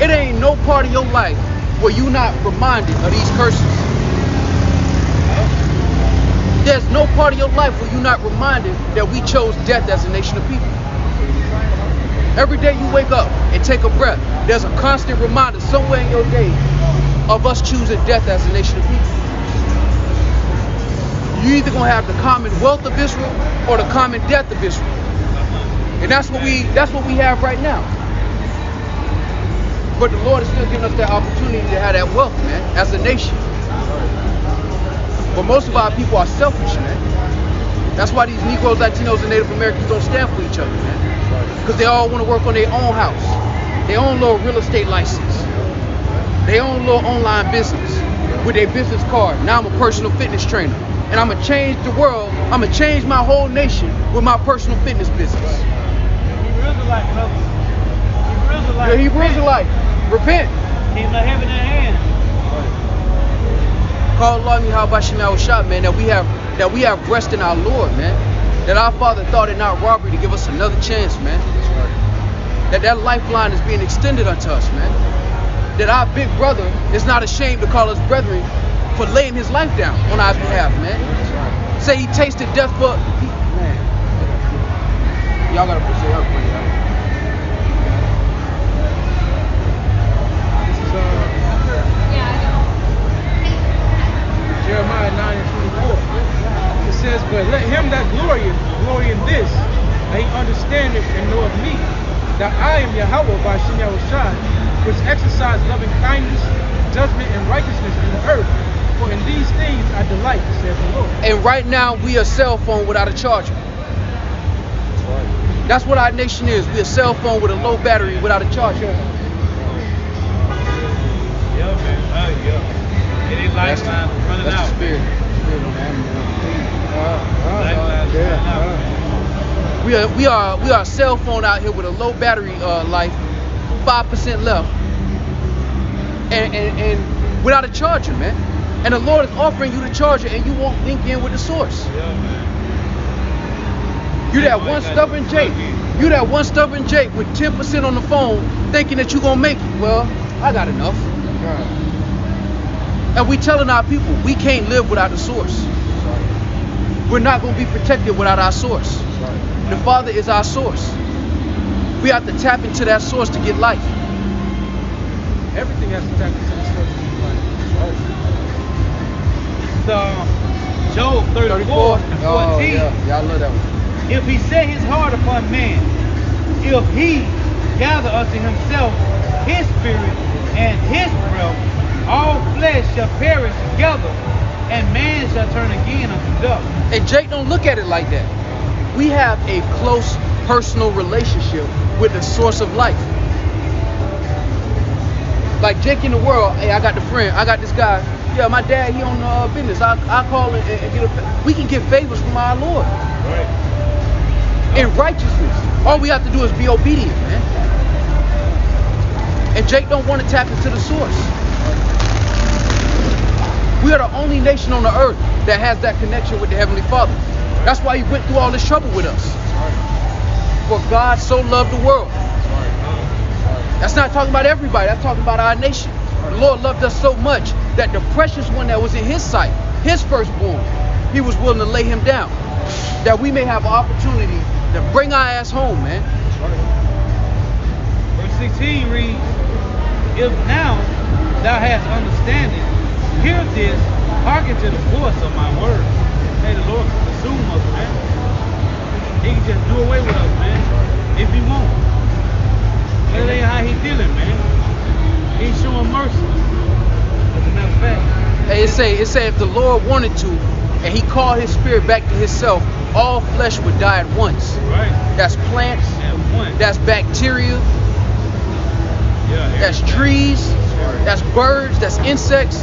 It ain't no part of your life where you not reminded of these curses. There's no part of your life where you're not reminded that we chose death as a nation of people. Every day you wake up and take a breath, there's a constant reminder somewhere in your day of us choosing death as a nation of people. You're either gonna have the commonwealth of Israel or the common death of Israel. And that's what we have right now. But the Lord is still giving us that opportunity to have that wealth, man, as a nation. But most of our people are selfish, man. That's why these Negroes, Latinos, and Native Americans don't stand for each other, man. Because they all want to work on their own house, their own little real estate license, their own little online business with their business card. Now I'm a personal fitness trainer. And I'm going to change the world. I'm going to change my whole nation with my personal fitness business. Hebrew Israelite, brother. Hebrew Israelite. You're a Hebrew Israelite. Repent. Kingdom of heaven in hand. Call Allah shot, man, that we have rest in our Lord, man. That our Father thought it not robbery to give us another chance, man. That lifeline is being extended unto us, man. That our big brother is not ashamed to call us brethren for laying his life down on our behalf, man. Say he tasted death for... Man. Y'all gotta push it up for you. This is Jeremiah 9:24. It says, but let him that glory in this, that he understandeth and knoweth me, that I am Yahweh by Shem Yahushai, which exercise loving kindness, judgment, and righteousness in the earth. For in these things I delight, says the Lord. And right now we are a cell phone without a charger. That's what our nation is. We're a cell phone with a low battery without a charger. Yeah, man. Yeah. It is lifeline running That's out. the spirit. Lifeline's running out. We are a cell phone out here with a low battery life, 5% left, and without a charger, man. And the Lord is offering you the charger, and you won't link in with the source. Yeah, man. You that one stubborn Jake. You that one stubborn Jake with 10% on the phone, thinking that you're gonna make it. Well, I got enough. And we telling our people we can't live without the source. We're not gonna be protected without our source. The Father is our source. We have to tap into that source to get life. Everything has to tap into the source to get life. Job 34 and 14. Oh, yeah, I love that one. If he set his heart upon man, if he gather unto himself his spirit and his breath, all flesh shall perish together, and man shall turn again unto dust. And Jake don't look at it like that. We have a close personal relationship with the source of life. Like Jake in the world, hey, I got the friend, I got this guy. Yeah, my dad, he on business. I call and get a. We can get favors from our Lord. Right. In righteousness. All we have to do is be obedient, man. And Jake don't want to tap into the source. We are the only nation on the earth that has that connection with the Heavenly Father. That's why he went through all this trouble with us. For God so loved the world. That's not talking about everybody. That's talking about our nation. The Lord loved us so much that the precious one that was in his sight, his firstborn, he was willing to lay him down. That we may have an opportunity to bring our ass home, man. Verse 16 reads, if now thou hast understanding, hear this, hearken to the voice of my word. May the Lord consume us, man. He can just do away with us, man, if he won't. That ain't how he dealing, man. He's showing mercy. As a matter of fact. Hey, it say if the Lord wanted to, and he called his spirit back to himself, all flesh would die at once. Right. That's plants. At once. That's bacteria. Yeah. That's trees. That's birds. That's insects.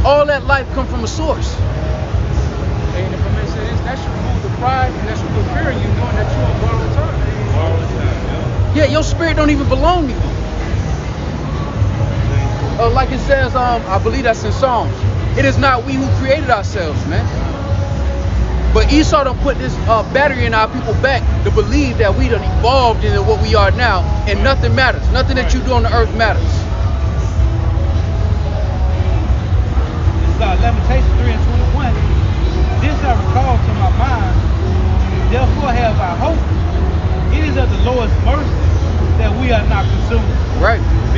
All that life come from a source. And if I may say this, that should remove the pride and that should put fear in you, knowing that you're on borrowed time. Yeah, your spirit don't even belong to you. Like it says, I believe that's in Psalms. It is not we who created ourselves, man. But Esau done put this battery in our people back to believe that we done evolved into what we are now, and nothing matters. Nothing that you do on the earth matters. Lamentations 3:21. This I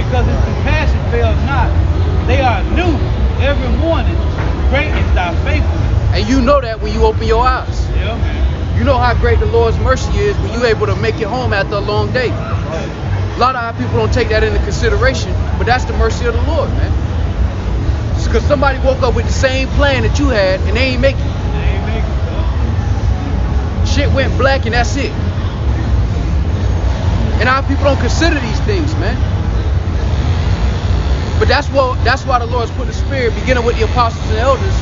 because his compassion fails not. They are new every morning. Great is thy faithfulness. And you know that when you open your eyes. Yeah, man. You know how great the Lord's mercy is when you're able to make it home after a long day. A lot of our people don't take that into consideration, but that's the mercy of the Lord, man. Because somebody woke up with the same plan that you had and they ain't make it. They ain't make it. Shit went black and that's it. And our people don't consider these things, man. But that's why the Lord's put the Spirit, beginning with the apostles and elders,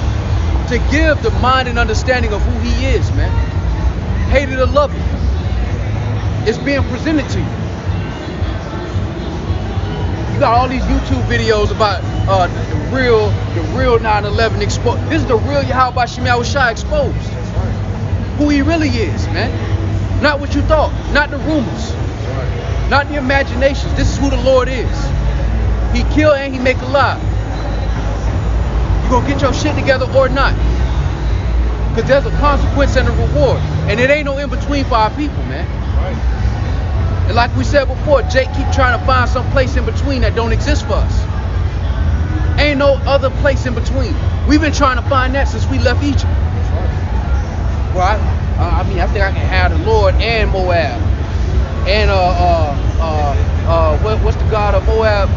to give the mind and understanding of who He is, man. Hate it or love it. It's being presented to you. You got all these YouTube videos about the real 9/11 exposed. This is the real Yahweh Shai exposed. Who he really is, man. Not what you thought. Not the rumors. Not the imaginations. This is who the Lord is. He kill and he make alive. You gonna get your shit together or not? Because there's a consequence and a reward. And it ain't no in between for our people, man. And like we said before, Jake keep trying to find some place in between that don't exist for us. Ain't no other place in between. We've been trying to find that since we left Egypt. Well, I mean, I think I can have the Lord and Moab. And what's the god of Moab?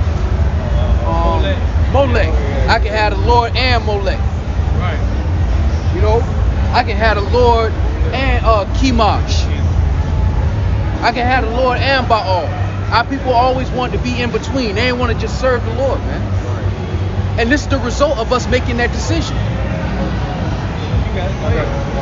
Molech. I can have the Lord and Molech. Right. You know, I can have the Lord and Chemosh. I can have the Lord and Baal. Our people always want to be in between. They ain't want to just serve the Lord, man. And this is the result of us making that decision.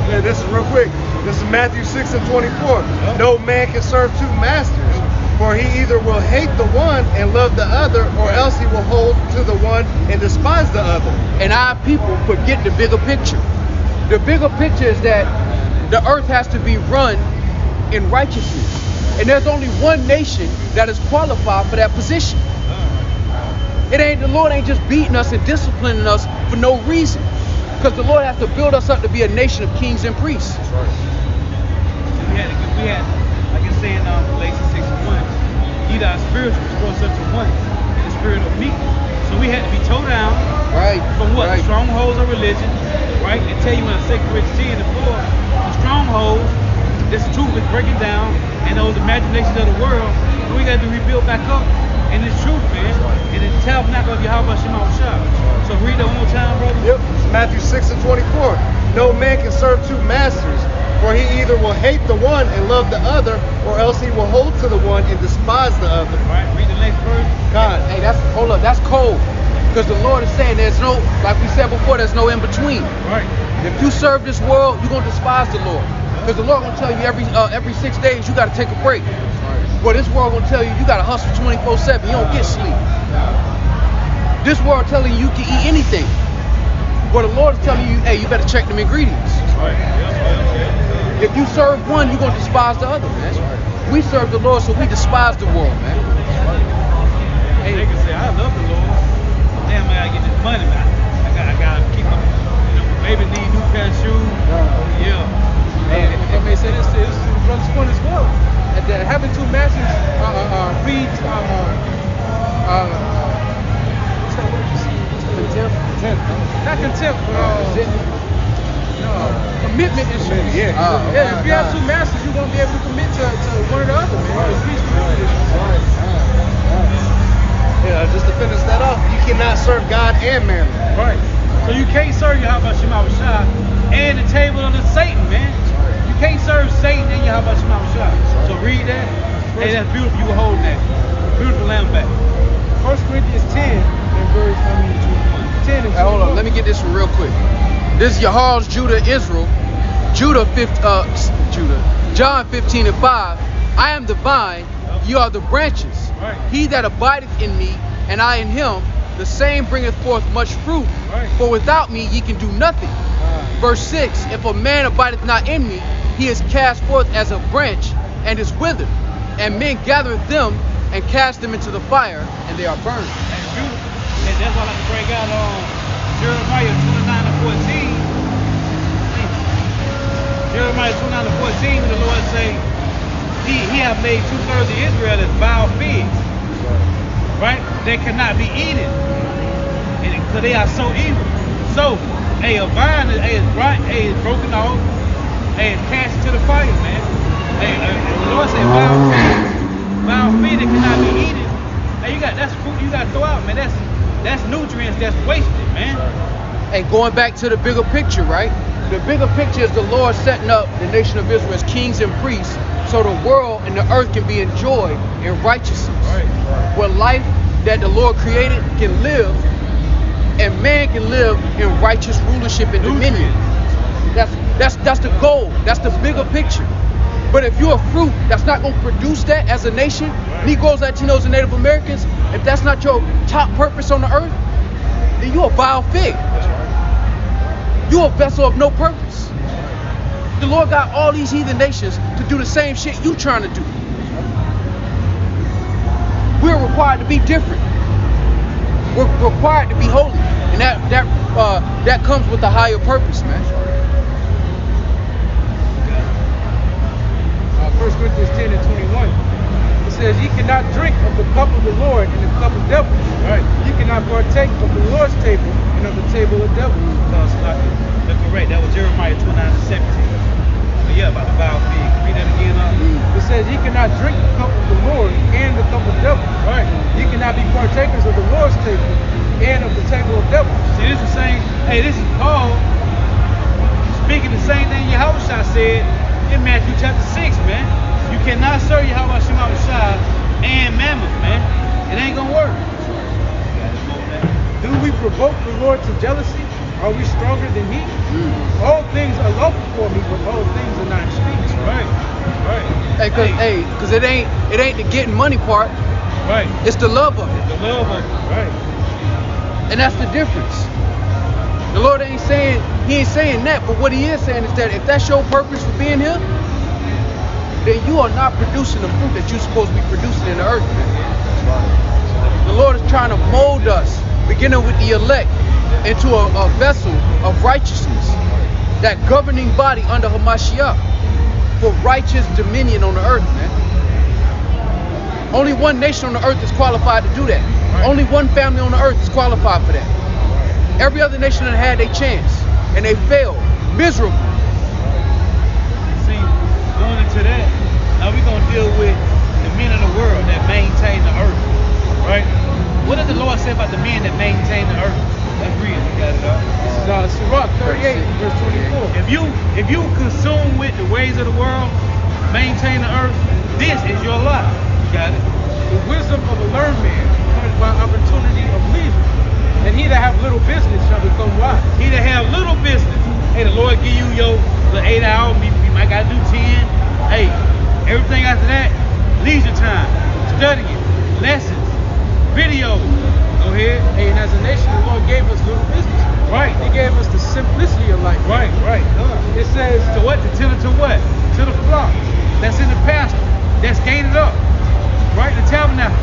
Yeah, this is real quick. This is Matthew 6:24. No man can serve two masters, for he either will hate the one and love the other, or else he will hold to the one and despise the other. And our people forget the bigger picture. The bigger picture is that the earth has to be run in righteousness. And there's only one nation that is qualified for that position. The Lord ain't just beating us and disciplining us for no reason. Because the Lord has to build us up to be a nation of kings and priests. That's right. We had, like it's saying in Galatians 6:1, ye that are spiritual, restore such a one in the spirit of meekness. So we had to be towed down from what? The strongholds of religion, right? They tell you in 2 Corinthians 10:4, the strongholds, this truth is breaking down, and those imaginations of the world, we got to rebuild back up in this truth, man. And the tabernacle of Yahweh Shai. So read that one more time, brother. Yep, it's Matthew 6:24. No man can serve two masters, for he either will hate the one and love the other, or else he will hold to the one and despise the other. All right, read the next verse. God. Hey, that's cold. Because the Lord is saying there's no, like we said before, there's no in between. Right. If you serve this world, you're gonna despise the Lord. Because the Lord gonna tell you every 6 days you gotta take a break. Well, this world gonna tell you gotta hustle 24/7. You don't get sleep. This world telling you can eat anything. Well, the Lord is telling you, hey, you better check them ingredients. Right. If you serve one, you're gonna despise the other, man. We serve the Lord, so we despise the world, man. Hey, they can say, I love the Lord. Damn, man, I get this money, man. I gotta keep them. Maybe need new pair of shoes. Yeah. And if I may say this to the brother's point as well, that having two masters breeds contempt. Not contempt, but commitment issues. Yeah. If you have two masters, you won't be able to commit to one or the other, man. Yeah, just to finish that off, you cannot serve God and mammon. Right. So you can't serve Yahweh Shai and the table of the Satan, man. You can't serve Satan and Yahweh Shai. So read that. Hey, that's beautiful. You were holding that. Beautiful lamb back. 1 Corinthians 10 and verse 10 and 21. Hold on, let me get this one real quick. This is Yahal's Judah, Israel. John 15:5. I am the vine, you are the branches. Right. He that abideth in me, and I in him, the same bringeth forth much fruit. Right. For without me ye can do nothing. Verse 6. If a man abideth not in me, he is cast forth as a branch, and is withered. And men gather them and cast them into the fire, and they are burned. That's beautiful. And that's why I like to break out on Jeremiah 29:14. Jeremiah 29:14, when the Lord say, He have made 2/3 of Israel as vile figs. right? They cannot be eaten, and because they are so evil. So, a vine is right, is broken off, it's cast into the fire, man. The Lord said, vile feed that cannot be eaten. Hey, that's food you gotta throw out, man. That's nutrients that's wasted, man. And going back to the bigger picture, right? The bigger picture is the Lord setting up the nation of Israel as kings and priests, so the world and the earth can be enjoyed in righteousness. Right. Where life that the Lord created can live, and man can live in righteous rulership and dominion. That's the goal. That's the bigger picture. But if you're a fruit that's not going to produce that as a nation, Negroes, Latinos, and Native Americans, if that's not your top purpose on the earth, then you're a vile fig. You're a vessel of no purpose. The Lord got all these heathen nations to do the same shit you trying to do. We're required to be different. We're required to be holy, and that comes with a higher purpose, man. 1 Corinthians 10 and 21. It says, "Ye cannot drink of the cup of the Lord and the cup of devils. Right. Ye cannot partake of the Lord's table and of the table of devils." That's correct. That was Jeremiah 29 and 17. But yeah, about the vile fig. Read that again. It says, "Ye cannot drink the cup of the Lord and the cup of devils. Right. Ye cannot be partakers of the Lord's table and of the table of devils." See, this is the same. Hey, this is Paul speaking the same thing Yahushua said in Matthew chapter 6, man. You cannot serve Yahushua and Mammon, man. It ain't gonna work. Do we provoke the Lord to jealousy? Are we stronger than He? All things are lawful for me, but all things are not extreme. Right. Hey, cause it ain't the getting money part. Right. It's the love of it. The love of it. Right. And that's the difference. The Lord ain't saying that, but what He is saying is that if that's your purpose for being here, then you are not producing the fruit that you're supposed to be producing in the earth, man. The Lord is trying to mold us, beginning with the elect, into a vessel of righteousness, that governing body under Hamashiach for righteous dominion on the earth, man. Only one nation on the earth is qualified to do that. Only one family on the earth is qualified for that. Every other nation that had their chance, and they failed miserably. See, going into that, now we're going to deal with the men of the world that maintain the earth, right? What does the Lord say about the men that maintain the earth? Let's read it. You got it up. This is Sirach 38, verse 24. If you consume with the ways of the world, maintain the earth, this is your lot. You got it? The wisdom of a learned man comes by opportunity of leisure, and he that have little business shall become wise. He that have little business, hey, the Lord give you your 8 hours, you might got to do 10. Hey, everything after that, leisure time, studying, lessons, videos. Go ahead. Hey, and as a nation, the Lord gave us little business. Right. He gave us the simplicity of life. Right. It says, To what? To tend to what? To the flock. That's in the pasture. That's gated up. Right? The tabernacle.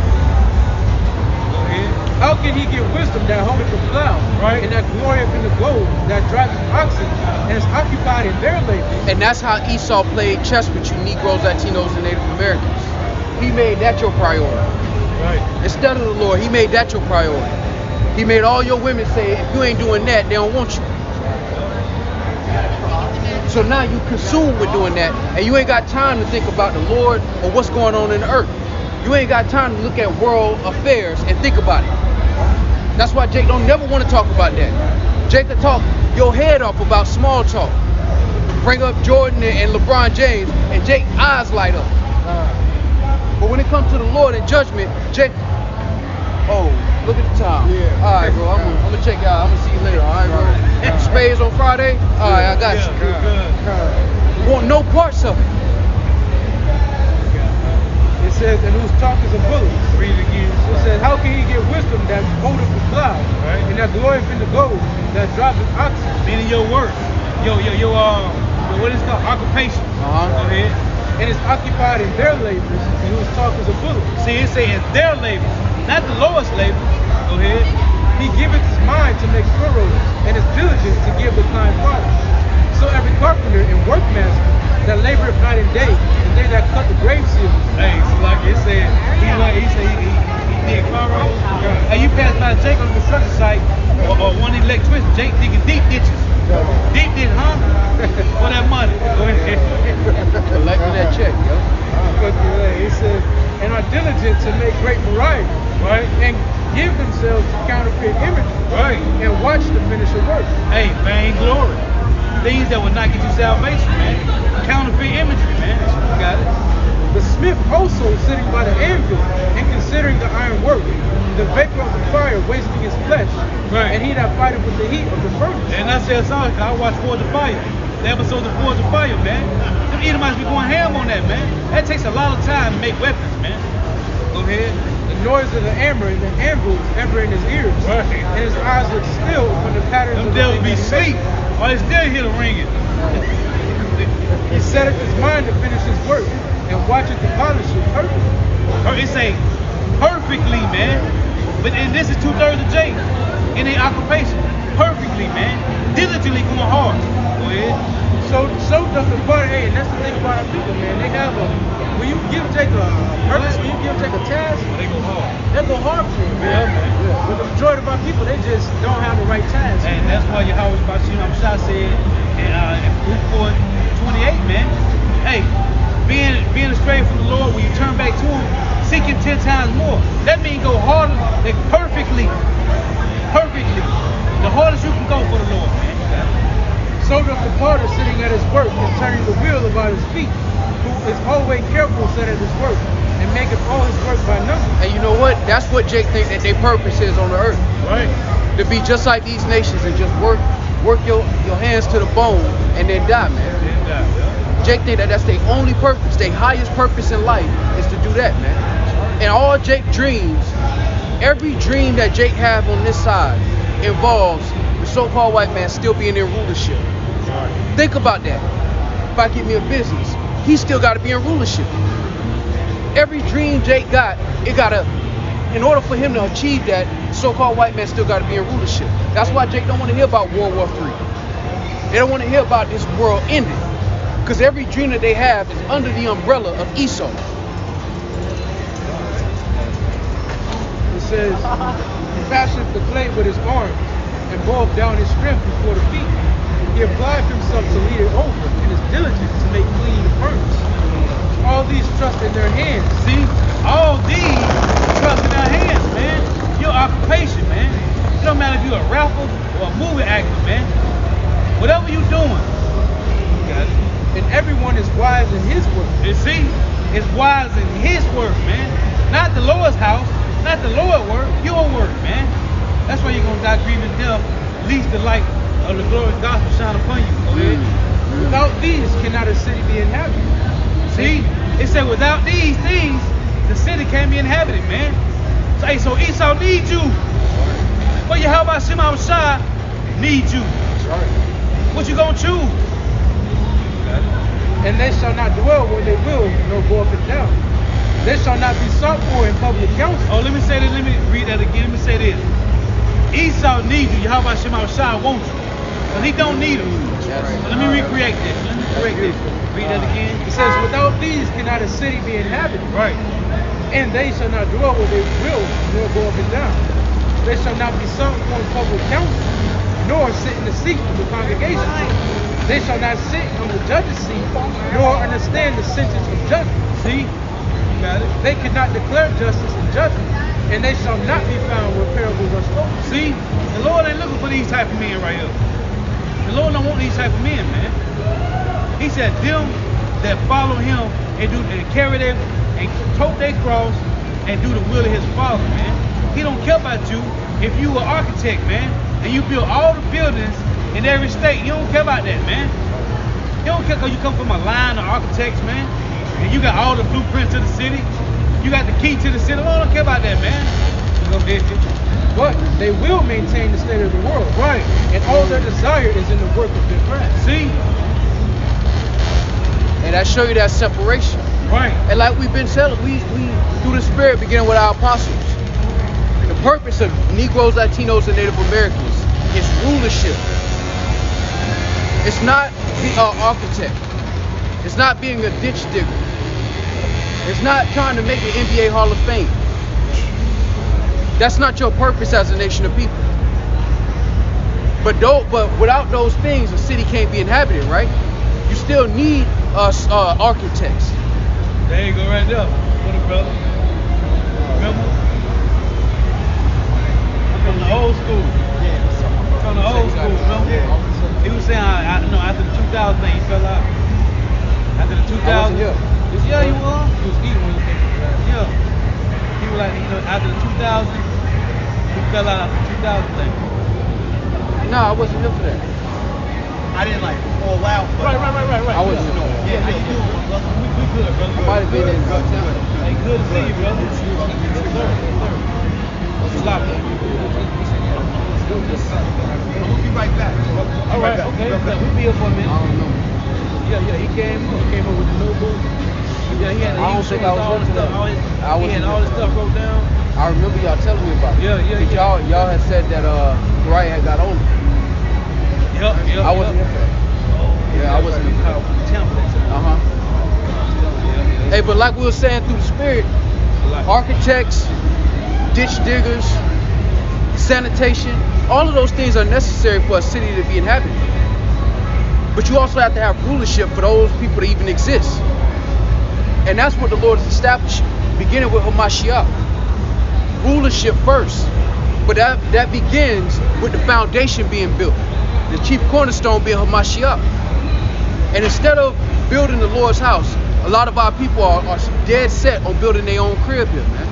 Go ahead. how can he get wisdom that holdeth the plow, Right. and that glorieth in the gold that driveth oxen, and is occupied in their labor? And that's how Esau played chess with you Negroes, Latinos, and Native Americans. He made that your priority. Right. Instead of the Lord, he made that your priority. He made all your women say, if you ain't doing that, they don't want you. So now you consumed with doing that, and you ain't got time to think about the Lord or what's going on in the earth. You ain't got time to look at world affairs and think about it. That's why Jake don't never want to talk about that. Jake will talk your head off about small talk. Bring up Jordan and LeBron James, and Jake's eyes light up. But when it comes to the Lord and judgment, Jake, oh, look at the time. Yeah. All right, bro, I'm gonna check y'all. I'm gonna see you later. All right, bro. Spades on Friday? All right, I got you. Good. Want no parts of it. It says, and whose talk is a bullet. Read it again. It says, how can he get wisdom that holdeth the cloud, Right. and that glorieth in the gold that driveth oxen? Meaning your work. Your what is it called? Occupation. Uh-huh. Go ahead. And is occupied in their labors, and whose talk is a bullet. See, it's saying their labor, not the lowest labor. Go ahead. He giveth his mind to make furrows, and is diligent to give the kind water. So every carpenter and workmaster that laboreth night and day, and they that cut the grave seals. Hey, so like it said, he dig furrows. And you pass by Jake on the construction site, or one of the electricians, Jake digging deep ditches. Deep ditch, huh? For that money. Go ahead. Collecting that check, yo. He said, and are diligent to make great variety, Right. and give themselves to counterfeit imagery, Right. and watch the finished work. Hey, vain glory. Things that will not get you salvation, man. Counterfeit imagery, man. You got it. The smith also sitting by the anvil and considering the iron work, the vapor of the fire wasting his flesh, Right. and he that fighteth with the heat of the furnace. And I said, sorry, I watched Forge of Fire. The episode of Forge of Fire, man. Them Edomites be going ham on that, man. That takes a lot of time to make weapons, man. Go ahead. The noise of the hammer and the anvil is ever in his ears, Right. and his eyes look still when the patterns Them of the devils be thing that he asleep. makes. Or they still hear the ringing. He setteth his mind to finish his work, and watcheth to polish it perfect. Or it say perfectly, man. But and this is 2/3 of Jake in their occupation. Perfectly, man. Diligently going hard. Go ahead. So does the part. Hey, and that's the thing about our people, man. They have a when you give Jake a purpose, when you give Jake a task, They go hard. they go hard for it, Yeah, man. man. But the majority of our people, they just don't have the right task. And that's why Yahweh Bashim Shah said in Luke 4:28, man. Hey, being astray from the Lord, when you turn back to Him, seek Him 10 times more. That means go harder, like perfectly. The hardest you can go for the Lord, man. So does the potter sitting at his work and turning the wheel about his feet, who is always careful set at his work, and maketh all his work by number. And you know what? That's what Jake think that their purpose is on the earth. Right. To be just like these nations and just work your hands to the bone and then die, man. Jake think that that's their only purpose. Their highest purpose in life is to do that, man. And all Jake dreams, every dream that Jake have on this side involves the so-called white man still being in rulership. Think about that. If I get me a business, he still got to be in rulership. Every dream Jake got, in order for him to achieve that, so-called white man still got to be in rulership. That's why Jake don't want to hear about World War III. They don't want to hear about this world ending. Because every dream that they have is under the umbrella of Esau. It says, he fashioned the clay with his arms, and boiled down his strength before the feet. He applied himself to lead it over, and is diligent to make clean the furnace. All these trust in their hands. See, all these trust in our hands, man. Your occupation, man. It don't matter if you're a rapper or a movie actor, man. Whatever you're doing, you got it. And everyone is wise in his work. You see, it's wise in His work, man. Not the Lord's house, not the Lord's work, your work, man. That's why you're gonna die grieving death. Least the light of the glorious gospel shine upon you. Go ahead. Without these cannot a city be inhabited. See, it said without these things, the city can't be inhabited, man. So, hey, so Esau needs you. But Yahweh Shema Shah needs you. What you gonna choose? And they shall not dwell where they will, nor go up and down. They shall not be sought for in public council. Oh, let me say this. Let me read that again. Let me say this. Esau needs you. Yahweh Shema Shah wants you. But he don't need you. Let me recreate this. Let me correct this. Read that again. It says, without these cannot a city be inhabited. Right. And they shall not dwell where they will, nor go up and down. They shall not be sought for in public council, nor sit in the seat of the congregation. They shall not sit on the judge's seat, nor understand the sentence of judgment. See? You got it. They could not declare justice and judgment, and they shall not be found where parables are spoken. See? The Lord ain't looking for these type of men right here. The Lord don't want these type of men, man. He said them that follow him and carry them and tote their cross and do the will of his Father, man. He don't care about you if you an architect, man, and you build all the buildings in every state. You don't care about that, man. You don't care because you come from a line of architects, man, and you got all the blueprints to the city. You got the key to the city. I don't care about that, man. Go ahead. But they will maintain the state of the world. Right. And all their desire is in the work of their craft. See? And that show you that separation. Right. And like we've been telling, we through the Spirit beginning with our apostles. The purpose of Negroes, Latinos, and Native Americans is rulership. It's not being an architect. It's not being a ditch digger. It's not trying to make an NBA Hall of Fame. That's not your purpose as a nation of people. But without those things, a city can't be inhabited, right? You still need architects. There you go, right there. What a brother. Remember? From the old school. From the old school, remember? He was saying, after the 2000 thing, he fell out. After the 2000. I wasn't here. Yeah, he was. He was eating when he came from that. Yeah. He was like, after the 2000, he fell out after the 2000 thing. No, I wasn't here for that. I didn't like fall out. Right. I wasn't here for that. Yeah, how you doing, my brother? We good, brother. I might have been in Tampa. Hey, good to see you, brother. Yes, sir. What's up, man? We'll be right back. All right, okay. We'll be here for a minute. I don't know. Yeah, he came up with the notebook. Yeah, he had I don't think I was all the here for stuff. that. He had all the stuff wrote down. I remember y'all telling me about it. Yeah. Because y'all had said that Uriah had got older. Yep. I wasn't here for that. Yeah, I wasn't here for that. Uh-huh. Hey, but like we were saying through the spirit, architects, ditch diggers, sanitation, all of those things are necessary for a city to be inhabited. But you also have to have rulership for those people to even exist. And that's what the Lord is establishing, beginning with Hamashiach. Rulership first. But that begins with the foundation being built. The chief cornerstone being Hamashiach. And instead of building the Lord's house, a lot of our people are dead set on building their own crib here, man.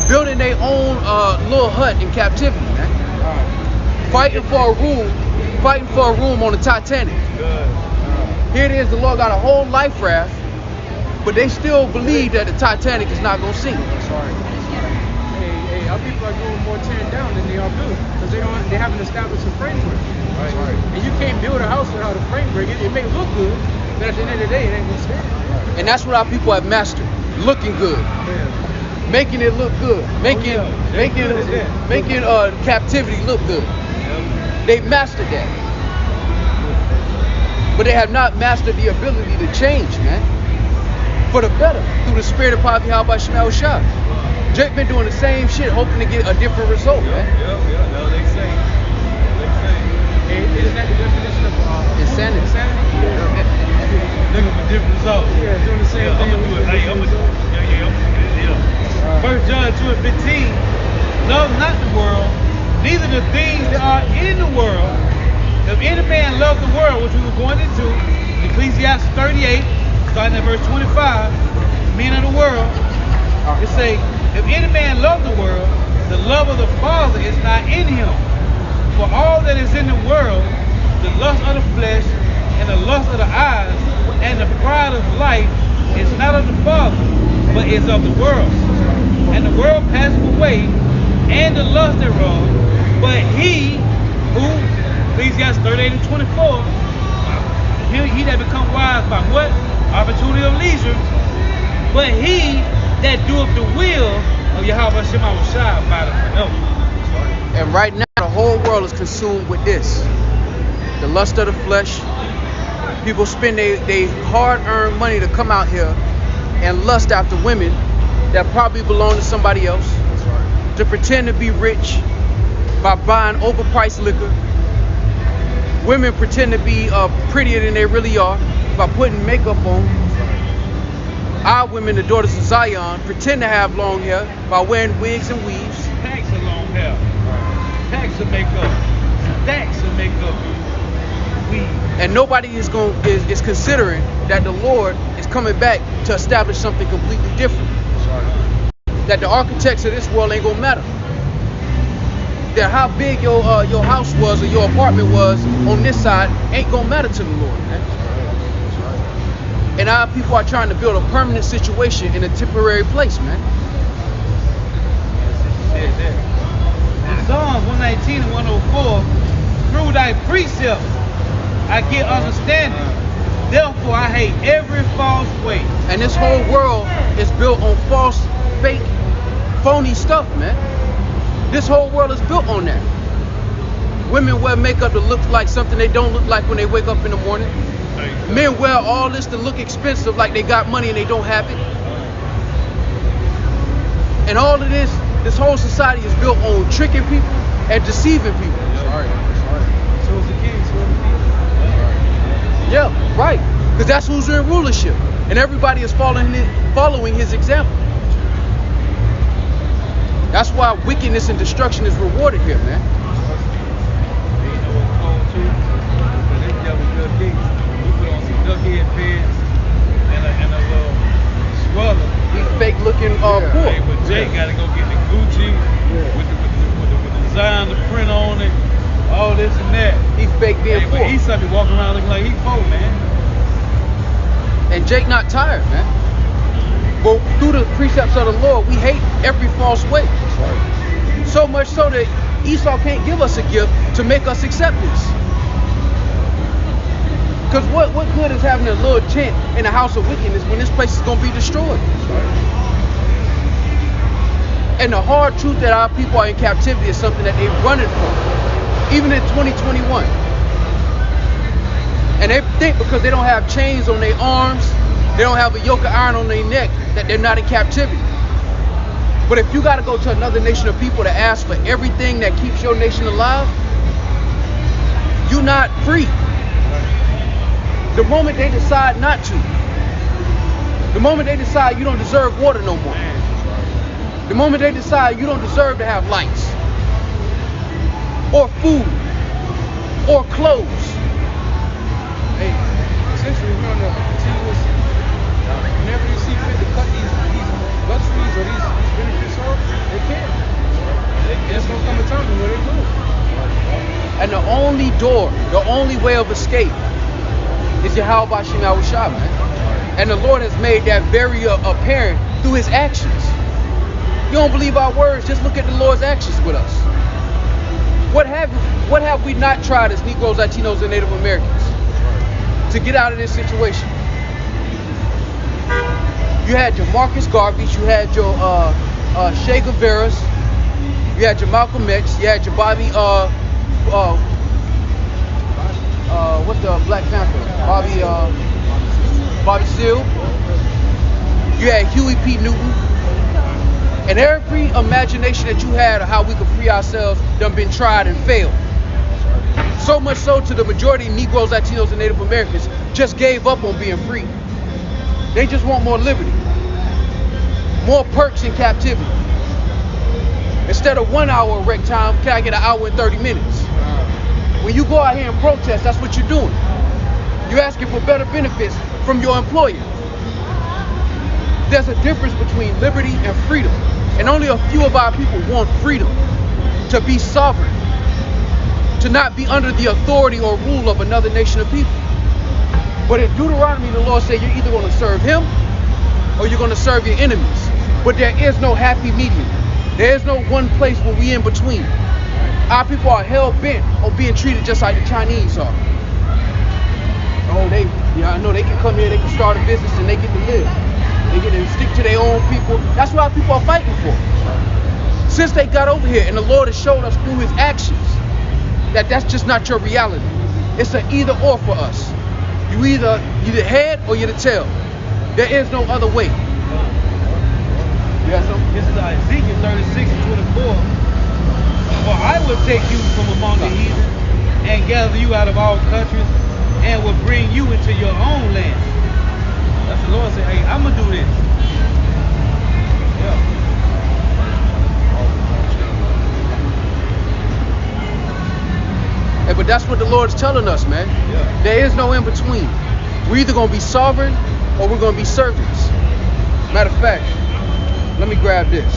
Building their own little hut in captivity, man. Fighting for a room on the Titanic. Here it is, the Lord got a whole life raft, but they still believe that the Titanic is not going to sink. Hey, our people are doing more tearing down than they are building because they haven't established a framework. Right. And you can't build a house without a framework. It may look good, but at the end of the day, it ain't gonna stand. And that's what our people have mastered. Looking good. Making it look good. Making captivity look good. They've mastered that. But they have not mastered the ability to change, man. For the better. Through the spirit of Prophet Yahweh Shemel Shah. Jake been doing the same shit, hoping to get a different result, man. Yeah. No, they say. Isn't that the definition of Insanity. Looking for different results. Yeah, doing the same thing. I'm gonna do it. I'm gonna do it. Yeah. 1 John 2:15. Love not the world, neither the things that are in the world. If any man love the world, which we were going into, Ecclesiastes 38, starting at verse 25, men of the world, it say, if any man love the world, the love of the Father is not in him. For all that is in the world, the lust of the flesh, and the lust of the eyes, and the pride of life, is not of the Father, but is of the world. And the world passeth away, and the lust thereof, but he who, Ecclesiastes 38:24, he that become wise by what? Opportunity of leisure. But he that doeth the will of Yahweh Shema Shai abideth forever. And right now, the whole world is consumed with this. The lust of the flesh. People spend their hard-earned money to come out here and lust after women that probably belong to somebody else. To pretend to be rich by buying overpriced liquor. Women pretend to be prettier than they really are by putting makeup on. Our women, the daughters of Zion, pretend to have long hair by wearing wigs and weaves. Packs of long hair. Packs of makeup. Stacks of makeup. And nobody is considering that the Lord is coming back to establish something completely different. That the architects of this world ain't gonna matter. That how big your house was or your apartment was on this side ain't gonna matter to the Lord, man. And our people are trying to build a permanent situation in a temporary place, man. In Psalms 119 and 104, through thy precepts I get understanding. Therefore I hate every false way. And this whole world is built on false, fake, phony stuff, man. This whole world is built on that. Women wear makeup to look like something they don't look like when they wake up in the morning. Men wear all this to look expensive, like they got money and they don't have it. And all of this whole society is built on tricking people and deceiving people. Sorry. So is the king, so is the people. Yeah, right. Because that's who's in rulership. And everybody is following his example. That's why wickedness and destruction is rewarded here, man. You know what's cold too? Because this devil good gigs. We put on some duckhead pants and a little swallow. These fake looking poor. Hey, but Jay gotta go get the Gucci with the design, the print on it, all this and that. He fake being Hey, poor. but Esau be walking around looking like he poor, man. And Jake not tired, man. But through the precepts of the Lord, we hate every false way. So much so that Esau can't give us a gift to make us accept this. Because what good is having a little tent in a house of wickedness when this place is going to be destroyed? And the hard truth that our people are in captivity is something that they're running from, even in 2021. And they think because they don't have chains on their arms, they don't have a yoke of iron on their neck, that they're not in captivity. But if you got to go to another nation of people to ask for everything that keeps your nation alive, you're not free. The moment they decide not to, the moment they decide you don't deserve water no more, the moment they decide you don't deserve to have lights, or food, or clothes. Hey, essentially, we're on a continuous. Whenever they see fit to cut these luxuries or these benefits off, they can. There's gonna come a time where they do. And the only door, the only way of escape is Yahweh Shem Yahushua, man. And the Lord has made that very apparent through his actions. You don't believe our words, just look at the Lord's actions with us. What have we not tried as Negroes, Latinos, and Native Americans to get out of this situation? You had your Marcus Garvey's, you had your Che Guevara's, you had your Malcolm X, you had your Bobby, what's the Black Panther? Bobby Seale. You had Huey P. Newton. And every imagination that you had of how we could free ourselves done been tried and failed. So much so to the majority of Negroes, Latinos, and Native Americans just gave up on being free. They just want more liberty, more perks in captivity. Instead of 1 hour rec time, can I get an hour and 30 minutes? When you go out here and protest, that's what you're doing. You're asking for better benefits from your employer. There's a difference between liberty and freedom. And only a few of our people want freedom, to be sovereign, to not be under the authority or rule of another nation of people. But in Deuteronomy, the Lord said you're either going to serve him or you're going to serve your enemies. But there is no happy medium. There is no one place where we in between. Our people are hell-bent on being treated just like the Chinese are. Oh, I know they can come here, they can start a business, and they get to live. They get to stick to their own people. That's what our people are fighting for. Since they got over here, and the Lord has showed us through his actions that that's just not your reality. It's an either or for us. You're the head or you're the tail. There is no other way. You got something? This is Ezekiel 36:24. For I will take you from among the heathen and gather you out of all countries and will bring you into your own land. That's the Lord say, hey, I'm going to do this. Yeah. Hey, but that's what the Lord's telling us, man. Yeah. There is no in between. We're either going to be sovereign or we're going to be servants. Matter of fact, let me grab this.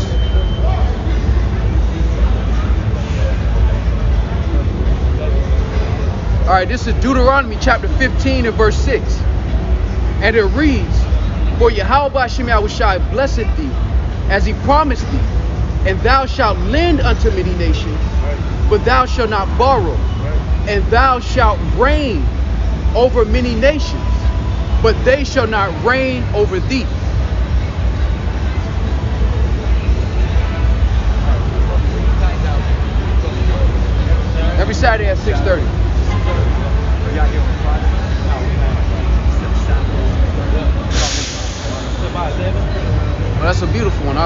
All right, this is Deuteronomy chapter 15 and verse 6. And it reads, for Yahweh Shem Yahushua blessed thee, as he promised thee, and thou shalt lend unto many nations, but thou shalt not borrow, and thou shalt reign over many nations, but they shall not reign over thee. Every Saturday at 6:30. Well, that's a beautiful one.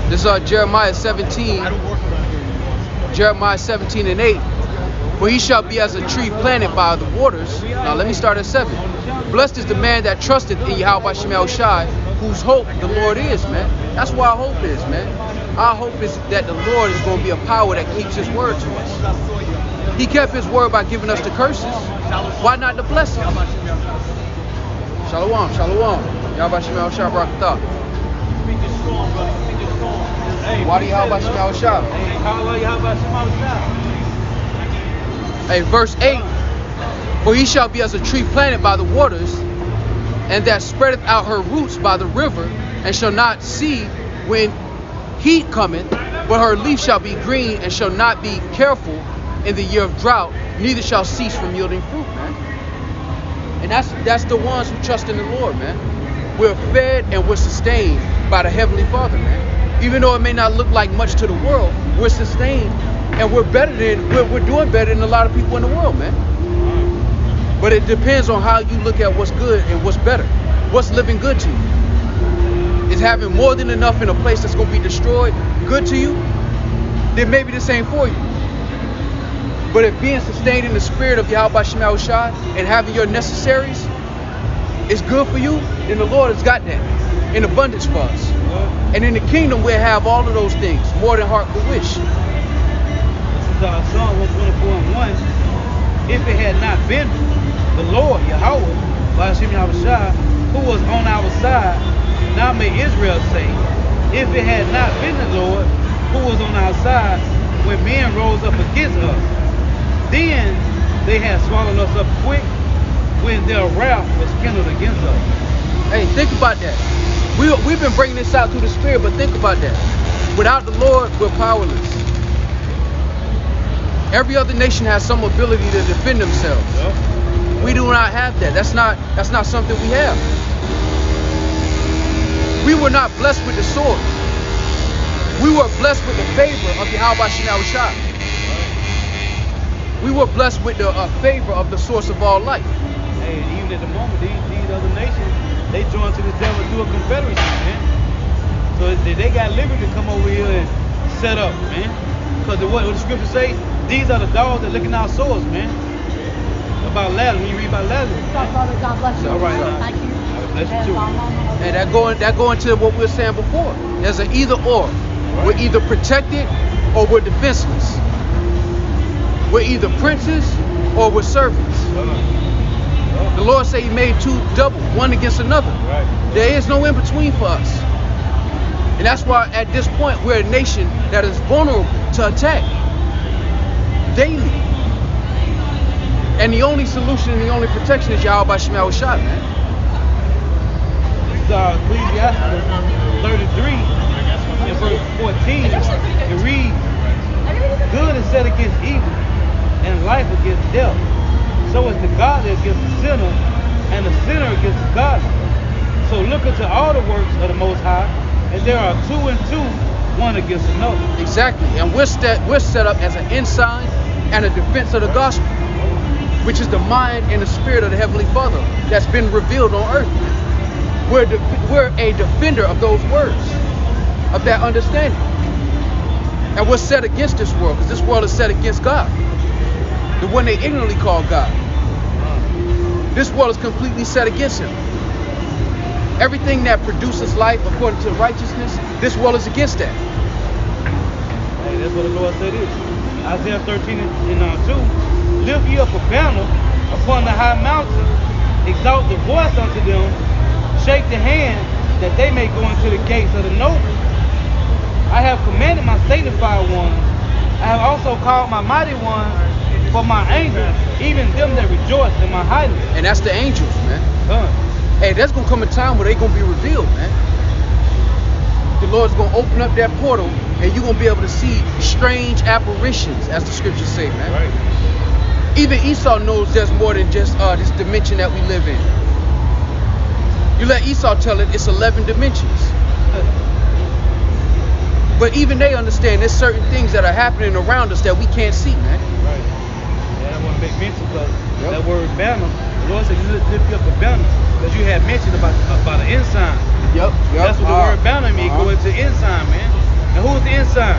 This is Jeremiah 17. I don't work around here anymore. Jeremiah 17 and 8. For he shall be as a tree planted by the waters. Now let me start at 7. Blessed is the man that trusteth in Yahweh Shemel Shai, whose hope the Lord is, man. That's why our hope is, man. Our hope is that the Lord is going to be a power that keeps his word to us. He kept his word by giving us the curses. Why not the blessings? Shalom, shalom. Yahweh Shemel Shai Barakatah. Why do Yahweh Shemel Shai? Hey, verse 8. For he shall be as a tree planted by the waters, and that spreadeth out her roots by the river, and shall not see when heat cometh, but her leaf shall be green, and shall not be careful in the year of drought, neither shall cease from yielding fruit, man. And that's the ones who trust in the Lord, man. We're fed and we're sustained by the Heavenly Father, man. Even though it may not look like much to the world, we're sustained, and we're doing better than a lot of people in the world, man. But it depends on how you look at what's good and what's better. What's living good to you? Is having more than enough in a place that's going to be destroyed good to you? Then maybe this ain't for you. But if being sustained in the spirit of Yahweh Shemel Shai and having your necessaries is good for you, then the Lord has got that in abundance for us. And in the kingdom we'll have all of those things, more than heart could wish. This is Psalm 124:1. If it had not been the Lord, Yahweh, who was on our side, now may Israel say, if it had not been the Lord who was on our side when men rose up against us, then they had swallowed us up quick when their wrath was kindled against us. Hey, think about that. We've been bringing this out through the Spirit, but think about that. Without the Lord, we're powerless. Every other nation has some ability to defend themselves. We do not have that. That's not something we have. We were not blessed with the sword. We were blessed with the favor of Yahweh Shemel Shai. We were blessed with the favor of the source of all life. Hey, and even at the moment, these other nations, they joined to the devil through a confederacy, man. So they got liberty to come over here and set up, man. Because what the scripture say, these are the dogs that licking our swords, man. About Lazarus, when you read about Lazarus. God bless you. All right, Thank you. Bless you too. And that going to what we were saying before. There's an either or. We're either protected or we're defenseless. We're either princes or we're servants. The Lord said he made two double, one against another. There is no in between for us. And that's why at this point we're a nation that is vulnerable to attack daily. And the only solution and the only protection is Yahweh Shemel Shai, man. This is Ecclesiastes 33 and verse 14. It reads, good is set against evil, and life against death. So is the godly against the sinner, and the sinner against the godly. So look into all the works of the Most High, and there are two and two, one against another. Exactly, and we're set up as an ensign and a defense of the gospel, which is the mind and the spirit of the Heavenly Father that's been revealed on earth. We're a defender of those words, of that understanding. And we're set against this world, because this world is set against God, the one they ignorantly call God. This world is completely set against him. Everything that produces life according to righteousness, this world is against that. Hey, that's what the Lord said is. Isaiah 13 and 2. Lift ye up a banner upon the high mountain, exalt the voice unto them, shake the hand, that they may go into the gates of the noble. I have commanded my sanctified ones. I have also called my mighty ones for my anger, even them that rejoice in my highness. And that's the angels, man. Hey, there's going to come a time where they're going to be revealed, man. The Lord's going to open up that portal, and you're going to be able to see strange apparitions, as the scriptures say, man. Right. Even Esau knows there's more than just this dimension that we live in. You let Esau tell it, it's 11 dimensions. But even they understand there's certain things that are happening around us that we can't see, man. Right. Yeah, I want to make mention because that word banner, the Lord said you lift up a banner, because you had mentioned about an ensign. Yep. That's what the word banner means, go into ensign, man. And who is the ensign?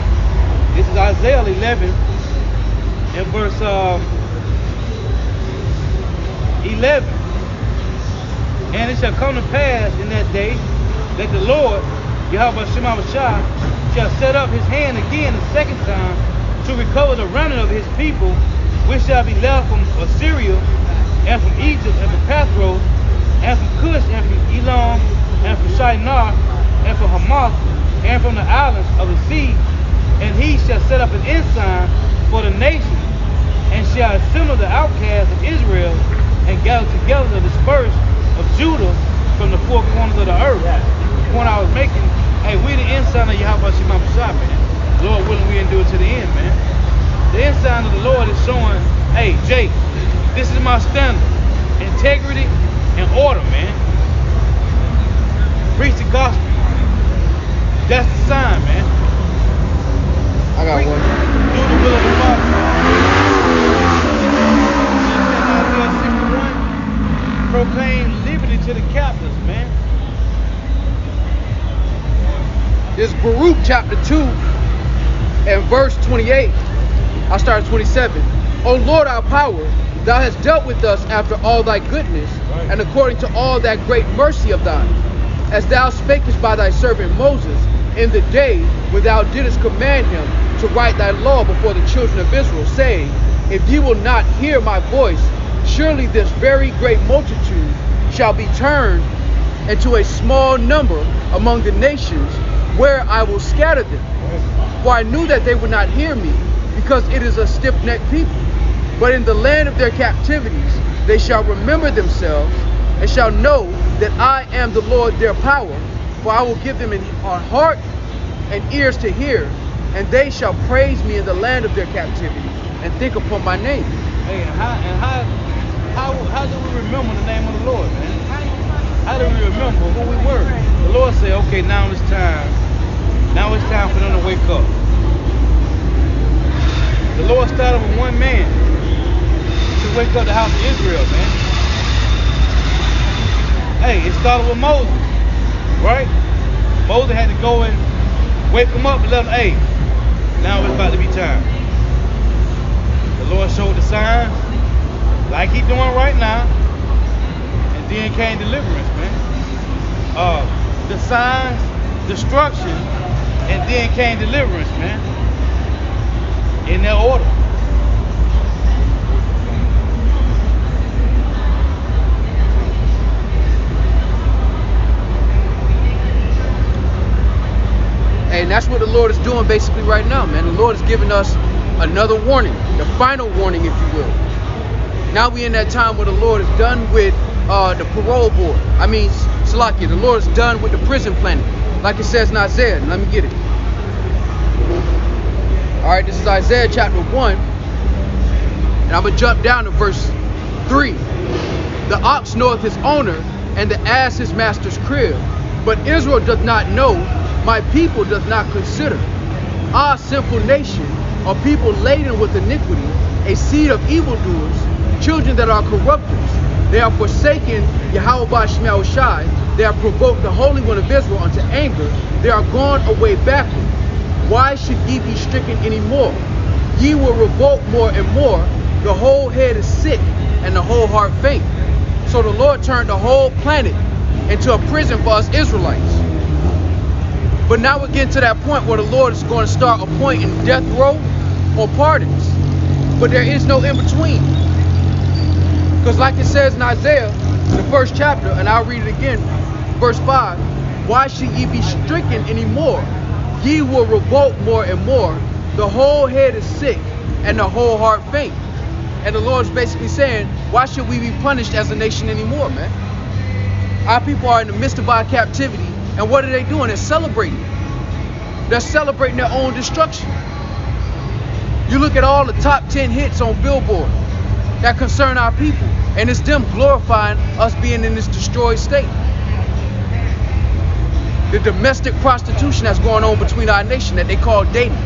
This is Isaiah 11 and verse 11. And it shall come to pass in that day that the Lord, Yahweh Shemashah, shall set up his hand again the second time to recover the remnant of his people, which shall be left from Assyria, and from Egypt, and from Pathros, and from Cush, and from Elam, and from Shinar, and from Hamath, and from the islands of the sea. And he shall set up an ensign for the nations, and shall assemble the outcasts of Israel, and gather together the dispersed of Judah from the four corners of the earth. The point I was making, hey, we the ensign of Yahweh Shemashah, man. Lord willing, we endure to the end, man. The ensign of the Lord is showing, hey, Jake, this is my standard. Integrity and order, man. Preach the gospel. That's the sign, man. I got one. Do the will of the Father. Isaiah 61, proclaim liberty to the captives, man. This is Baruch chapter 2 and verse 28. I'll start at 27. O Lord our power, thou hast dealt with us after all thy goodness, and according to all that great mercy of thine, as thou spakest by thy servant Moses in the day when thou didst command him to write thy law before the children of Israel, saying, if ye will not hear my voice, surely this very great multitude shall be turned into a small number among the nations, where I will scatter them. For I knew that they would not hear me, because it is a stiff-necked people. But in the land of their captivities they shall remember themselves, and shall know that I am the Lord their power. For I will give them a heart and ears to hear, and they shall praise me in the land of their captivity, and think upon my name. Hey, how do we remember the name of the Lord, man? How do we remember who we were? The Lord said, okay, now it's time. Now it's time for them to wake up. The Lord started with one man to wake up the house of Israel, man. Hey, it started with Moses, right? Moses had to go and wake them up and let them, hey, now it's about to be time. The Lord showed the signs, like he's doing right now, and then came deliverance, man. The signs, destruction, and then came deliverance, man. In that order. And that's what the Lord is doing basically right now, man. The Lord is giving us another warning, the final warning, if you will. Now we in that time where the Lord is done with the parole board. I mean, Salakia, the Lord is done with the prison planet, like it says in Isaiah. Let me get it. All right, this is Isaiah chapter 1, and I'm going to jump down to verse 3. The ox knoweth his owner, and the ass his master's crib. But Israel doth not know, my people doth not consider. Ah, sinful nation, a people laden with iniquity, a seed of evildoers, children that are corrupters. They are forsaken Yahweh Shemashah. They have provoked the Holy One of Israel unto anger. They are gone away backward. Why should ye be stricken any more? Ye will revolt more and more. The whole head is sick, and the whole heart faint. So the Lord turned the whole planet into a prison for us Israelites. But now we're getting to that point where the Lord is going to start appointing death row or pardons. But there is no in-between. Because like it says in Isaiah, the first chapter, and I'll read it again, verse 5, why should ye be stricken any more? Ye will revolt more and more. The whole head is sick, and the whole heart faint. And the Lord's basically saying, why should we be punished as a nation anymore, man? Our people are in the midst of our captivity, and what are they doing? They're celebrating. They're celebrating their own destruction. You look at all the top 10 hits on Billboard that concern our people, and it's them glorifying us being in this destroyed state. The domestic prostitution that's going on between our nation that they call dating.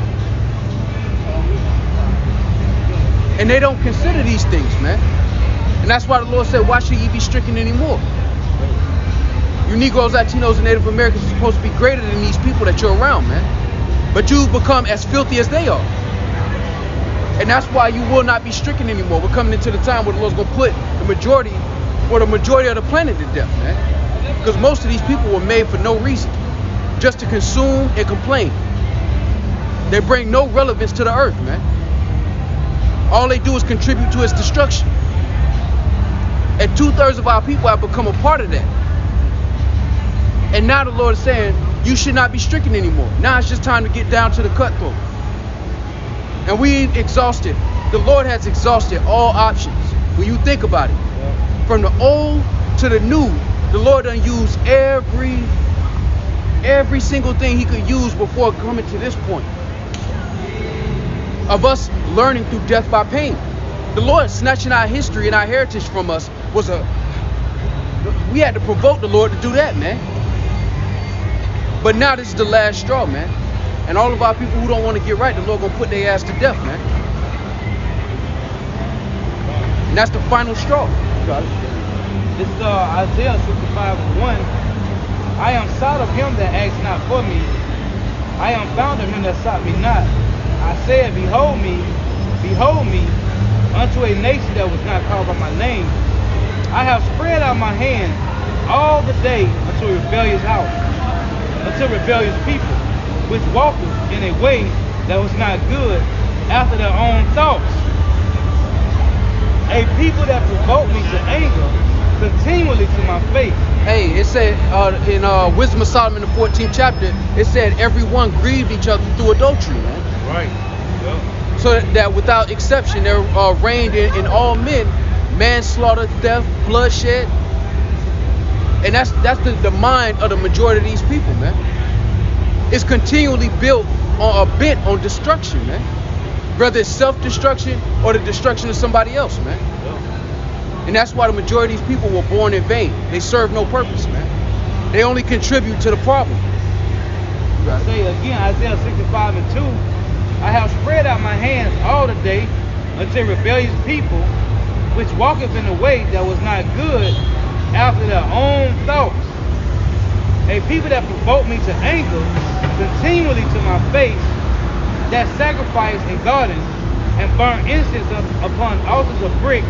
And they don't consider these things, man. And that's why the Lord said, why should ye be stricken anymore? You Negroes, Latinos, and Native Americans are supposed to be greater than these people that you're around, man. But you've become as filthy as they are. And that's why you will not be stricken anymore. We're coming into the time where the Lord's going to put the majority of the planet to death, man. Because most of these people were made for no reason, just to consume and complain. They bring no relevance to the earth, man. All they do is contribute to its destruction. And 2/3 of our people have become a part of that. And now the Lord is saying, you should not be stricken anymore. Now it's just time to get down to the cutthroat. And we exhausted. The Lord has exhausted all options. When you think about it, from the old to the new, the Lord done used every single thing he could use before coming to this point of us learning through death by pain. The Lord snatching our history and our heritage from us we had to provoke the Lord to do that, man. But now this is the last straw, man. And all of our people who don't want to get right, the Lord gonna put their ass to death, man. And that's the final straw. This is Isaiah 65:1. I am sought of him that asked not for me. I am found of him that sought me not. I said, behold me, unto a nation that was not called by my name. I have spread out my hand all the day unto a rebellious house, unto rebellious people, which walketh in a way that was not good after their own thoughts. A people that provoke me to anger continually to my face. Hey, it said in Wisdom of Solomon, the 14th chapter, it said everyone grieved each other through adultery, man. Right. Yep. So that without exception, there reigned in all men manslaughter, theft, bloodshed. And that's the mind of the majority of these people, man. It's continually built on bent on destruction, man. Whether it's self-destruction or the destruction of somebody else, man. And that's why the majority of these people were born in vain. They serve no purpose, man. They only contribute to the problem. I say again, Isaiah 65:2, I have spread out my hands all the day unto rebellious people, which walketh in a way that was not good after their own thoughts. A people that provoke me to anger continually to my face, that sacrifice in gardens and burn incense upon altars of brick,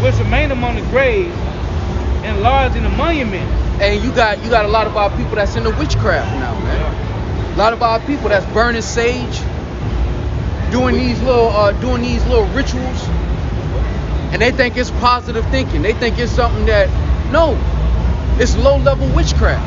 which remain among the graves and large in the monuments. And you got a lot of our people that's into witchcraft now, man. Yeah. A lot of our people that's burning sage, doing these little rituals, and they think it's positive thinking. They think it's something that it's low-level witchcraft.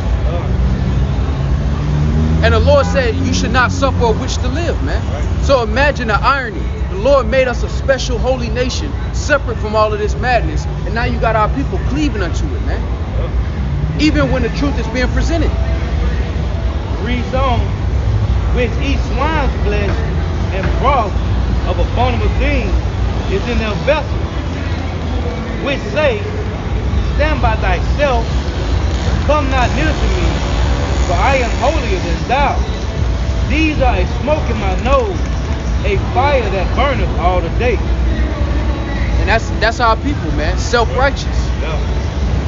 And the Lord said you should not suffer a witch to live, man. Right. So imagine the irony. The Lord made us a special holy nation, separate from all of this madness, and now you got our people cleaving unto it, man. Even when the truth is being presented. Reads on, which eat swine's flesh and broth of abominable things is in their vessels, which say, stand by thyself, come not near to me, for I am holier than thou. These are a smoke in my nose, a fire that burneth all the day. And that's our people, man. Self-righteous. Yeah.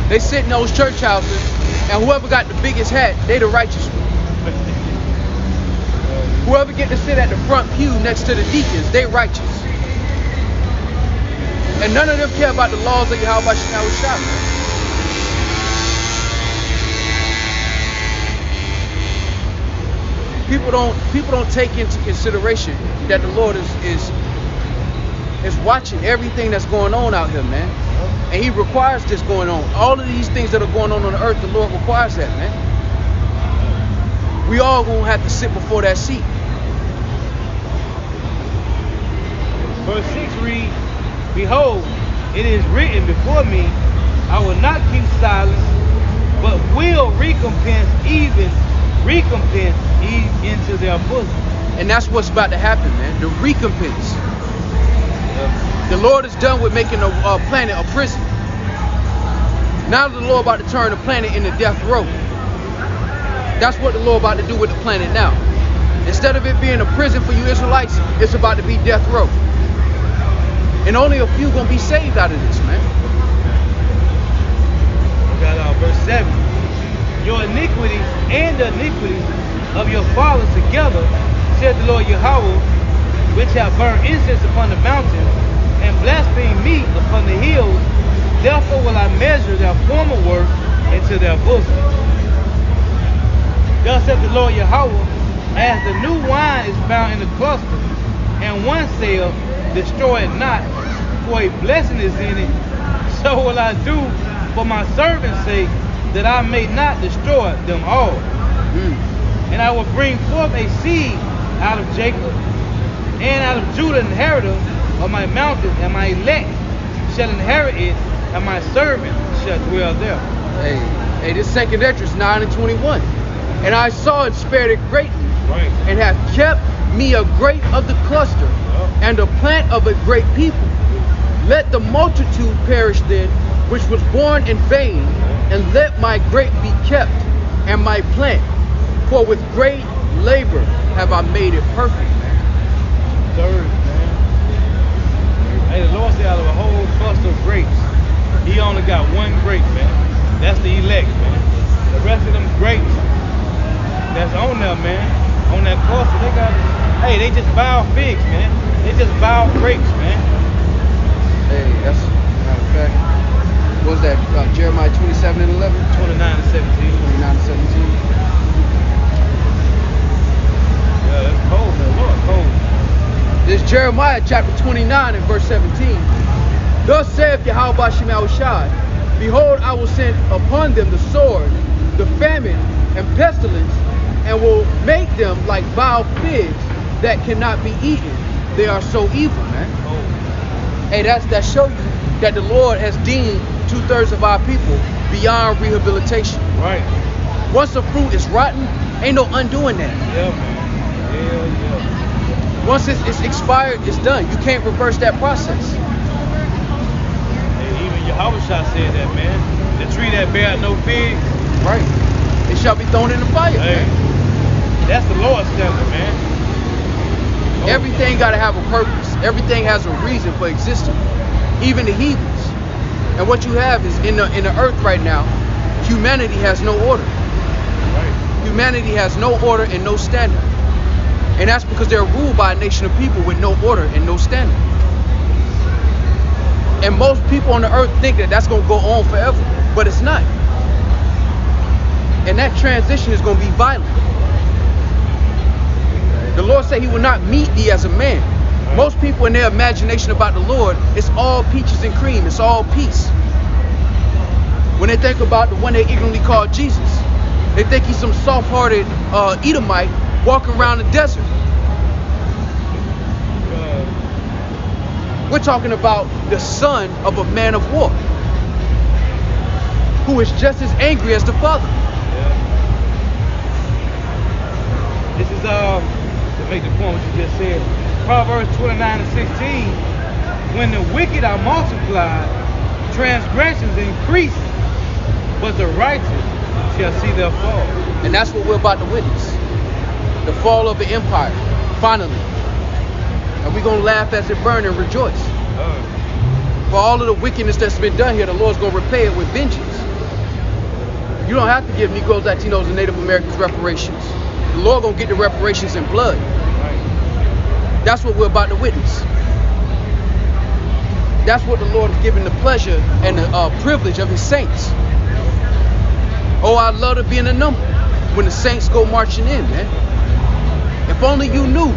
They sit in those church houses, and whoever got the biggest hat, they the righteous one. Whoever get to sit at the front pew next to the deacons, they righteous. And none of them care about the laws of Yahweh Shah. People don't take into consideration that the Lord is watching everything that's going on out here, man. And he requires this going on. All of these things that are going on the earth, the Lord requires that, man. We all gonna have to sit before that seat. Verse 6 reads, behold, it is written before me, I will not keep silence, but will recompense into their bosom. And that's what's about to happen, man. The recompense. The Lord is done with making a planet a prison. Now the Lord about to turn the planet into death row. That's what the Lord about to do with the planet now. Instead of it being a prison for you Israelites, it's about to be death row. And only a few gonna be saved out of this, man. We got verse 7. Your iniquities and the iniquities of your fathers together, said the Lord Yahweh, which have burned incense upon the mountains, and blasphemed me upon the hills. Therefore will I measure their former work into their bosom. Thus said the Lord Yahweh, as the new wine is found in the cluster, and one saith, destroy it not, for a blessing is in it, so will I do for my servant's sake, that I may not destroy them all. And I will bring forth a seed out of Jacob, and out of Judah inheritor of my mountain, and my elect shall inherit it, and my servant shall dwell there. Hey, this second entrance, 9 and 21. And I saw and spared it greatly, Right. and have kept me a great of the cluster, and a plant of a great people. Let the multitude perish then, which was born in vain, and let my grape be kept, and my plant, for with great labor have I made it perfect. Third, man. Hey, the Lord said out of a whole cluster of grapes, he only got one grape, man. That's the elect, man. The rest of them grapes that's on there, man, on that cluster, they got, hey, they just wild figs, man. They just wild grapes, man. Hey, that's matter of fact. What was that? Jeremiah 27 and 11? 29 and 17. 29 and 17. Yeah, that's cold, man. Lord, cold. This is Jeremiah chapter 29 and verse 17. Thus saith Yahweh Shai, behold, I will send upon them the sword, the famine, and pestilence, and will make them like vile figs that cannot be eaten. They are so evil, man. Hey, that show you that the Lord has deemed 2/3 of our people beyond rehabilitation. Right. Once a fruit is rotten, ain't no undoing that. Yeah, man. Yeah. Once it's expired, it's done. You can't reverse that process. And even Yahweh said that, man. The tree that bear no fig, Right. It shall be thrown in the fire, hey, man. that's the Lord's standard, man. Everything got to have a purpose. Everything has a reason for existing. Even the heathens. And what you have is in the earth right now, humanity has no order. Right. Humanity has no order and no standard. And that's because they're ruled by a nation of people with no order and no standard. And most people on the earth think that that's going to go on forever, but it's not. And that transition is going to be violent. The Lord said he will not meet thee as a man. Most people in their imagination about the Lord, it's all peaches and cream. It's all peace. When they think about the one they ignorantly call Jesus, they think he's some soft-hearted Edomite walking around the desert. We're talking about the son of a man of war, who is just as angry as the Father. This is to make the point what you just said. Proverbs 29 and 16. When the wicked are multiplied, transgressions increase, but the righteous shall see their fall. And that's what we're about to witness. The fall of the empire, finally. And we're going to laugh as it burns and rejoice. For all of the wickedness that's been done here, the Lord's going to repay it with vengeance. You don't have to give Negros, Latinos, and Native Americans reparations. The Lord going to get the reparations in blood. That's what we're about to witness. That's what the Lord is giving the pleasure and the privilege of his saints. Oh, I'd love to be in the number when the saints go marching in, man. If only you knew.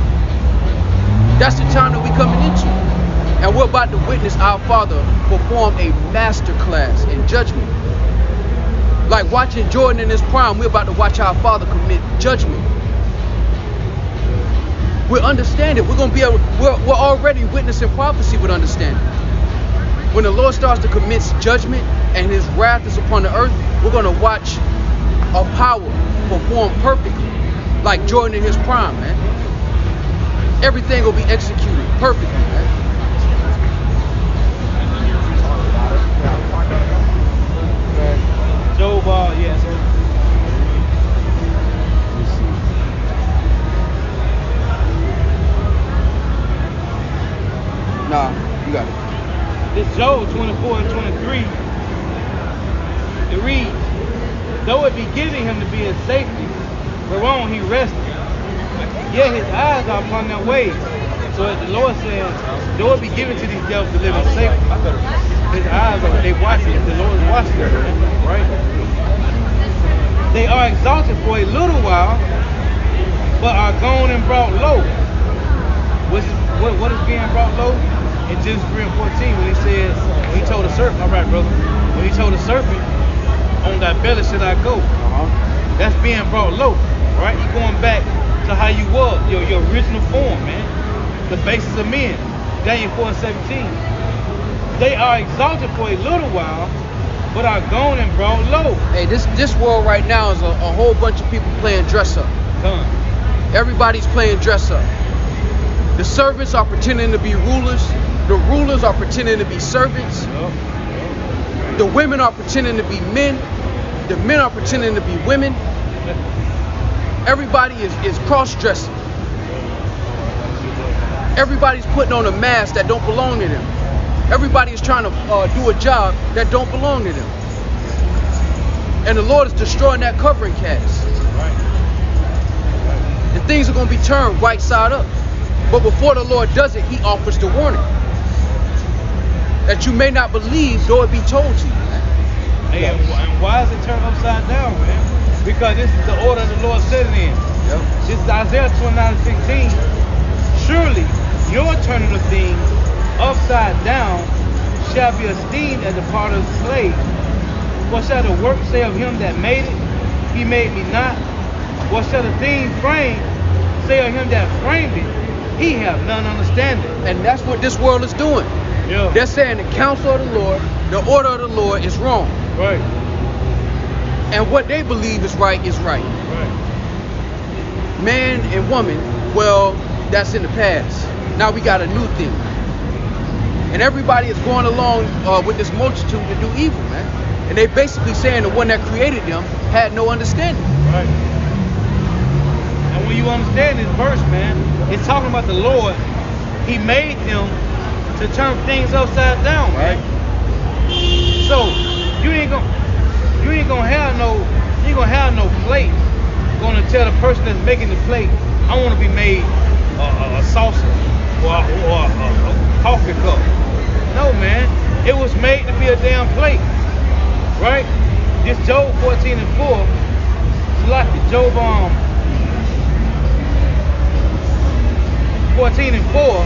That's the time that we're coming into. And we're about to witness our Father perform a master class in judgment. Like watching Jordan in his prime, we're about to watch our Father commit judgment. We'll understand it. We're going to be able, we're already witnessing prophecy with understanding. When the Lord starts to commit judgment and his wrath is upon the earth, we're going to watch a power perform perfectly, like Jordan in his prime, man. Everything will be executed perfectly, man. Job, yeah, so. Nah, you got it. This Job 24 and 23, it reads, though it be giving him to be in safety, But wrong, he rested. Yeah, his eyes are upon their ways. So the Lord says, the Lord be given to these devils to live in safety. His eyes are, they watching it. The Lord is watching them, right? They are exalted for a little while, but are gone and brought low. What is being brought low? In Genesis 3 and 14, when he says, when he told the serpent, all right, brother, when he told the serpent, on thy belly should I go. That's being brought low, right? You're going back to how you was, your original form, man. The basis of men. Daniel 4:17. They are exalted for a little while, but are gone and brought low. Hey, this world right now is a whole bunch of people playing dress up. Everybody's playing dress up. The servants are pretending to be rulers. The rulers are pretending to be servants. The women are pretending to be men. The men are pretending to be women. Everybody is cross-dressing. Everybody's putting on a mask that don't belong to them. Everybody is trying to do a job that don't belong to them. And the Lord is destroying that covering cast. And things are going to be turned right side up. But before the Lord does it, he offers the warning. That you may not believe, though it be told to you. Hey, and why is it turned upside down, man? Because this is the order the Lord set it in. Yep. This is Isaiah 29:16. Surely your turning of things upside down shall be esteemed as the potter's slave. What shall the work say of him that made it? He made me not. What shall the thing framed say of him that framed it? He have none understanding. And that's what this world is doing. Yeah. They're saying the counsel of the Lord, the order of the Lord is wrong. Right. And what they believe is right is right. Right. Man and woman, well, that's in the past. Now we got a new thing. And everybody is going along with this multitude to do evil, man. And they basically saying the one that created them had no understanding. Right. And when you understand this verse, man, it's talking about the Lord. He made them to turn things upside down, right? So you ain't gonna have no plate gonna tell the person that's making the plate, I want to be made a saucer or a coffee cup. No, man, it was made to be a damn plate, right? This Job 14 and 4, it's like Job 14 and 4.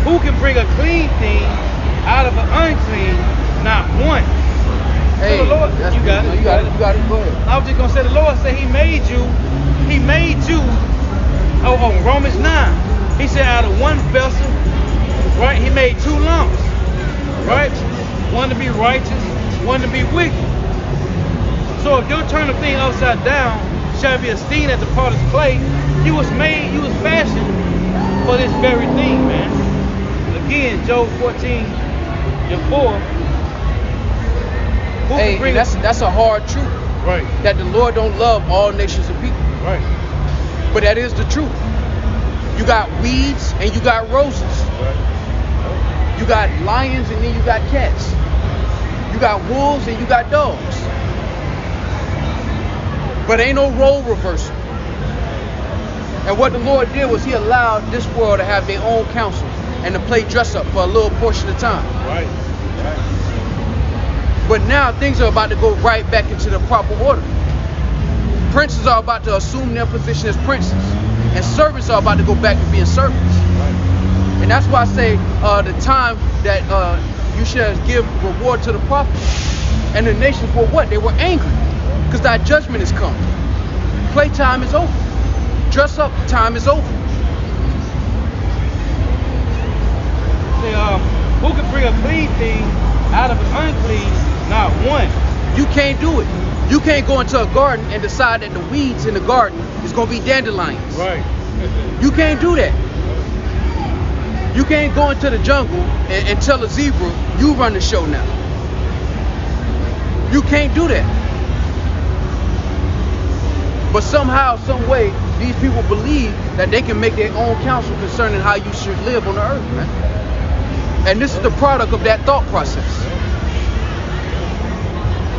Who can bring a clean thing out of an unclean? Not one. Hey, so the Lord, you got it. Go ahead. I was just gonna say the Lord said He made you. Oh, Romans 9. He said out of one vessel, right? He made two lumps, right? One to be righteous, one to be wicked. So if your turn of thing upside down shall be esteemed as the potter's clay, you was fashioned for this very thing, man. Again, Job 14 and 4. Hey, that's a hard truth. Right. That the Lord don't love all nations of people. Right. But that is the truth. You got weeds and you got roses. Right. You got lions and then you got cats. You got wolves and you got dogs. But ain't no role reversal. And what the Lord did was He allowed this world to have their own counsel and to play dress up for a little portion of time. Right. But now things are about to go right back into the proper order. Princes are about to assume their position as princes. And servants are about to go back to being servants. Right. And that's why I say the time that you should give reward to the prophets. And the nations were what? They were angry. Because thy judgment is come. Playtime is over. Dress up time is over. Say, who can bring a clean thing out of an unclean? Not one. You can't do it. You can't go into a garden and decide that the weeds in the garden is going to be dandelions. Right. You can't do that. You can't go into the jungle and tell a zebra, you run the show now. You can't do that. But somehow, some way, these people believe that they can make their own counsel concerning how you should live on the earth, man. And this is the product of that thought process.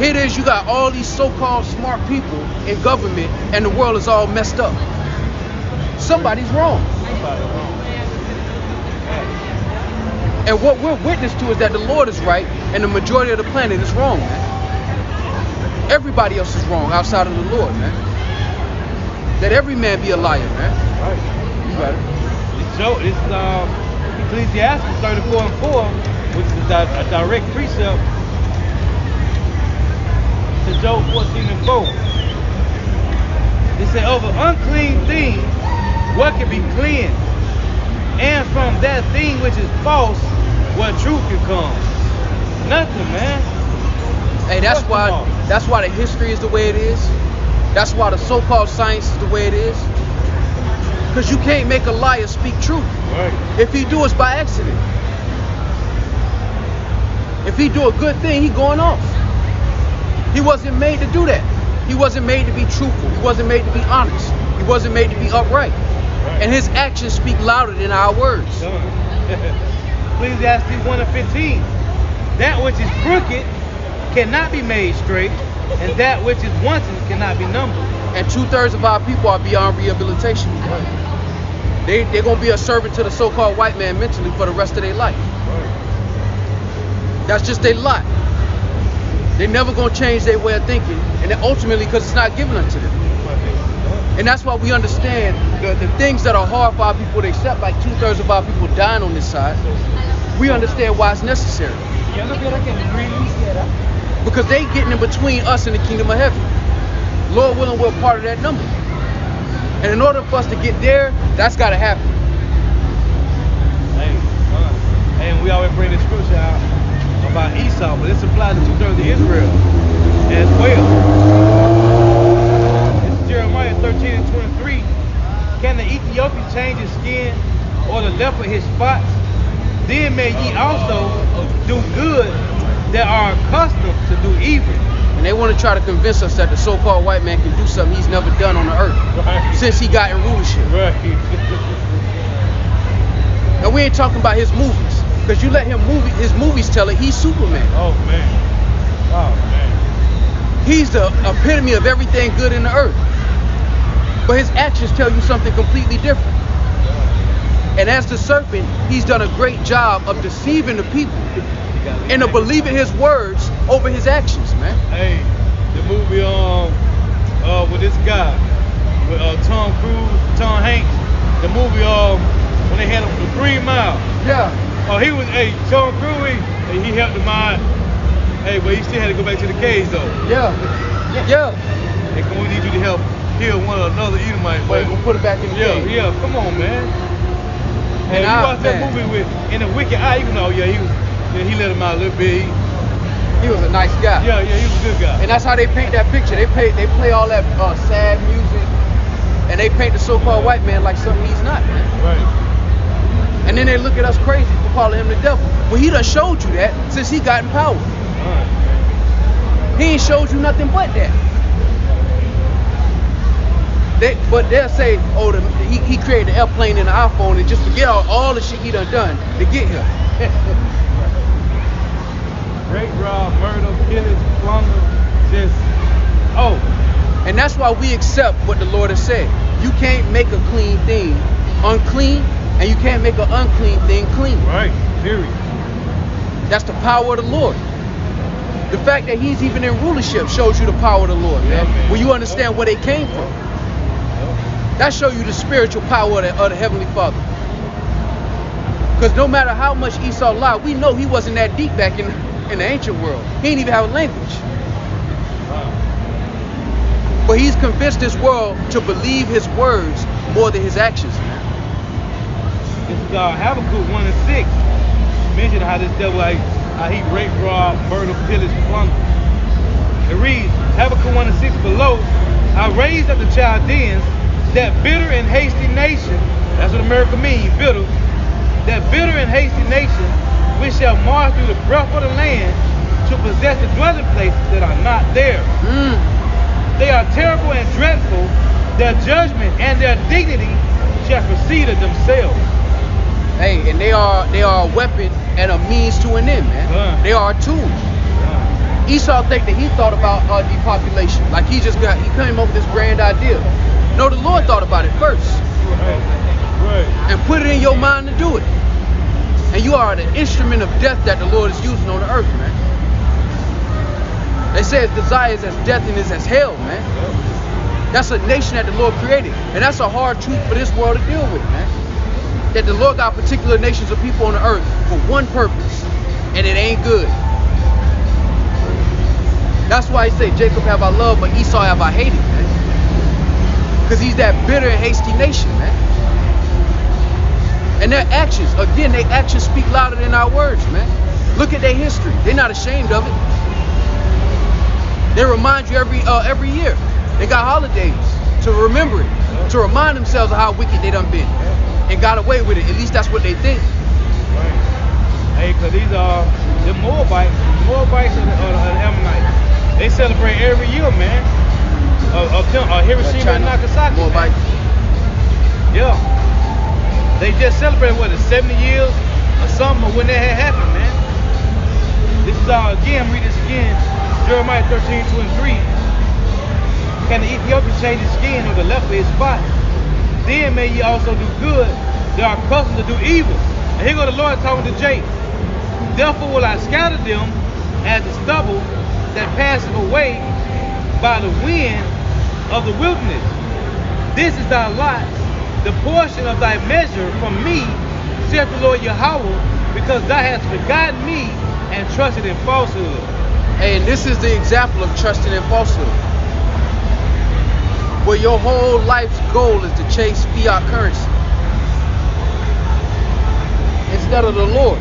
Here it is, you got all these so-called smart people in government, and the world is all messed up. Somebody's wrong. And what we're witness to is that the Lord is right, and the majority of the planet is wrong, man. Everybody else is wrong outside of the Lord, man. Let every man be a liar, man. Right. You got it. So it's Ecclesiastes 34:4, which is a direct precept to Job 14:4. It said, over unclean things, what can be cleansed? And from that thing which is false, what truth can come? Nothing, man. Hey, that's why the history is the way it is. That's why the so-called science is the way it is. Because you can't make a liar speak truth. Right. If he do, it's by accident. If he do a good thing, he going off. He wasn't made to do that. He wasn't made to be truthful. He wasn't made to be honest. He wasn't made to be upright. Right. And his actions speak louder than our words. Ecclesiastes 1:15. That which is crooked cannot be made straight, and that which is wanting cannot be numbered. And 2/3 of our people are beyond rehabilitation. Right. They're going to be a servant to the so-called white man mentally for the rest of their life. Right. That's just their lot. They're never going to change their way of thinking, and ultimately because it's not given unto them. And that's why we understand the things that are hard for our people to accept, like 2/3 of our people dying on this side. We understand why it's necessary. Because they getting in between us and the kingdom of heaven. Lord willing, we're part of that number. And in order for us to get there, that's got to happen. Hey, and we always bring the scripture out about Esau, but this applies to 2/3 of Israel as well. It's Jeremiah 13:23. Can the Ethiopian change his skin, or the leopard his spots? Then may ye also do good that are accustomed to do evil. And they want to try to convince us that the so-called white man can do something he's never done on the earth. Right. Since he got in rulership. Right. And we ain't talking about his movies. Because you let him his movies tell it, he's Superman. Oh man. Oh man. He's the epitome of everything good in the earth. But his actions tell you something completely different. And as the serpent, he's done a great job of deceiving the people into believing his words over his actions, man. Hey, the movie with this guy, with Tom Cruise, Tom Hanks, the movie when they had him for 3 Mile. Yeah. Oh, he was, Tom Cruise, he helped him out. Hey, but he still had to go back to the cage though. Yeah. Yeah. Hey, come on, we need you to help kill one or another Edomite. But we'll put it back in the cage. Yeah, come on, man. And you watch that movie with In a Wicked Eye, you know, he let him out a little bit. He was a nice guy. Yeah, he was a good guy. And that's how they paint that picture. They play all that sad music, and they paint the so-called white man like something he's not, man. Right. And then they look at us crazy for calling him the devil. Well, he done showed you that since he got in power. Right. He ain't showed you nothing but that. But they'll say, oh, he created the airplane and the iPhone, and just forget all the shit he done to get here. Rape, rob, murder, pillage, plunder, And that's why we accept what the Lord has said. You can't make a clean thing unclean, and you can't make an unclean thing clean. Right, period. That's the power of the Lord. The fact that he's even in rulership shows you the power of the Lord, man. When you understand where they came from. That shows you the spiritual power of the Heavenly Father. Because no matter how much Esau lied, we know he wasn't that deep back in the ancient world. He didn't even have a language. But he's convinced this world to believe his words more than his actions. This is Habakkuk 1:6. Mentioned how this devil, how he raped, robbed, murdered, pillaged, plunder. It reads, Habakkuk 1:6 below, I raised up the Chaldeans, that bitter and hasty nation. That's what America means, bitter. That bitter and hasty nation, which shall march through the breadth of the land to possess the dwelling places that are not there. They are terrible and dreadful. Their judgment and their dignity shall proceed of themselves. Hey, and they are a weapon and a means to an end, man. They are a tool. Esau think that he thought about depopulation, like he came up with this grand idea. No, the Lord thought about it first, and put it in your mind to do it. And you are the instrument of death that the Lord is using on the earth, man. They say his desire is as death and is as hell, man. That's a nation that the Lord created, and that's a hard truth for this world to deal with, man. That the Lord got particular nations of people on the earth for one purpose, and it ain't good. That's why he say Jacob have I loved, but Esau have I hated, man. Because he's that bitter and hasty nation, man. And their actions, again, their actions speak louder than our words, man. Look at their history. They're not ashamed of it. They remind you every year. They got holidays to remember it, to remind themselves of how wicked they done been, and got away with it. At least that's what they think. Right. Hey, because these are the Moabites or the Ammonites. They celebrate every year, man. Hiroshima and Nagasaki. Moabites. Yeah. They just celebrated, what, 70 years or something when that had happened, man. This is again, read this again. Jeremiah 13:2-3. Can the Ethiopian change his skin or the leper his spot? Then may ye also do good. They are accustomed to do evil. And here go the Lord talking to Jake. Therefore will I scatter them as the stubble that passeth away by the wind of the wilderness. This is thy lot, the portion of thy measure from me, saith the Lord Yahweh, because thou hast forgotten me and trusted in falsehood. And this is the example of trusting in falsehood. Where your whole life's goal is to chase fiat currency instead of the Lord.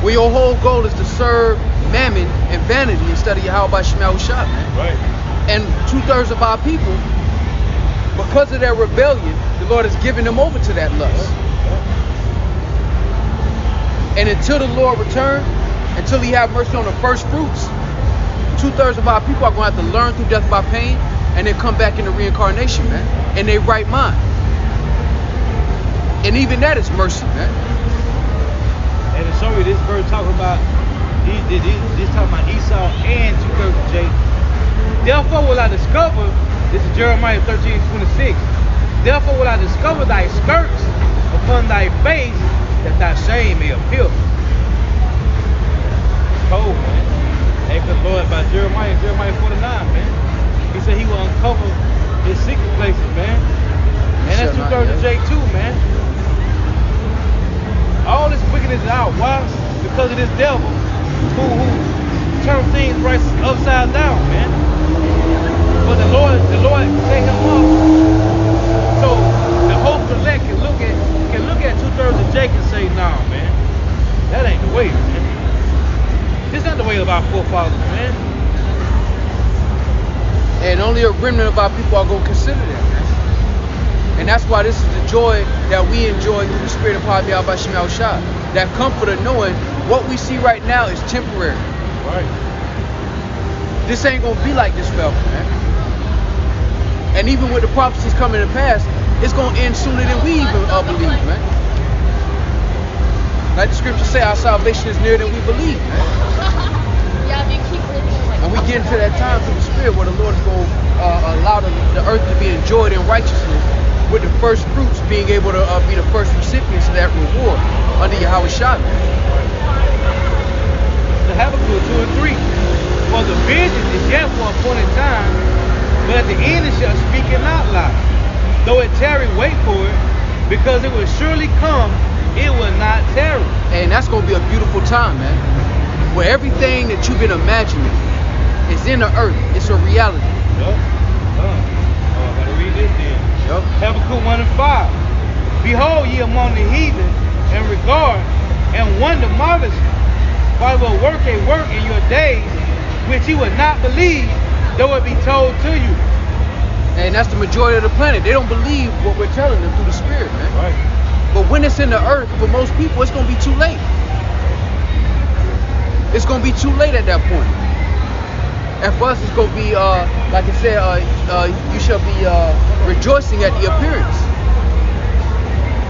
Where your whole goal is to serve mammon and vanity instead of Yahweh Shemel Shah, man. Right. And 2/3 of our people, because of their rebellion, the Lord has given them over to that lust. And until the Lord return, until he have mercy on the first fruits, 2/3 of our people are going to have to learn through death by pain and then come back into reincarnation, man, in their right mind. And even that is mercy, man. And to show you this verse talking about, this talking about Esau and 2/3 of Jacob. Therefore will I discover, this is Jeremiah 13:26. Therefore will I discover thy skirts upon thy face, that thy shame may appear. Cold, man. Hey, good Lord, by Jeremiah 49, man. He said he will uncover his secret places, man. And that's 2/3 of Jake too, man. All this wickedness is out. Why? Because of this devil who turned things right upside down, man. But the Lord set him up so the whole collect can look at 2/3 of Jake and say, nah, man, that ain't the way, man. This ain't the way of our forefathers, man. And only a remnant of our people are going to consider that, man. And that's why this is the joy that we enjoy through the spirit of Yahweh Shemel Shah. That comfort of knowing what we see right now is temporary. Right. This ain't going to be like this forever, man. And even with the prophecies coming to pass, it's going to end sooner than we even believe, man. Like the scriptures say, our salvation is nearer than we believe, man. And we get into that time through the spirit where the Lord is going to allow the earth to be enjoyed in righteousness, with the first fruits being able to be the first recipients of that reward under Yahweh Shah. The Habakkuk 2:3. For the vision is yet for a appointed time, but at the end it shall speak and not lie. Though it tarry, wait for it, because it will surely come, it will not tarry. And that's going to be a beautiful time, man. Where everything that you've been imagining is in the earth. It's a reality. Yup. I gotta read this then. Yup. Habakkuk 1:5. Behold ye among the heathen, and regard and wonder marvelously. For I will work a work in your days, which you would not believe, though it be told to you. And that's the majority of the planet. They don't believe what we're telling them through the spirit, man. Right. But when it's in the earth, for most people, it's going to be too late. It's going to be too late at that point. And for us, it's going to be, like it said, you shall be rejoicing at the appearance.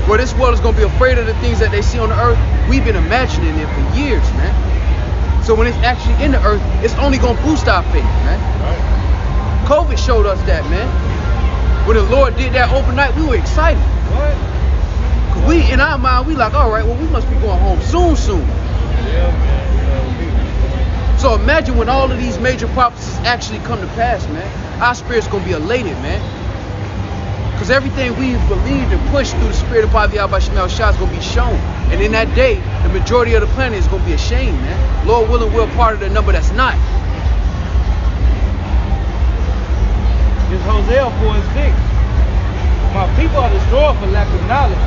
Where this world is going to be afraid of the things that they see on the earth. We've been imagining it for years, man. So when it's actually in the earth, it's only gonna boost our faith, man. Right. COVID showed us that, man. When the Lord did that overnight, we were excited. What? Cause we, in our mind, we like, all right, well, we must be going home soon. Yeah, man. So imagine when all of these major prophecies actually come to pass, man. Our spirit's gonna be elated, man. Because everything we've believed and pushed through the spirit of Pavi Abashimel Shah is gonna be shown. And in that day, the majority of the planet is gonna be ashamed, man. Lord willing, we're part of the number that's not. It's Hosea 4:6. My people are destroyed for lack of knowledge,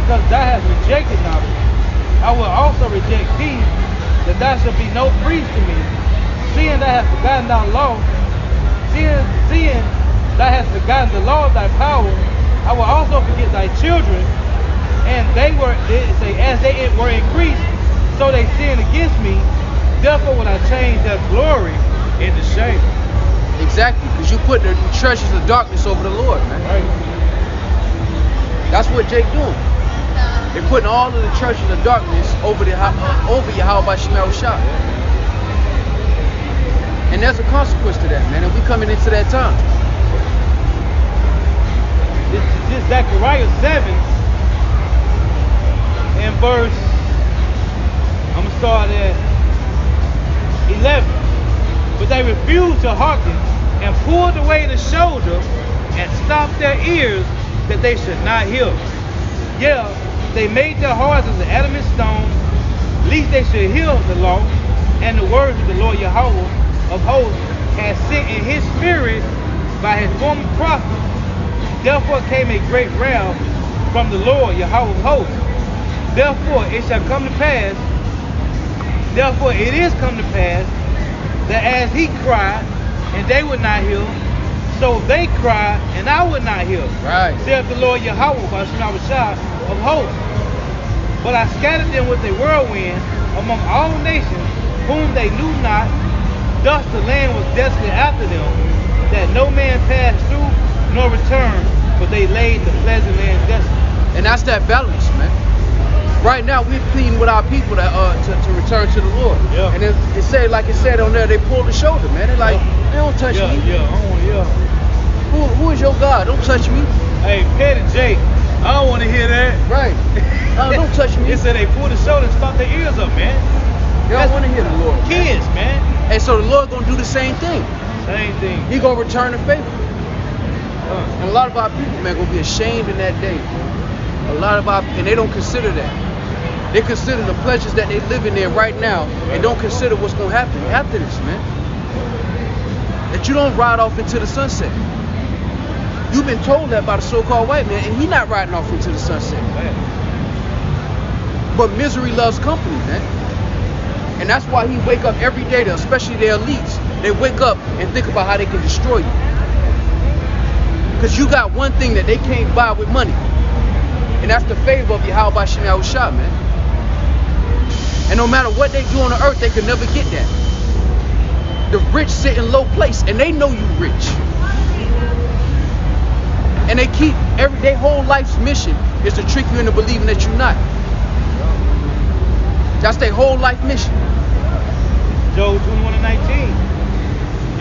because thou hast rejected knowledge. I will also reject thee, that thou shalt be no priest to me. Seeing thou hast forgotten thy law, seeing thou hast forgotten the law of thy power, I will also forget thy children. And they say, as they were increased, so they sinned against me. Therefore will I change their glory into shame. Exactly, because you put the treasures of darkness over the Lord, man. Right. That's what Jake doing. They're putting all of the treasures of darkness over Yahweh Shemel Shah. And there's a consequence to that, man. And we coming into that time. This Zechariah 7 and verse, I'm going to start at 11. But they refused to hearken and pulled away the shoulder and stopped their ears that they should not hear. Yeah, they made their hearts as an adamant stone, lest they should hear the law and the words of the Lord Yahweh of hosts has sent in his spirit by his former prophets. Therefore came a great wrath from the Lord Yahweh of hosts. Therefore it shall come to pass, therefore it is come to pass, that as he cried, and they would not hear, so they cried, and I would not hear. Right. Saith the Lord Yahweh of hosts. But I scattered them with a whirlwind among all nations, whom they knew not. Thus the land was desolate after them, that no man passed through, nor returned, but they laid the pleasant land desolate. And that's that balance, man. Right now, we're pleading with our people to return to the Lord. Yeah. And it said, like it said on there, they pulled the shoulder, man. They're like, they don't touch me. Who is your God? Don't touch me. Hey, Petty Jake, I don't want to hear that. Right. Don't touch me. It said they pulled the shoulder and stopped their ears up, man. They don't want to hear the Lord. Kids, man. And so the Lord gonna do the same thing. Same thing. He gonna return the favor. And a lot of our people, man, gonna be ashamed in that day. And they don't consider that. They consider the pleasures that they living in right now, and don't consider what's gonna happen after this, man. That you don't ride off into the sunset. You've been told that by the so-called white man, and he not riding off into the sunset. But misery loves company, man. And that's why he wake up every day, especially the elites. They wake up and think about how they can destroy you. Because you got one thing that they can't buy with money. And that's the favor of Yahweh Shemel Shah, man. And no matter what they do on the earth, they can never get that. The rich sit in low place, and they know you rich. And they keep their whole life's mission is to trick you into believing that you're not. That's their whole life mission. Job 21:19.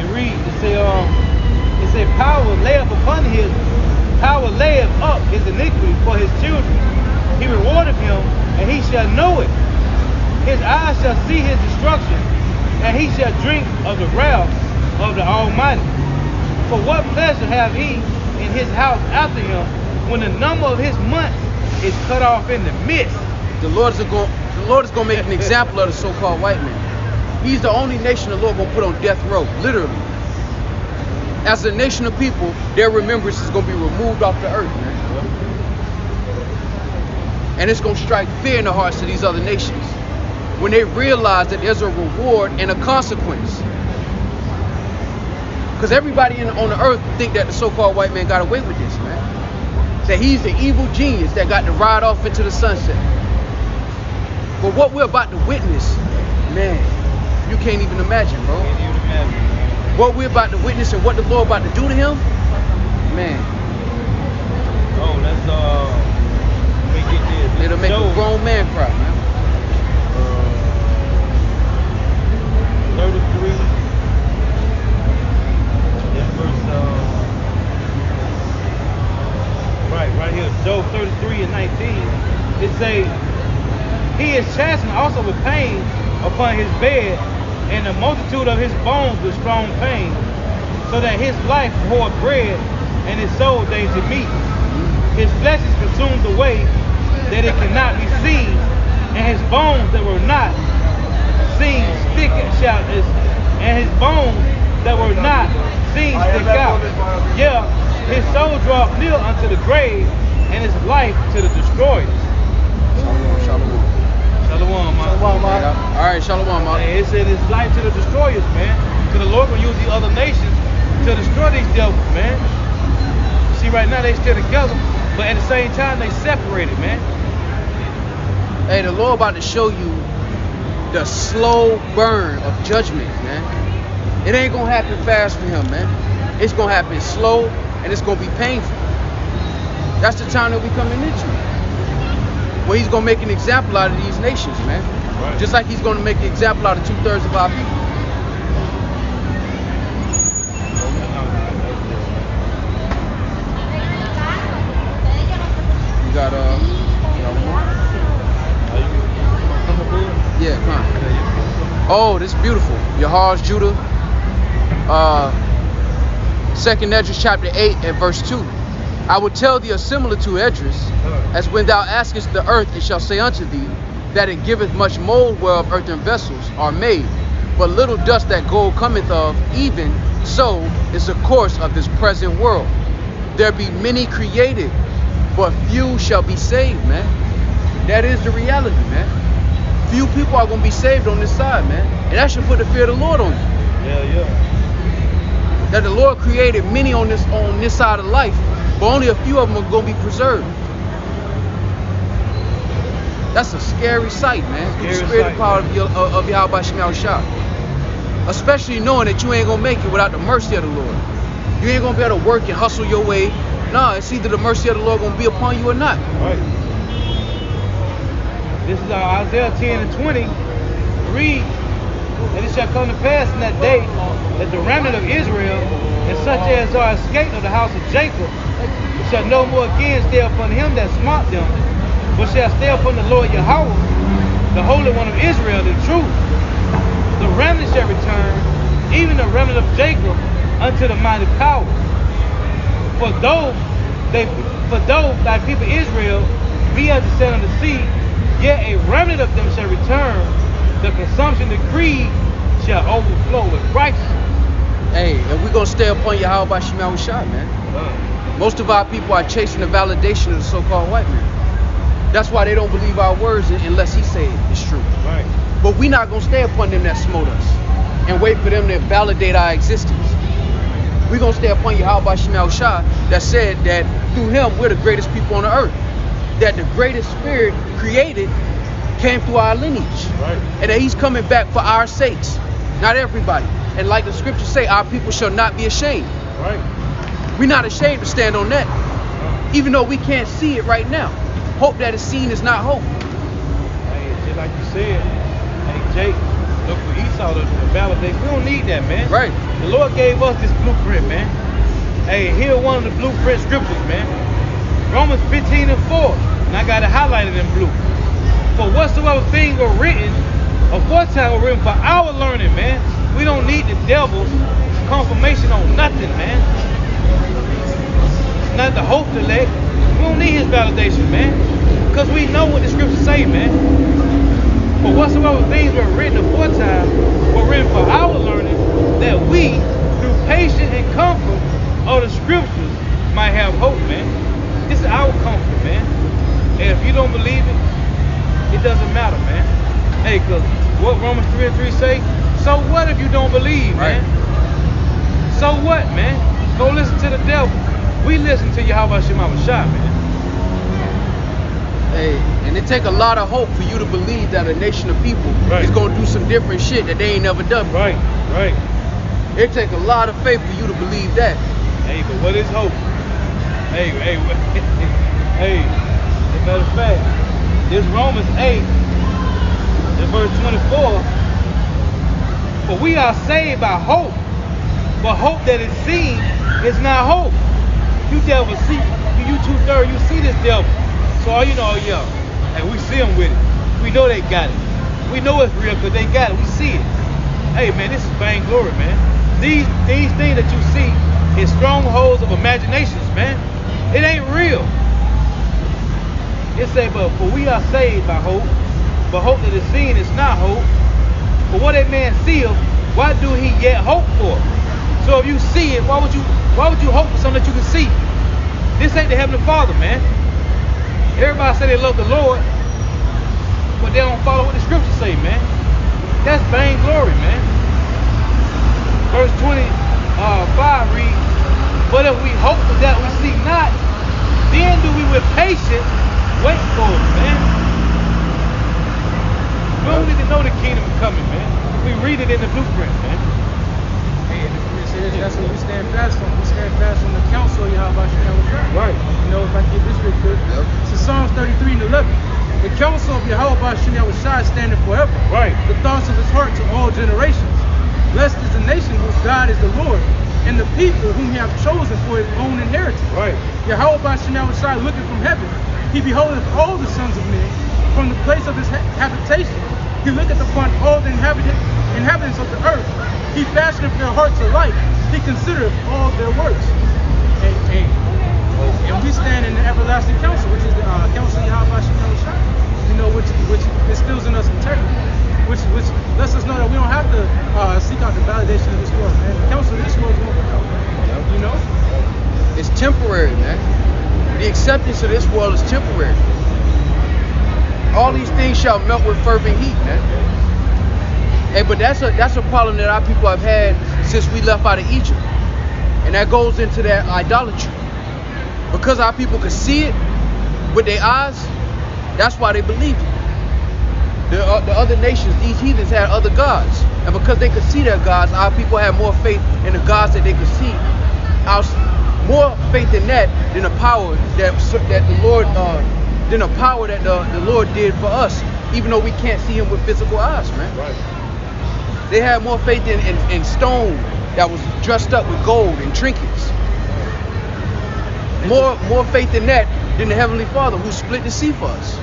You read, it say power layeth upon his power layeth up his iniquity for his children. He rewardeth him, and he shall know it. His eyes shall see his destruction, and he shall drink of the wrath of the Almighty. For what pleasure have he in his house after him, when the number of his months is cut off in the midst? The Lord is going to make an example of the so-called white man. He's the only nation the Lord going to put on death row, literally. As a nation of people, their remembrance is going to be removed off the earth, man. And it's going to strike fear in the hearts of these other nations when they realize that there's a reward and a consequence. Because everybody on the earth think that the so-called white man got away with this, man. That he's the evil genius that got to ride off into the sunset. But what we're about to witness, man, you can't even imagine, bro. What we're about to witness and what the Lord about to do to him, man. Oh, let me get this. It'll make a grown man cry, man. 33. That verse, right here, Job 33 and 19. It say, he is chastened also with pain upon his bed, and the multitude of his bones with strong pain, so that his life poured bread, and his soul dainty meat. His flesh is consumed away, that it cannot be seen, and his bones that were not seen stick out, and his bones that were not seen stick out. Yeah, his soul draweth near unto the grave, and his life to the destroyers. Shalom. Shalom, man. All right, shalom, man. It said his life to the destroyers, man. So the Lord will use the other nations to destroy these devils, man. See, right now they still together, but at the same time they separated, man. Hey, the Lord about to show you the slow burn of judgment, man. It ain't gonna happen fast for him, man. It's gonna happen slow, and it's gonna be painful. That's the time that we coming into. Where he's gonna make an example out of these nations, man. Right. Just like he's gonna make an example out of 2/3 of our people. You got yeah, come on. Oh, this is beautiful. Yahar's Judah. 2nd Esdras chapter 8 and verse 2. I will tell thee a similitude, Esdras, as when thou askest the earth, it shall say unto thee, that it giveth much mold whereof earthen vessels are made, but little dust that gold cometh of, even so is the course of this present world. There be many created, but few shall be saved, man. That is the reality, man. Few people are going to be saved on this side, man. And that should put the fear of the Lord on you. Yeah. That the Lord created many on this side of life, but only a few of them are going to be preserved. That's a scary sight, man. Through the spirit and power of Yahweh Shemel Shah. Especially knowing that you ain't going to make it without the mercy of the Lord. You ain't going to be able to work and hustle your way. Nah, it's either the mercy of the Lord going to be upon you or not. Right. This is Isaiah 10 and 20. Read, and it shall come to pass in that day that the remnant of Israel, and such as are escaped of the house of Jacob, shall no more again stay upon him that smote them, but shall stay upon the Lord Yahweh, the Holy One of Israel, the truth. The remnant shall return, even the remnant of Jacob, unto the mighty power. For though thy people Israel be as the sand of the sea, yet a remnant of them shall return. The consumption decree shall overflow with righteousness. Hey, and we're going to stay upon Yahweh Shemel Shah, man. Most of our people are chasing the validation of the so-called white man. That's why they don't believe our words unless he say it's true. Right. But we're not going to stay upon them that smote us and wait for them to validate our existence. We're going to stay upon Yahweh Shemel Shah that said that through him we're the greatest people on the earth. That the greatest spirit created came through our lineage. Right. And that he's coming back for our sakes. Not everybody. And like the scriptures say, our people shall not be ashamed. Right. We're not ashamed to stand on that. Even though we can't see it right now. Hope that is seen is not hope. Hey, just like you said, hey Jake, look for Esau to validate. We don't need that, man. Right. The Lord gave us this blueprint, man. Hey, here's one of the blueprint scriptures, man. Romans 15 and 4. And I got it highlighted in blue. For whatsoever things were written, aforetime were written for our learning, man. We don't need the devil's confirmation on nothing, man. Not the hope to let. We don't need his validation, man. Because we know what the scriptures say, man. For whatsoever things were written aforetime were written for our learning, that we, through patience and comfort of the scriptures, might have hope, man. This is our comfort, man. And if you don't believe it, it doesn't matter, man. Hey, because what Romans 3 and 3 say, so what if you don't believe, man? Right. So what, man? Go listen to the devil. We listen to Yahweh Shema Shah, man. Hey, and it take a lot of hope for you to believe that a nation of people is going to do some different shit that they ain't never done before. Right. It take a lot of faith for you to believe that. Hey, but what is hope? Hey, as a matter of fact, this Romans 8, in verse 24, For we are saved by hope. But hope that is seen is not hope. You devil see, you 2/3, you see this devil. So all you know, yeah, and we see them with it. We know they got it. We know it's real because they got it. We see it. Hey man, this is vainglory, man. These things that you see is strongholds of imaginations, man. It ain't real. It say, but for we are saved by hope, but hope that is seen is not hope. But what a man seeth, why do he yet hope for? So if you see it, why would you hope for something that you can see? This ain't the Heavenly Father, man. Everybody say they love the Lord, but they don't follow what the scriptures say, man. That's vainglory, man. Verse 25 reads, but if we hope for that we see not, then do we with patience wait for it, man. We don't need to know the kingdom is coming, man. We read it in the blueprint, man. That's what we stand fast on. We stand fast on the counsel of Yahweh Shem. Right. You know, if I get this real quick. Yep. So Psalms 33:11. The counsel of Yahweh Shem standeth forever. Right. The thoughts of his heart to all generations. Blessed is the nation whose God is the Lord, and the people whom he hath chosen for his own inheritance. Right. Yahweh Shem looking from heaven. He beholdeth all the sons of men from the place of his habitation. He looketh upon all the inhabitants of the earth. He fashioneth their hearts alike. He considereth all their works. And we stand in the everlasting counsel, which is the counsel of Yahweh Shem, you know, which instills in us integrity, which lets us know that we don't have to seek out the validation of this world, man. The counsel of this world is going to come, you know? It's temporary, man. The acceptance of this world is temporary. All these things shall melt with fervent heat, man. Hey, but that's a problem that our people have had since we left out of Egypt. And that goes into that idolatry. Because our people could see it with their eyes, that's why they believed it. The other nations, these heathens had other gods. And because they could see their gods, our people had more faith in the gods that they could see. More faith in that than the power that the Lord than the power that the Lord did for us, even though we can't see him with physical eyes, man. Right. They had more faith in stone that was dressed up with gold and trinkets. More faith in that than the Heavenly Father who split the sea for us.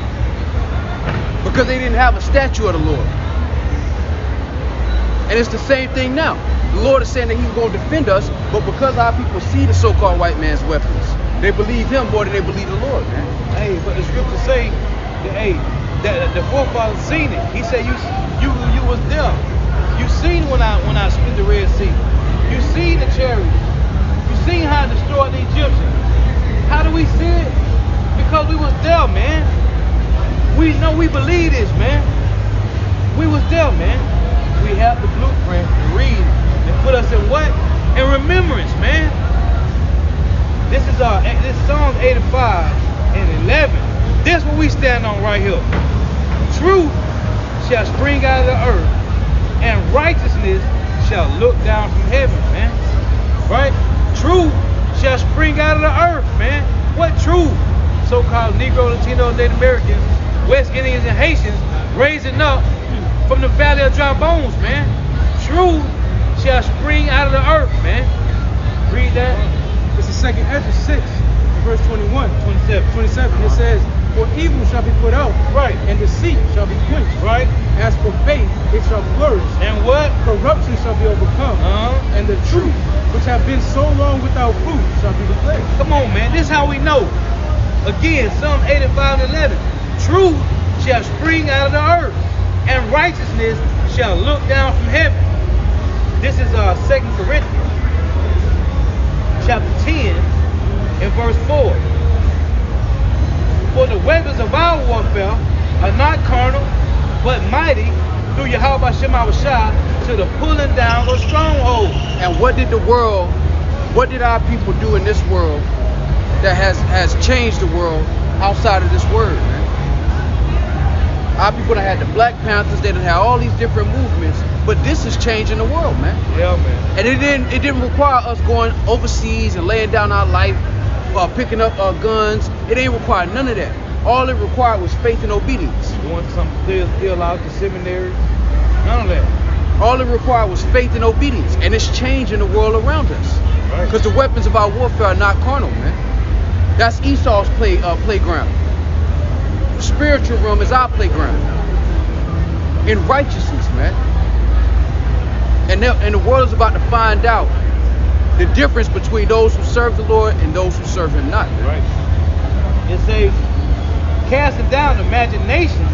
Because they didn't have a statue of the Lord. And it's the same thing now. The Lord is saying that he's going to defend us, but because our people see the so-called white man's weapons, they believe him more than they believe the Lord, man. Hey, but the scriptures say that the forefathers seen it. He said you was there. You seen when I split the Red Sea. You seen the chariots. You seen how I destroyed the Egyptians. How do we see it? Because we was there, man. We know we believe this, man. We was there, man. We have the blueprint to read and put us in what? In remembrance, man. This is Psalms 85 and 11. This is what we stand on right here. Truth shall spring out of the earth, and righteousness shall look down from heaven, man. Right? Truth shall spring out of the earth, man. What truth? So-called Negro, Latino, Native Americans, West Indians, and Haitians raising up from the valley of dry bones, man. Truth shall spring out of the earth, man. Read that. It's the second Ezra 6, verse 21, 27. It says, for evil shall be put out, right, and deceit shall be quenched, right. As for faith, it shall flourish, and what? Corruption shall be overcome, and the truth, which have been so long without fruit, shall be declared. Come on, man. This is how we know. Again, Psalm 85 and 11. Truth shall spring out of the earth, and righteousness shall look down from heaven. This is 2 Corinthians, chapter 10, and verse 4. For the weapons of our warfare are not carnal, but mighty through Yahweh Shem to the pulling down of strongholds. And what did our people do in this world that has changed the world outside of this word, man? Our people that had the Black Panthers, they done had all these different movements, but this is changing the world, man. Yeah, man. And it didn't require us going overseas and laying down our life, picking up guns. It ain't required none of that. All it required was faith and obedience. You want some theological seminary? None of that. All it required was faith and obedience, and it's changing the world around us. Because the weapons of our warfare are not carnal, man. That's Esau's playground. The spiritual realm is our playground. In righteousness, man. And the world is about to find out the difference between those who serve the Lord and those who serve Him not. Man. Right. It says, casting down imagination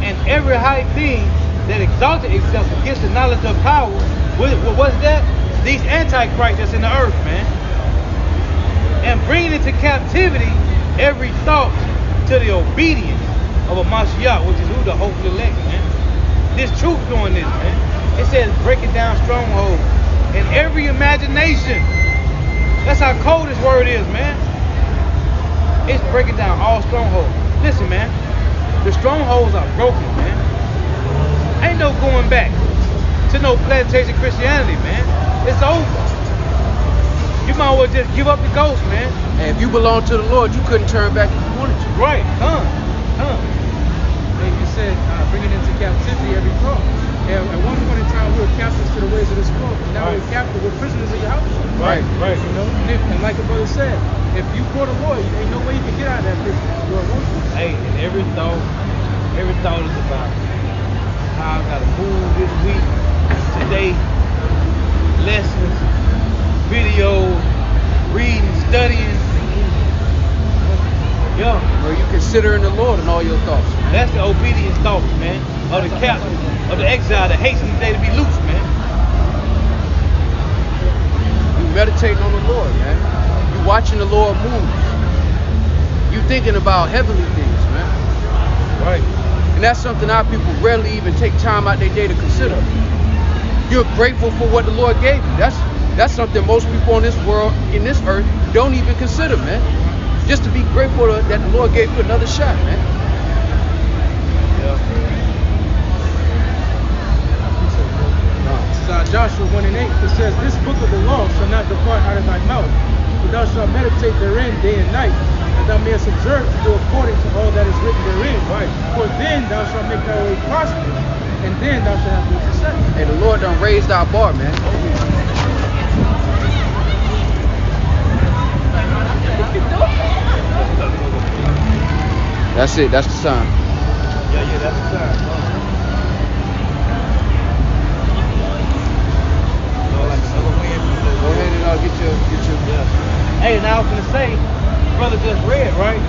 and every high thing that exalted itself against the knowledge of power. What's that? These antichrists that's in the earth, man. And bringing into captivity every thought to the obedience of a Mashiach, which is who the hopeful elect, man. This truth doing this, man. It says breaking down strongholds and every imagination. That's how cold this word is, man. It's breaking down all strongholds. Listen, man. The strongholds are broken, man. Ain't no going back to no plantation Christianity, man. It's over. You might as well just give up the ghost, man. And if you belong to the Lord, you couldn't turn back if you wanted to. Right, come. Hey, you said bringing into captivity every thought. And at one point in time, we were captives to the ways of this world. Now we're captive. We're prisoners of your house. Right. You know, and like the brother said, if you for the Lord, ain't no way you can get out of that prison. Hey, and every thought is about how I gotta move this week, today, lessons, videos, reading, studying. Yeah. Or you considering the Lord in all your thoughts. Man. That's the obedience thoughts, man. Of the captive, of the exile, the Haitians today to be loose, man. You meditating on the Lord, man. You watching the Lord move. You thinking about heavenly things, man. Right. And that's something our people rarely even take time out their day to consider. You're grateful for what the Lord gave you. That's something most people on this world, in this earth, don't even consider, man. Just to be grateful that the Lord gave you another shot, man. Yeah. This is Joshua 1:8. It says, "This book of the law shall not depart out of thy mouth, but thou shalt meditate therein day and night, that thou mayest observe to do according to all that is written therein. Right. For then thou shalt make thy way prosperous, and then thou shalt have good success." And the Lord done raised our bar, man. That's it. That's the sign. Yeah, that's the sign. Go ahead and get your. Yeah. Hey, now I was gonna say, brother just read, right?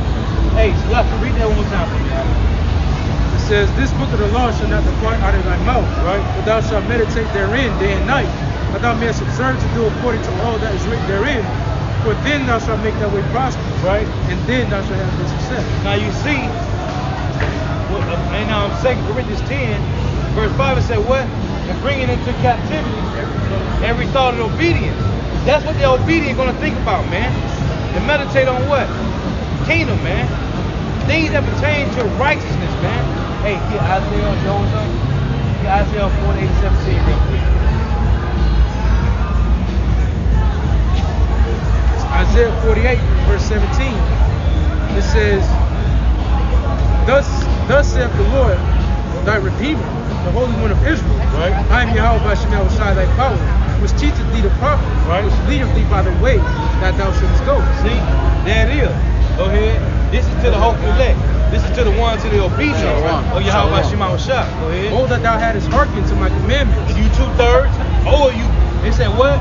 Hey, so I can read that one more time. It says, "This book of the law shall not depart out of thy mouth, Right. but thou shalt meditate therein day and night, that thou mayest observe to do according to all that is written therein. For then thou shalt make thy way prosperous, Right. and then thou shalt have good success." Now you see, in 2 Corinthians 10, verse 5, it said what? And bringing into captivity every thought of obedience. That's what the obedient gonna think about, man. And meditate on what? Kingdom, man. Things that pertain to righteousness, man. Hey, get Isaiah, show us something. Get Isaiah 48:17 real quick. Isaiah 48, verse 17, it says, Thus saith the Lord, thy Redeemer, the Holy One of Israel. Right. I am Yahweh Bashem Shai thy power, which teacheth thee to profit, Right. which leadeth thee by the way that thou shouldest go. See, there it is. Go ahead. This is to the hopeful elect. This is to the ones to the obedient. Shalom. Oh, Yahweh Shema Shah. Go ahead. Oh, that thou hadst hearkened to my commandments. You 2/3. Oh, you. They said what?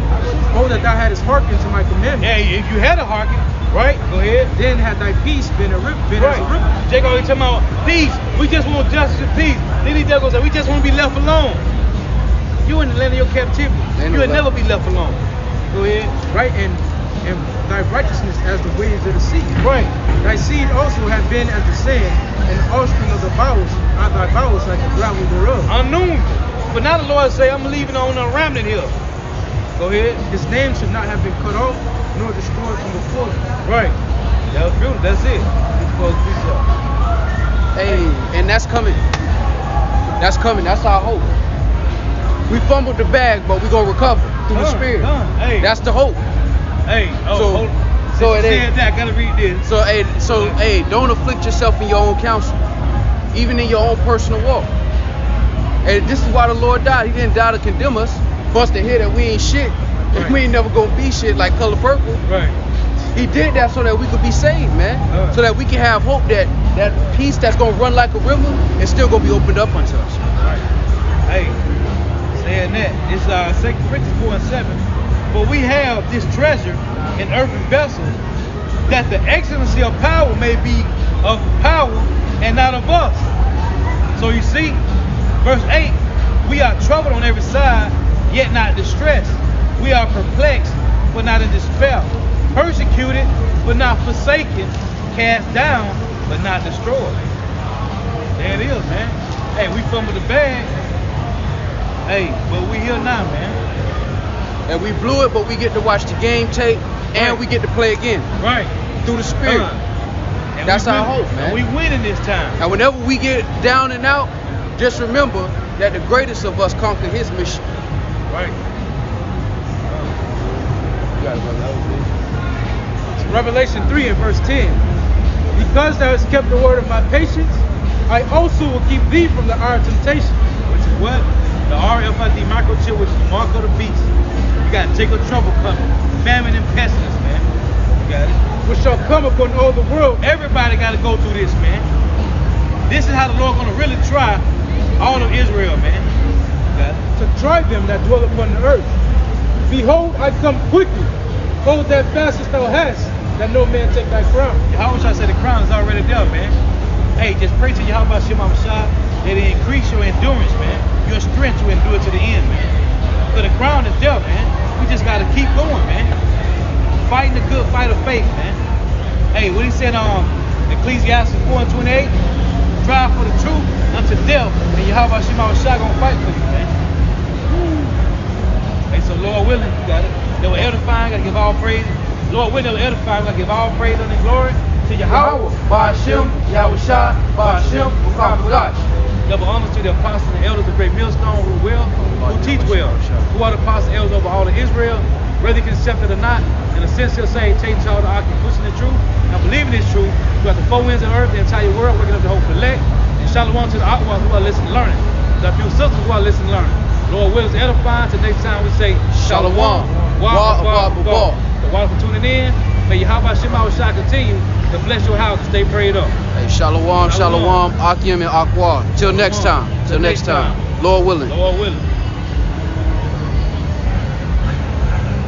Oh, that thou hadst hearkened to my commandments. Hey, if you had a hearken, right? Go ahead. Then had thy peace been as a river. Jake always talking about peace. We just want justice and peace. Then he goes, we just want to be left alone. You in the land of your captivity. You will never be left alone. Go ahead. Right, and thy righteousness as the waves of the sea. Right. Thy seed also have been as the sand, and the offspring of the bowels are thy bowels like the gravel thereof. Unknown. But now the Lord say, I'm leaving on a remnant here. Go ahead. His name should not have been cut off, nor destroyed from before him. Right. That was beautiful. That's it. Hey, and that's coming. That's coming. That's our hope. We fumbled the bag, but we're going to recover through the Spirit. Hey. That's the hope. Hey, So it ain't. I gotta read this. Hey, don't afflict yourself in your own counsel, even in your own personal walk. And this is why the Lord died. He didn't die to condemn us, for us to hear that we ain't shit, and we ain't never gonna be shit like Color Purple. Right. He did that so that we could be saved, man. So that we can have hope that that peace that's gonna run like a river is still gonna be opened up unto us. Right. Hey, saying that, it's 2 Corinthians 4:7. But we have this treasure in earthen vessels, that the excellency of power may be of power and not of us. So you see, verse 8, we are troubled on every side, yet not distressed. We are perplexed, but not in despair. Persecuted, but not forsaken. Cast down, but not destroyed. There it is, man. Hey, we fumbled the bag. Hey, but we here now, man. And we blew it, but we get to watch the game tape, and we get to play again. Right. Through the Spirit. And that's our hope, man. And we winning this time. And whenever we get down and out, just remember that the greatest of us conquer his mission. Right. You got it, brother. Revelation 3 and verse 10. Because thou hast kept the word of my patience, I also will keep thee from the hour of temptation. Which is what? The RFID microchip, which is the mark of the beast. You got Jacob trouble coming. Famine and pestilence, man. You got it. Which shall come upon all the world. Everybody got to go through this, man. This is how the Lord going to really try all of Israel, man. You got it. To try them that dwell upon the earth. Behold, I come quickly. Hold that fast as thou hast, that no man take thy crown. Yahweh Shai said the crown is already there, man. Hey, just pray to Yahweh Shema Shai that it increase your endurance, man. Your strength to endure to the end, man. But the crown is there, man. We just got to keep going, man. Fighting the good fight of faith, man. Hey, what he said on Ecclesiastes 4:28, strive for the truth unto death, and Yahweh Shema Shai gonna fight for you, man. Hey, so Lord willing, you got it. They were edifying, gotta give all praise. Lord willing, they were edifying, gotta give all praise and glory to Yahweh. Ba'ashem, Yahushua, Ba'ashem, Ukam. Double honors to the apostles and elders of Great Millstone who teach well, who are the apostles and elders over all of Israel, whether you can accept it or not. In a sense, he'll say, taking child of pushing the truth, and believing this truth, throughout the four winds of earth, the entire world, waking up the whole collect, and shalom to the Arawak who are listening and learning, to our few sisters who are listening and learning. Lord willing, edifying. Till next time we say, shalom. So while for tuning in, may Yahweh Shema Shai continue to bless your house and stay prayed up. Hey, shalom, Akim and Aqua. Till next time. Lord willing. Lord willing.